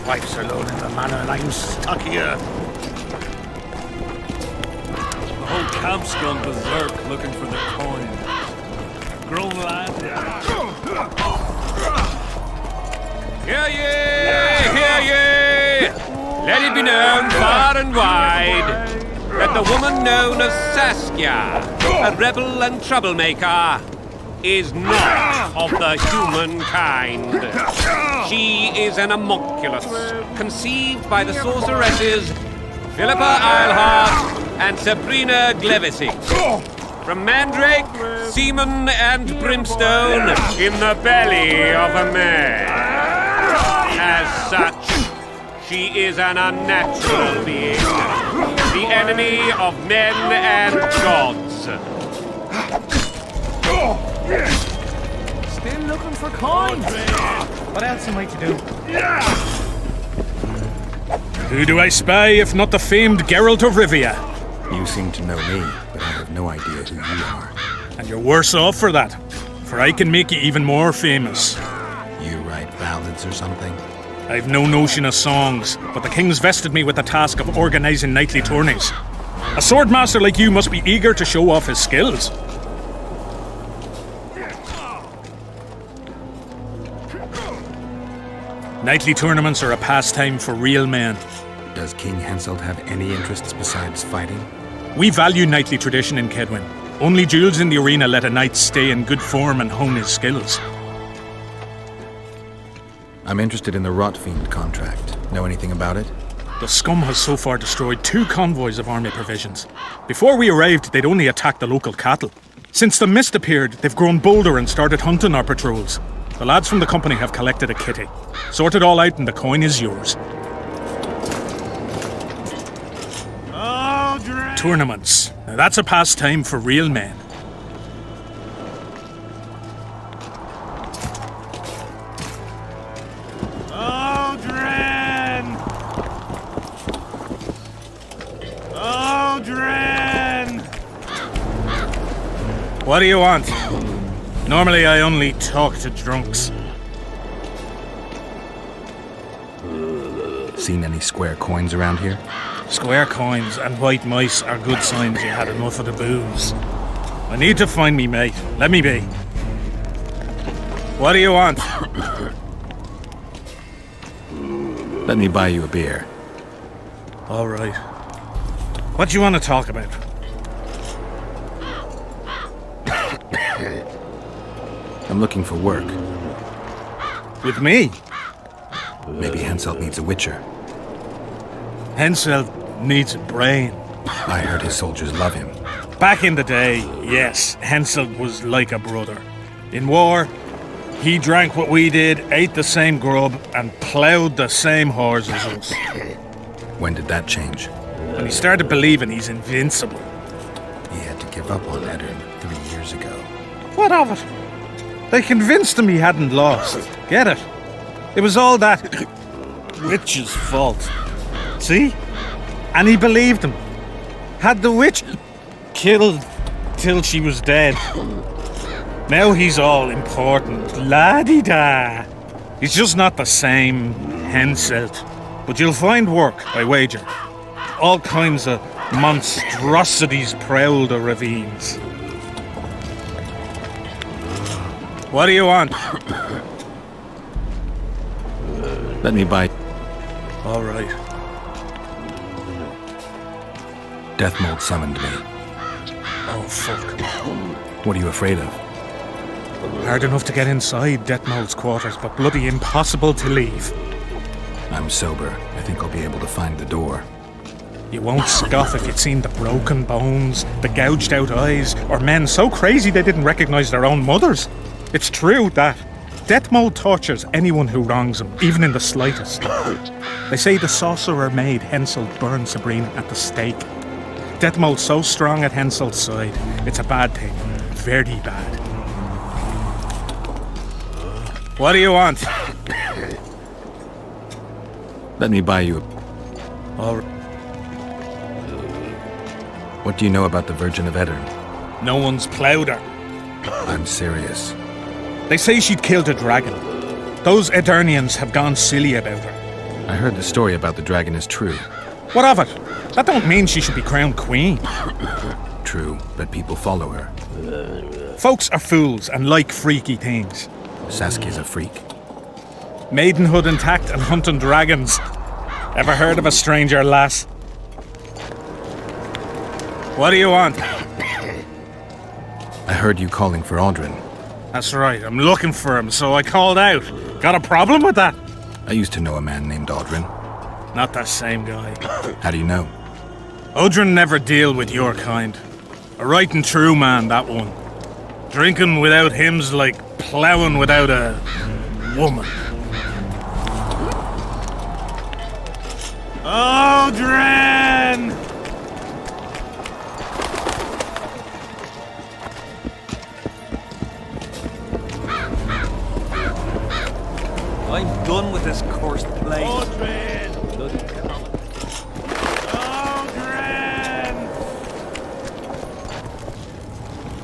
Speaker 14: wife's alone in the manor and I'm stuck here.
Speaker 1: The whole camp's gone berserk looking for the coin. Grown lad.
Speaker 3: Hear ye! Hear ye! Let it be known far and wide that the woman known as Saskia, a rebel and troublemaker, is not of the human kind. She is an homunculus, conceived by the sorceresses Philippa Eilhart and Sabrina Glevissig. From mandrake, semen, and brimstone in the belly of a man. As such, she is an unnatural being, the enemy of men and gods.
Speaker 2: Still looking for coins. What else am I to do?
Speaker 19: Who do I spy if not the famed Geralt of Rivia?
Speaker 10: You seem to know me, but I have no idea who you are.
Speaker 19: And you're worse off for that, for I can make you even more famous.
Speaker 10: You write ballads or something?
Speaker 19: I've no notion of songs, but the king's vested me with the task of organising knightly tourneys. A swordmaster like you must be eager to show off his skills. Knightly tournaments are a pastime for real men.
Speaker 10: Does King Henselt have any interests besides fighting?
Speaker 19: We value knightly tradition in Kedwin. Only duels in the arena let a knight stay in good form and hone his skills.
Speaker 10: I'm interested in the Rotfiend contract. Know anything about it?
Speaker 19: The scum has so far destroyed 2 convoys of army provisions. Before we arrived, they'd only attacked the local cattle. Since the mist appeared, they've grown bolder and started hunting our patrols. The lads from the company have collected a kitty. Sort it all out and the coin is yours. Tournaments. Now that's a pastime for real men. What do you want? Normally I only talk to drunks.
Speaker 10: Seen any square coins around here?
Speaker 19: Square coins and white mice are good signs you had enough of the booze. I need to find me mate. Let me be. What do you want?
Speaker 10: Let me buy you a beer.
Speaker 19: All right. What do you want to talk about?
Speaker 10: I'm looking for work.
Speaker 19: With me?
Speaker 10: Maybe Henselt needs a witcher.
Speaker 19: Henselt needs a brain.
Speaker 10: I heard his soldiers love him.
Speaker 19: Back in the day, yes, Henselt was like a brother. In war, he drank what we did, ate the same grub, and ploughed the same horses as us.
Speaker 10: When did that change?
Speaker 19: When he started believing he's invincible.
Speaker 10: He had to give up on Eddard 3 years ago.
Speaker 19: What of it? They convinced him he hadn't lost. Get it? It was all that witch's fault. See? And he believed him. Had the witch killed till she was dead. Now he's all important. La-di-da. He's just not the same Henselt. But you'll find work, I wager. All kinds of monstrosities prowl the ravines. What do you want?
Speaker 10: Let me buy.
Speaker 19: All right.
Speaker 10: Deathmold summoned me.
Speaker 19: Oh, fuck.
Speaker 10: What are you afraid of?
Speaker 19: Hard enough to get inside Deathmold's quarters, but bloody impossible to leave.
Speaker 10: I'm sober. I think I'll be able to find the door.
Speaker 19: You won't scoff if you'd seen the broken bones, the gouged out eyes, or men so crazy they didn't recognize their own mothers. It's true that Deathmold tortures anyone who wrongs him, even in the slightest. They say the sorcerer made Henselt burn Sabrina at the stake. Deathmold's so strong at Henselt's side, it's a bad thing. Very bad. What do you want?
Speaker 10: Let me buy you a...
Speaker 19: All right.
Speaker 10: What do you know about the Virgin of Eddard?
Speaker 19: No one's ploughed her.
Speaker 10: I'm serious.
Speaker 19: They say she'd killed a dragon. Those Edirnians have gone silly about her.
Speaker 10: I heard the story about the dragon is true.
Speaker 19: What of it? That don't mean she should be crowned queen.
Speaker 10: True, but people follow her.
Speaker 19: Folks are fools and like freaky things.
Speaker 10: Saskia's a freak.
Speaker 19: Maidenhood intact and hunting dragons. Ever heard of a stranger lass? What do you want?
Speaker 10: I heard you calling for Audrin.
Speaker 19: That's right, I'm looking for him, so I called out. Got a problem with that?
Speaker 10: I used to know a man named Audrin.
Speaker 19: Not that same guy.
Speaker 10: How do you know?
Speaker 19: Audrin never deal with your kind. A right and true man, that one. Drinking without him's like ploughing without a woman. Audrin!
Speaker 21: I'm done with this cursed place.
Speaker 1: Audrin!
Speaker 21: Bloody common.
Speaker 1: Audrin!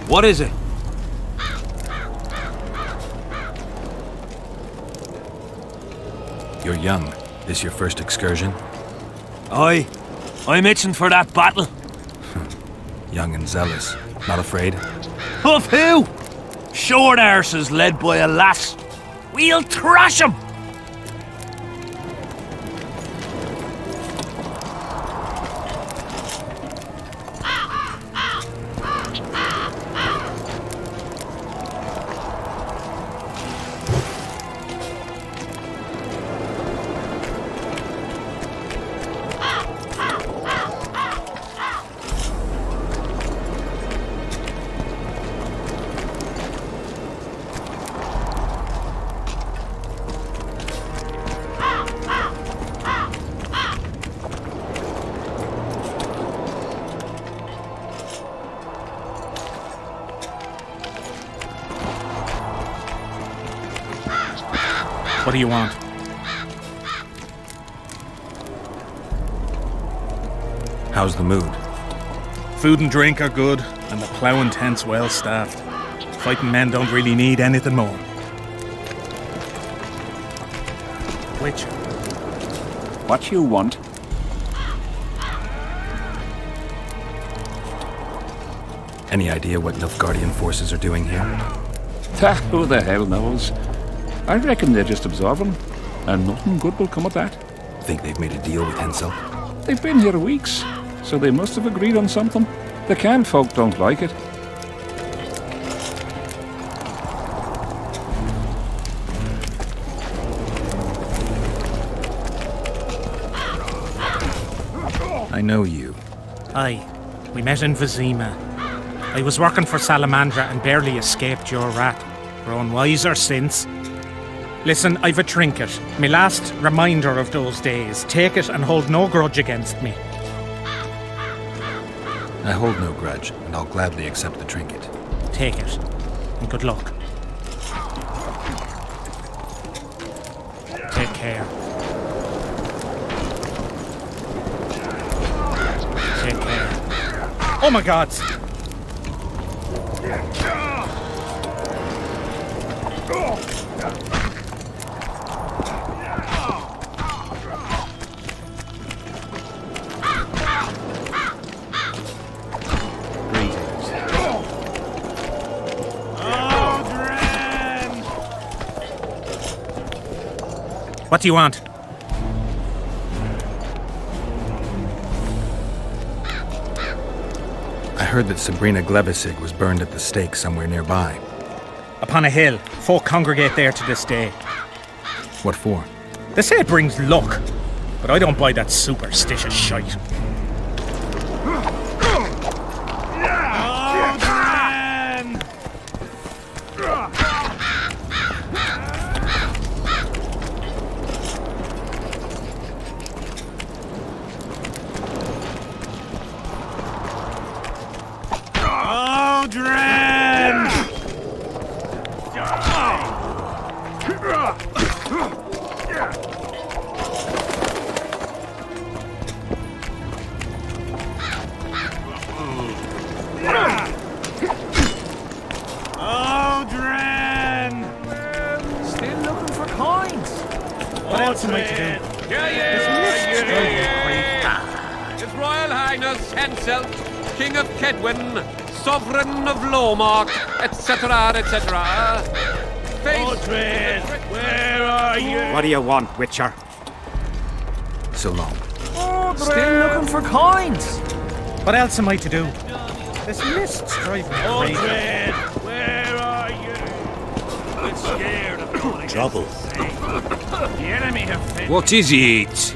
Speaker 21: What is it?
Speaker 10: You're young. This your first excursion?
Speaker 21: Aye. I'm itching for that battle.
Speaker 10: Young and zealous. Not afraid?
Speaker 21: Of who? Short arses led by a lass. We'll thrash him!
Speaker 19: What do you want?
Speaker 10: How's the mood?
Speaker 19: Food and drink are good, and the ploughing tent's well staffed. Fighting men don't really need anything more. Which?
Speaker 3: What you want?
Speaker 10: Any idea what Nilfgaardian forces are doing here?
Speaker 3: Who the hell knows? I reckon they're just observing, and nothing good will come of that.
Speaker 10: Think they've made a deal with Hensel?
Speaker 3: They've been here weeks, so they must have agreed on something. The canned folk don't like it.
Speaker 10: I know you.
Speaker 17: Aye, we met in Vizima. I was working for Salamandra and barely escaped your wrath. Grown wiser since. Listen, I've a trinket. My last reminder of those days. Take it and hold no grudge against me.
Speaker 10: I hold no grudge, and I'll gladly accept the trinket.
Speaker 17: Take it, and good luck. Take care. Take care.
Speaker 19: Oh my God!
Speaker 17: What do you want?
Speaker 10: I heard that Sabrina Glevissig was burned at the stake somewhere nearby.
Speaker 17: Upon a hill. Folk congregate there to this day.
Speaker 10: What for?
Speaker 17: They say it brings luck, but I don't buy that superstitious shite.
Speaker 21: Still looking for coins.
Speaker 17: What else am I to do?
Speaker 8: His Royal Highness Hensel, King of Kedwin, Sovereign of Lowmark, etc., etc.
Speaker 11: Mordred, where are you?
Speaker 5: What do you want, Witcher?
Speaker 10: So long.
Speaker 16: Still looking for coins.
Speaker 17: What else am I to do? This mist's driving me crazy.
Speaker 11: Mordred, where are you?
Speaker 1: I'm scared of going
Speaker 11: Trouble.
Speaker 1: The enemy have fit.
Speaker 15: What is it?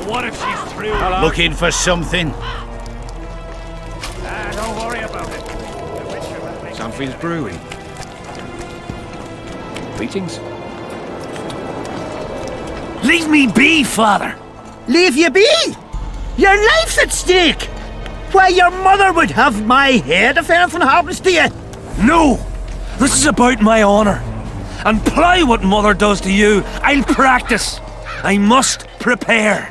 Speaker 1: What if she's through?
Speaker 14: Looking for something?
Speaker 1: Don't worry about it.
Speaker 3: Something's brewing. Greetings.
Speaker 11: Leave me be, father! Leave you be? Your life's at stake! Why, your mother would have my head if anything happens to you!
Speaker 18: No! This is about my honor. And ply what mother does to you, I'll practice. I must prepare.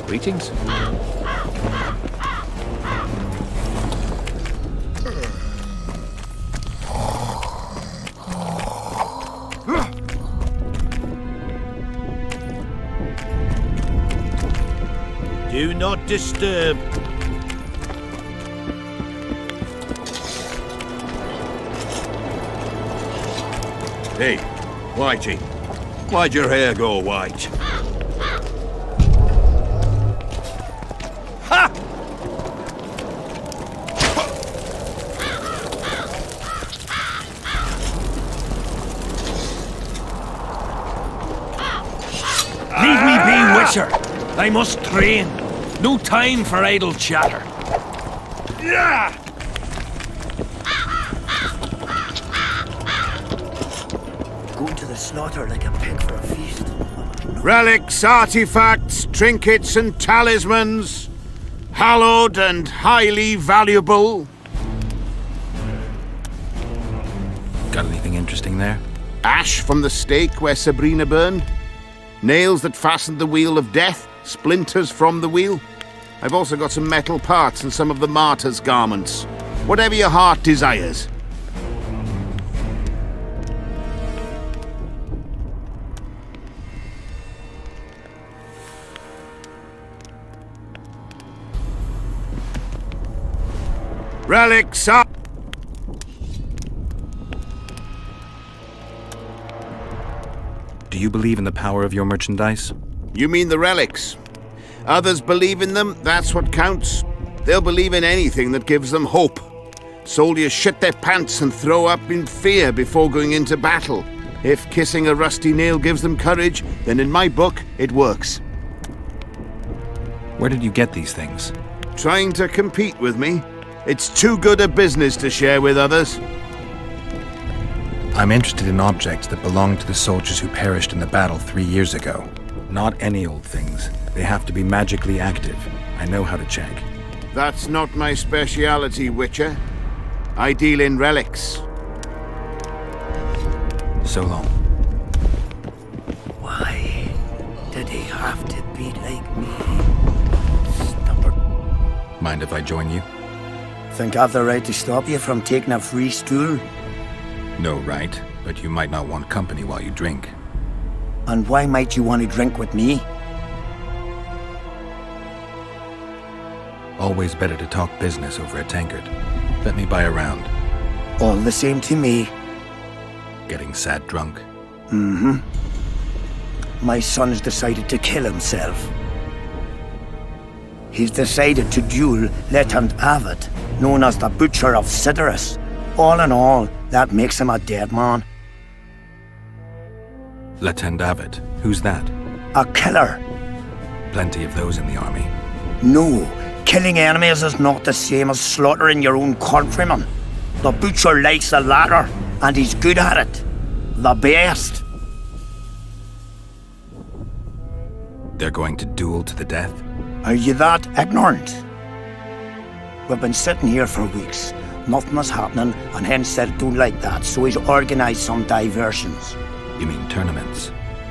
Speaker 3: Greetings.
Speaker 11: Do not disturb.
Speaker 15: Hey, Whitey. Why'd your hair go white?
Speaker 11: Ha!
Speaker 18: Leave me be, Witcher. I must train. No time for idle chatter. Yeah!
Speaker 11: Going to the slaughter like a pig for a feast.
Speaker 5: Relics, artifacts, trinkets, and talismans. Hallowed and highly valuable.
Speaker 10: Got anything interesting there?
Speaker 5: Ash from the stake where Sabrina burned. Nails that fastened the wheel of death. Splinters from the wheel. I've also got some metal parts and some of the martyr's garments. Whatever your heart desires. Relics are...
Speaker 10: Do you believe in the power of your merchandise?
Speaker 5: You mean the relics? Others believe in them, that's what counts. They'll believe in anything that gives them hope. Soldiers shit their pants and throw up in fear before going into battle. If kissing a rusty nail gives them courage, then in my book, it works.
Speaker 10: Where did you get these things?
Speaker 5: Trying to compete with me? It's too good a business to share with others.
Speaker 10: I'm interested in objects that belong to the soldiers who perished in the battle 3 years ago. Not any old things. They have to be magically active. I know how to check.
Speaker 5: That's not my speciality, Witcher. I deal in relics.
Speaker 10: So long.
Speaker 11: Why did he have to be like me? Stubborn.
Speaker 10: Mind if I join you?
Speaker 11: Think I've the right to stop you from taking a free stool?
Speaker 10: No right, but you might not want company while you drink.
Speaker 11: And why might you want to drink with me?
Speaker 10: Always better to talk business over a tankard. Let me buy a round.
Speaker 11: All the same to me.
Speaker 10: Getting sad drunk.
Speaker 11: Mm-hmm. My son's decided to kill himself. He's decided to duel Lieutenant Avid, known as the Butcher of Sidorus. All in all, that makes him a dead man.
Speaker 10: Lieutenant Avid? Who's that?
Speaker 11: A killer.
Speaker 10: Plenty of those in the army.
Speaker 11: No, killing enemies is not the same as slaughtering your own countrymen. The Butcher likes the latter, and he's good at it. The best.
Speaker 10: They're going to duel to the death?
Speaker 11: Are you that ignorant? We've been sitting here for weeks. Nothing is happening, and Hensel don't like that, so he's organised some diversions.
Speaker 10: You mean tournaments?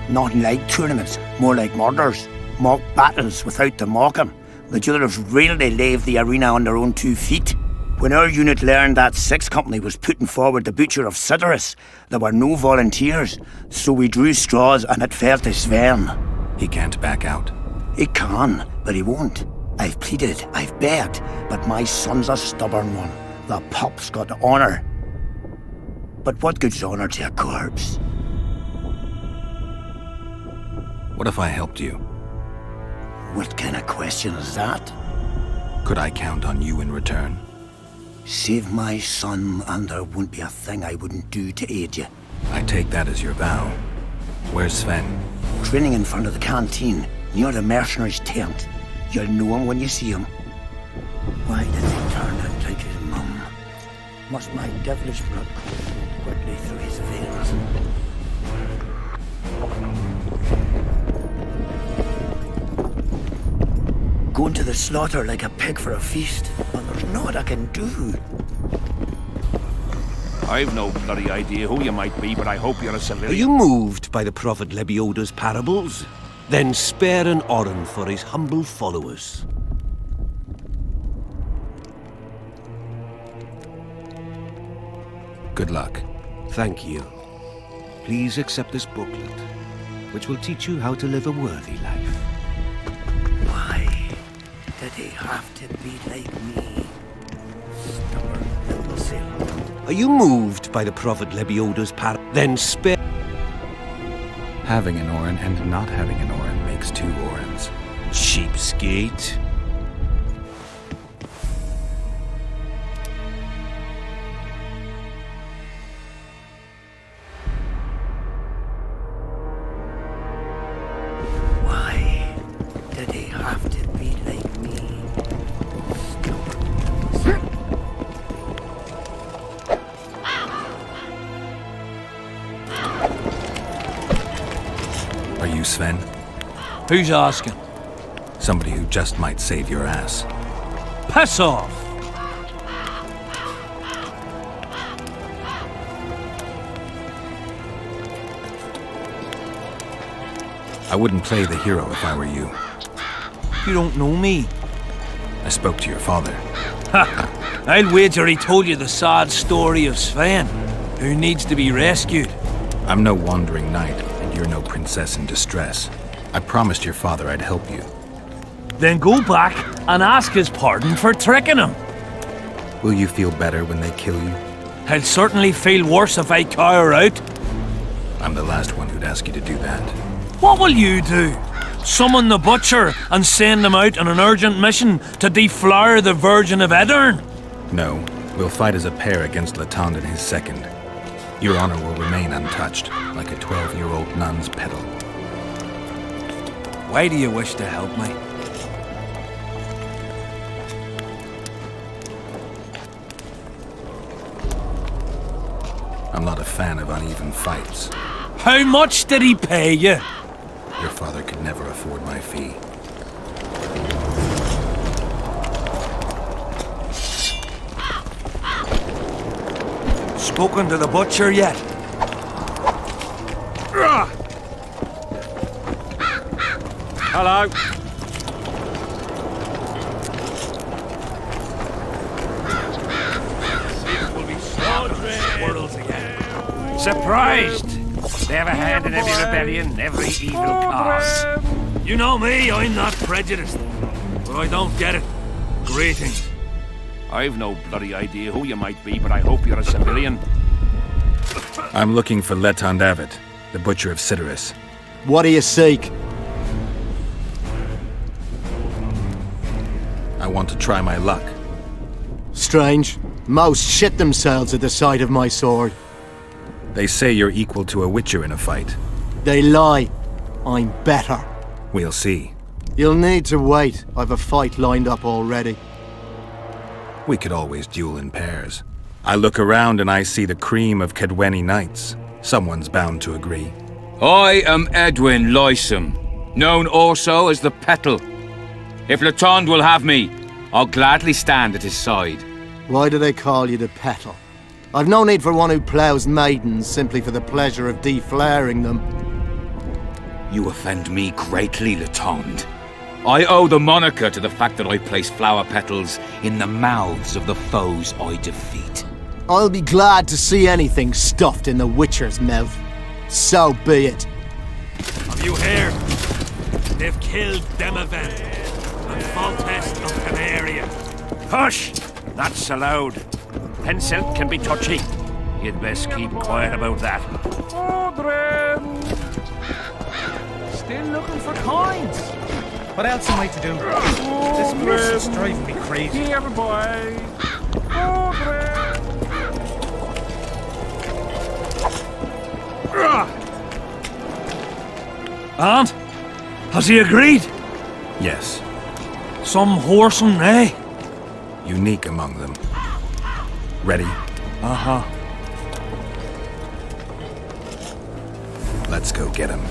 Speaker 11: Not like tournaments, more like murders. Mock battles without the mocking.
Speaker 9: The others rarely leave the arena on their own 2 feet. When our unit learned that 6th Company was putting forward the butcher of Sidorus, there were no volunteers, so we drew straws and it fell to Sven.
Speaker 10: He can't back out.
Speaker 9: He can, but he won't. I've pleaded, I've begged, but my son's a stubborn one. The pup's got honour. But what good's honour to a corpse?
Speaker 10: What if I helped you?
Speaker 9: What kind of question is that?
Speaker 10: Could I count on you in return?
Speaker 9: Save my son, and there won't be a thing I wouldn't do to aid you.
Speaker 10: I take that as your vow. Where's Sven?
Speaker 9: Training in front of the canteen, near the mercenary's tent. You'll know him when you see him. Why did he turn out like his mum? Must my devilish blood cool quickly through his veins? Going to the slaughter like a pig for a feast, and there's naught I can do.
Speaker 3: I've no bloody idea who you might be, but I hope you're a civilian.
Speaker 18: Are you moved by the Prophet Lebioda's parables? Then spare an oren for his humble followers.
Speaker 10: Good luck.
Speaker 18: Thank you. Please accept this booklet, which will teach you how to live a worthy life.
Speaker 9: Why did he have to be like me? Stubborn little sailor.
Speaker 18: Are you moved by the Prophet Lebioda's Then spare...
Speaker 10: Having an oren and not having an oren makes 2 orens.
Speaker 18: Cheapskate.
Speaker 9: Why did he have to be like me?
Speaker 10: Are you Sven?
Speaker 21: Who's asking?
Speaker 10: Somebody who just might save your ass.
Speaker 21: Piss off!
Speaker 10: I wouldn't play the hero if I were you.
Speaker 21: You don't know me.
Speaker 10: I spoke to your father.
Speaker 21: Ha! I'll wager he told you the sad story of Sven, who needs to be rescued.
Speaker 10: I'm no wandering knight, and you're no princess in distress. I promised your father I'd help you.
Speaker 21: Then go back and ask his pardon for tricking him.
Speaker 10: Will you feel better when they kill you?
Speaker 21: I'll certainly feel worse if I cower out.
Speaker 10: I'm the last one who'd ask you to do that.
Speaker 21: What will you do? Summon the butcher and send him out on an urgent mission to deflower the Virgin of Edern?
Speaker 10: No, we'll fight as a pair against Latond and his second. Your honor will remain untouched, like a 12-year-old nun's petal.
Speaker 21: Why do you wish to help me?
Speaker 10: I'm not a fan of uneven fights.
Speaker 21: How much did he pay you?
Speaker 10: Your father could never afford my fee.
Speaker 21: Spoken to the butcher yet?
Speaker 8: Hello.
Speaker 3: Surprised! They have a hand in every rebellion, every evil cause.
Speaker 21: You know me, I'm not prejudiced. But I don't get it. Greetings.
Speaker 3: I've no bloody idea who you might be, but I hope you're a civilian.
Speaker 10: I'm looking for Letond Avet, the butcher of Sidorus.
Speaker 22: What do you seek?
Speaker 10: I want to try my luck.
Speaker 22: Strange. Most shit themselves at the sight of my sword.
Speaker 10: They say you're equal to a witcher in a fight.
Speaker 22: They lie. I'm better.
Speaker 10: We'll see.
Speaker 22: You'll need to wait. I've a fight lined up already.
Speaker 10: We could always duel in pairs. I look around and I see the cream of Kedweni knights. Someone's bound to agree.
Speaker 12: I am Edwin Lysum, known also as the Petal. If Latond will have me, I'll gladly stand at his side.
Speaker 22: Why do they call you the Petal? I've no need for one who ploughs maidens simply for the pleasure of deflaring them.
Speaker 12: You offend me greatly, Latond. I owe the moniker to the fact that I place flower petals in the mouths of the foes I defeat.
Speaker 22: I'll be glad to see anything stuffed in the Witcher's mouth. So be it.
Speaker 1: Have you heard? They've killed Demavent and Foltest of Canaria.
Speaker 3: Hush! That's allowed. Henselt can be touchy. You'd best keep quiet about that.
Speaker 2: Still looking for coins. What else am I to do? This place is driving me crazy.
Speaker 1: Here, boy. Aunt, has he agreed?
Speaker 10: Yes.
Speaker 1: Some whoreson, eh?
Speaker 10: Unique among them. Ready?
Speaker 1: Uh-huh.
Speaker 10: Let's go get him.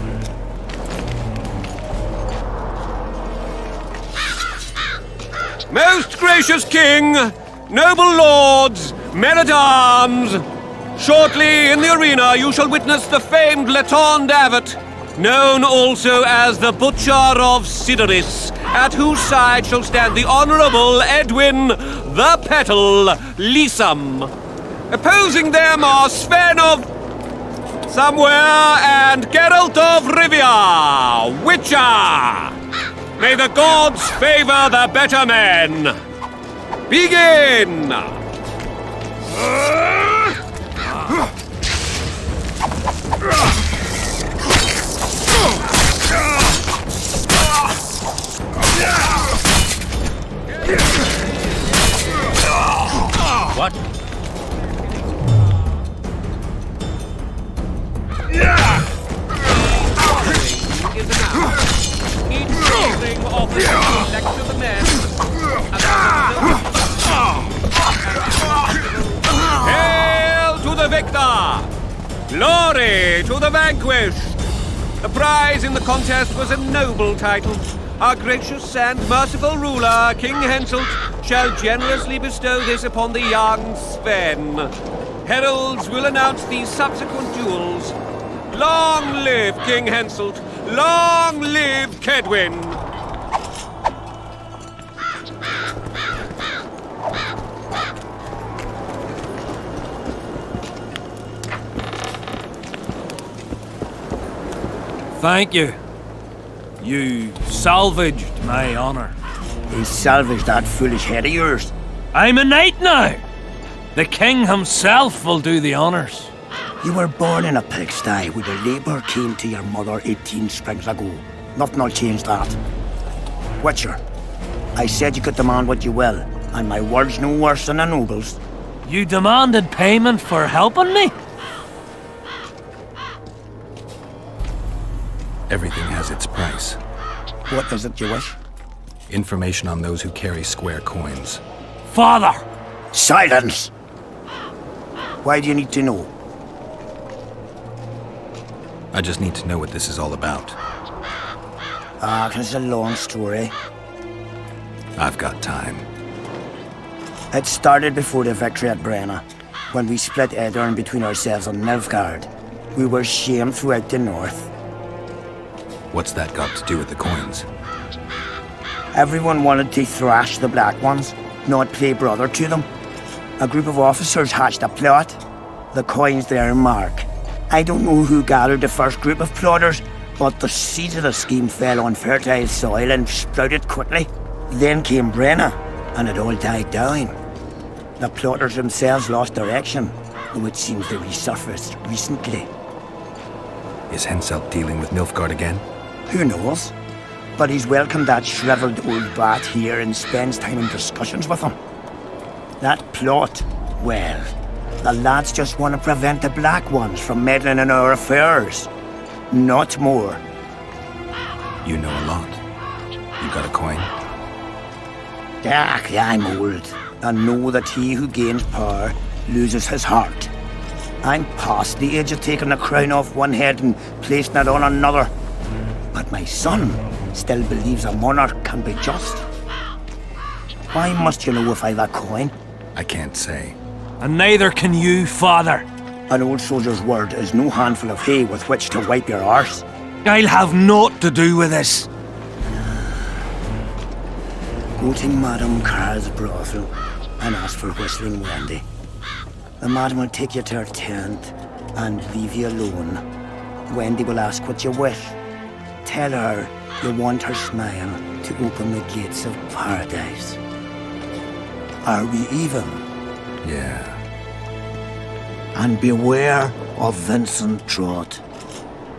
Speaker 5: Most gracious king, noble lords, men-at-arms, shortly in the arena you shall witness the famed Letond Abbot, known also as the Butcher of Sidoris, at whose side shall stand the Honourable Edwin the Petal Lysam. Opposing them are Sven of Somewhere and Geralt of Rivia, Witcher. May the gods favor the better men. Begin!
Speaker 11: What?
Speaker 5: Hail to the victor! Glory to the vanquished! The prize in the contest was a noble title. Our gracious and merciful ruler, King Henselt, shall generously bestow this upon the young Sven. Heralds will announce these subsequent duels. Long live King Henselt! Long live Kedwin!
Speaker 1: Thank you. You salvaged my honor.
Speaker 9: He salvaged that foolish head of yours.
Speaker 1: I'm a knight now. The king himself will do the honors.
Speaker 9: You were born in a pigsty where the labour came to your mother 18 springs ago. Nothing will change that. Witcher, I said you could demand what you will, and my word's no worse than a noble's.
Speaker 1: You demanded payment for helping me?
Speaker 10: Everything has its price.
Speaker 9: What is it you wish?
Speaker 10: Information on those who carry square coins.
Speaker 1: Father!
Speaker 9: Silence! Why do you need to know?
Speaker 10: I just need to know what this is all about.
Speaker 9: It's a long story.
Speaker 10: I've got time.
Speaker 9: It started before the victory at Brenna, when we split Edirn between ourselves and Nilfgaard. We were shamed throughout the north.
Speaker 10: What's that got to do with the coins?
Speaker 9: Everyone wanted to thrash the Black Ones, not play brother to them. A group of officers hatched a plot. The coins their mark. I don't know who gathered the first group of plotters, but the seeds of the scheme fell on fertile soil and sprouted quickly. Then came Brenna, and it all died down. The plotters themselves lost direction, though it seems they resurfaced recently.
Speaker 10: Is Henselt dealing with Nilfgaard again?
Speaker 9: Who knows? But he's welcomed that shriveled old bat here and spends time in discussions with him. That plot, well, the lads just want to prevent the Black Ones from meddling in our affairs. Not more.
Speaker 10: You know a lot. You got a coin?
Speaker 9: I'm old, and know that he who gains power loses his heart. I'm past the age of taking the crown off one head and placing it on another. But my son still believes a monarch can be just. Why must you know if I've a coin?
Speaker 10: I can't say.
Speaker 1: And neither can you, father.
Speaker 9: An old soldier's word is no handful of hay with which to wipe your arse.
Speaker 1: I'll have naught to do with this.
Speaker 9: Go to Madame Carr's brothel and ask for Whistling Wendy. The madam will take you to her tent and leave you alone. Wendy will ask what you wish. Tell her you want her smile to open the gates of paradise. Are we even?
Speaker 21: Yeah.
Speaker 9: And beware of Vincent Trott.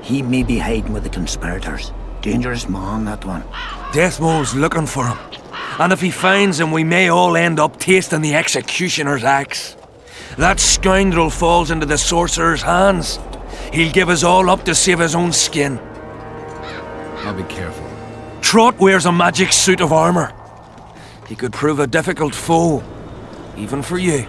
Speaker 9: He may be hiding with the conspirators. Dangerous man, that one.
Speaker 18: Deathmole's looking for him. And if he finds him, we may all end up tasting the executioner's axe. That scoundrel falls into the sorcerer's hands. He'll give us all up to save his own skin.
Speaker 21: I'll be careful.
Speaker 18: Trott wears a magic suit of armor. He could prove a difficult foe, even for you.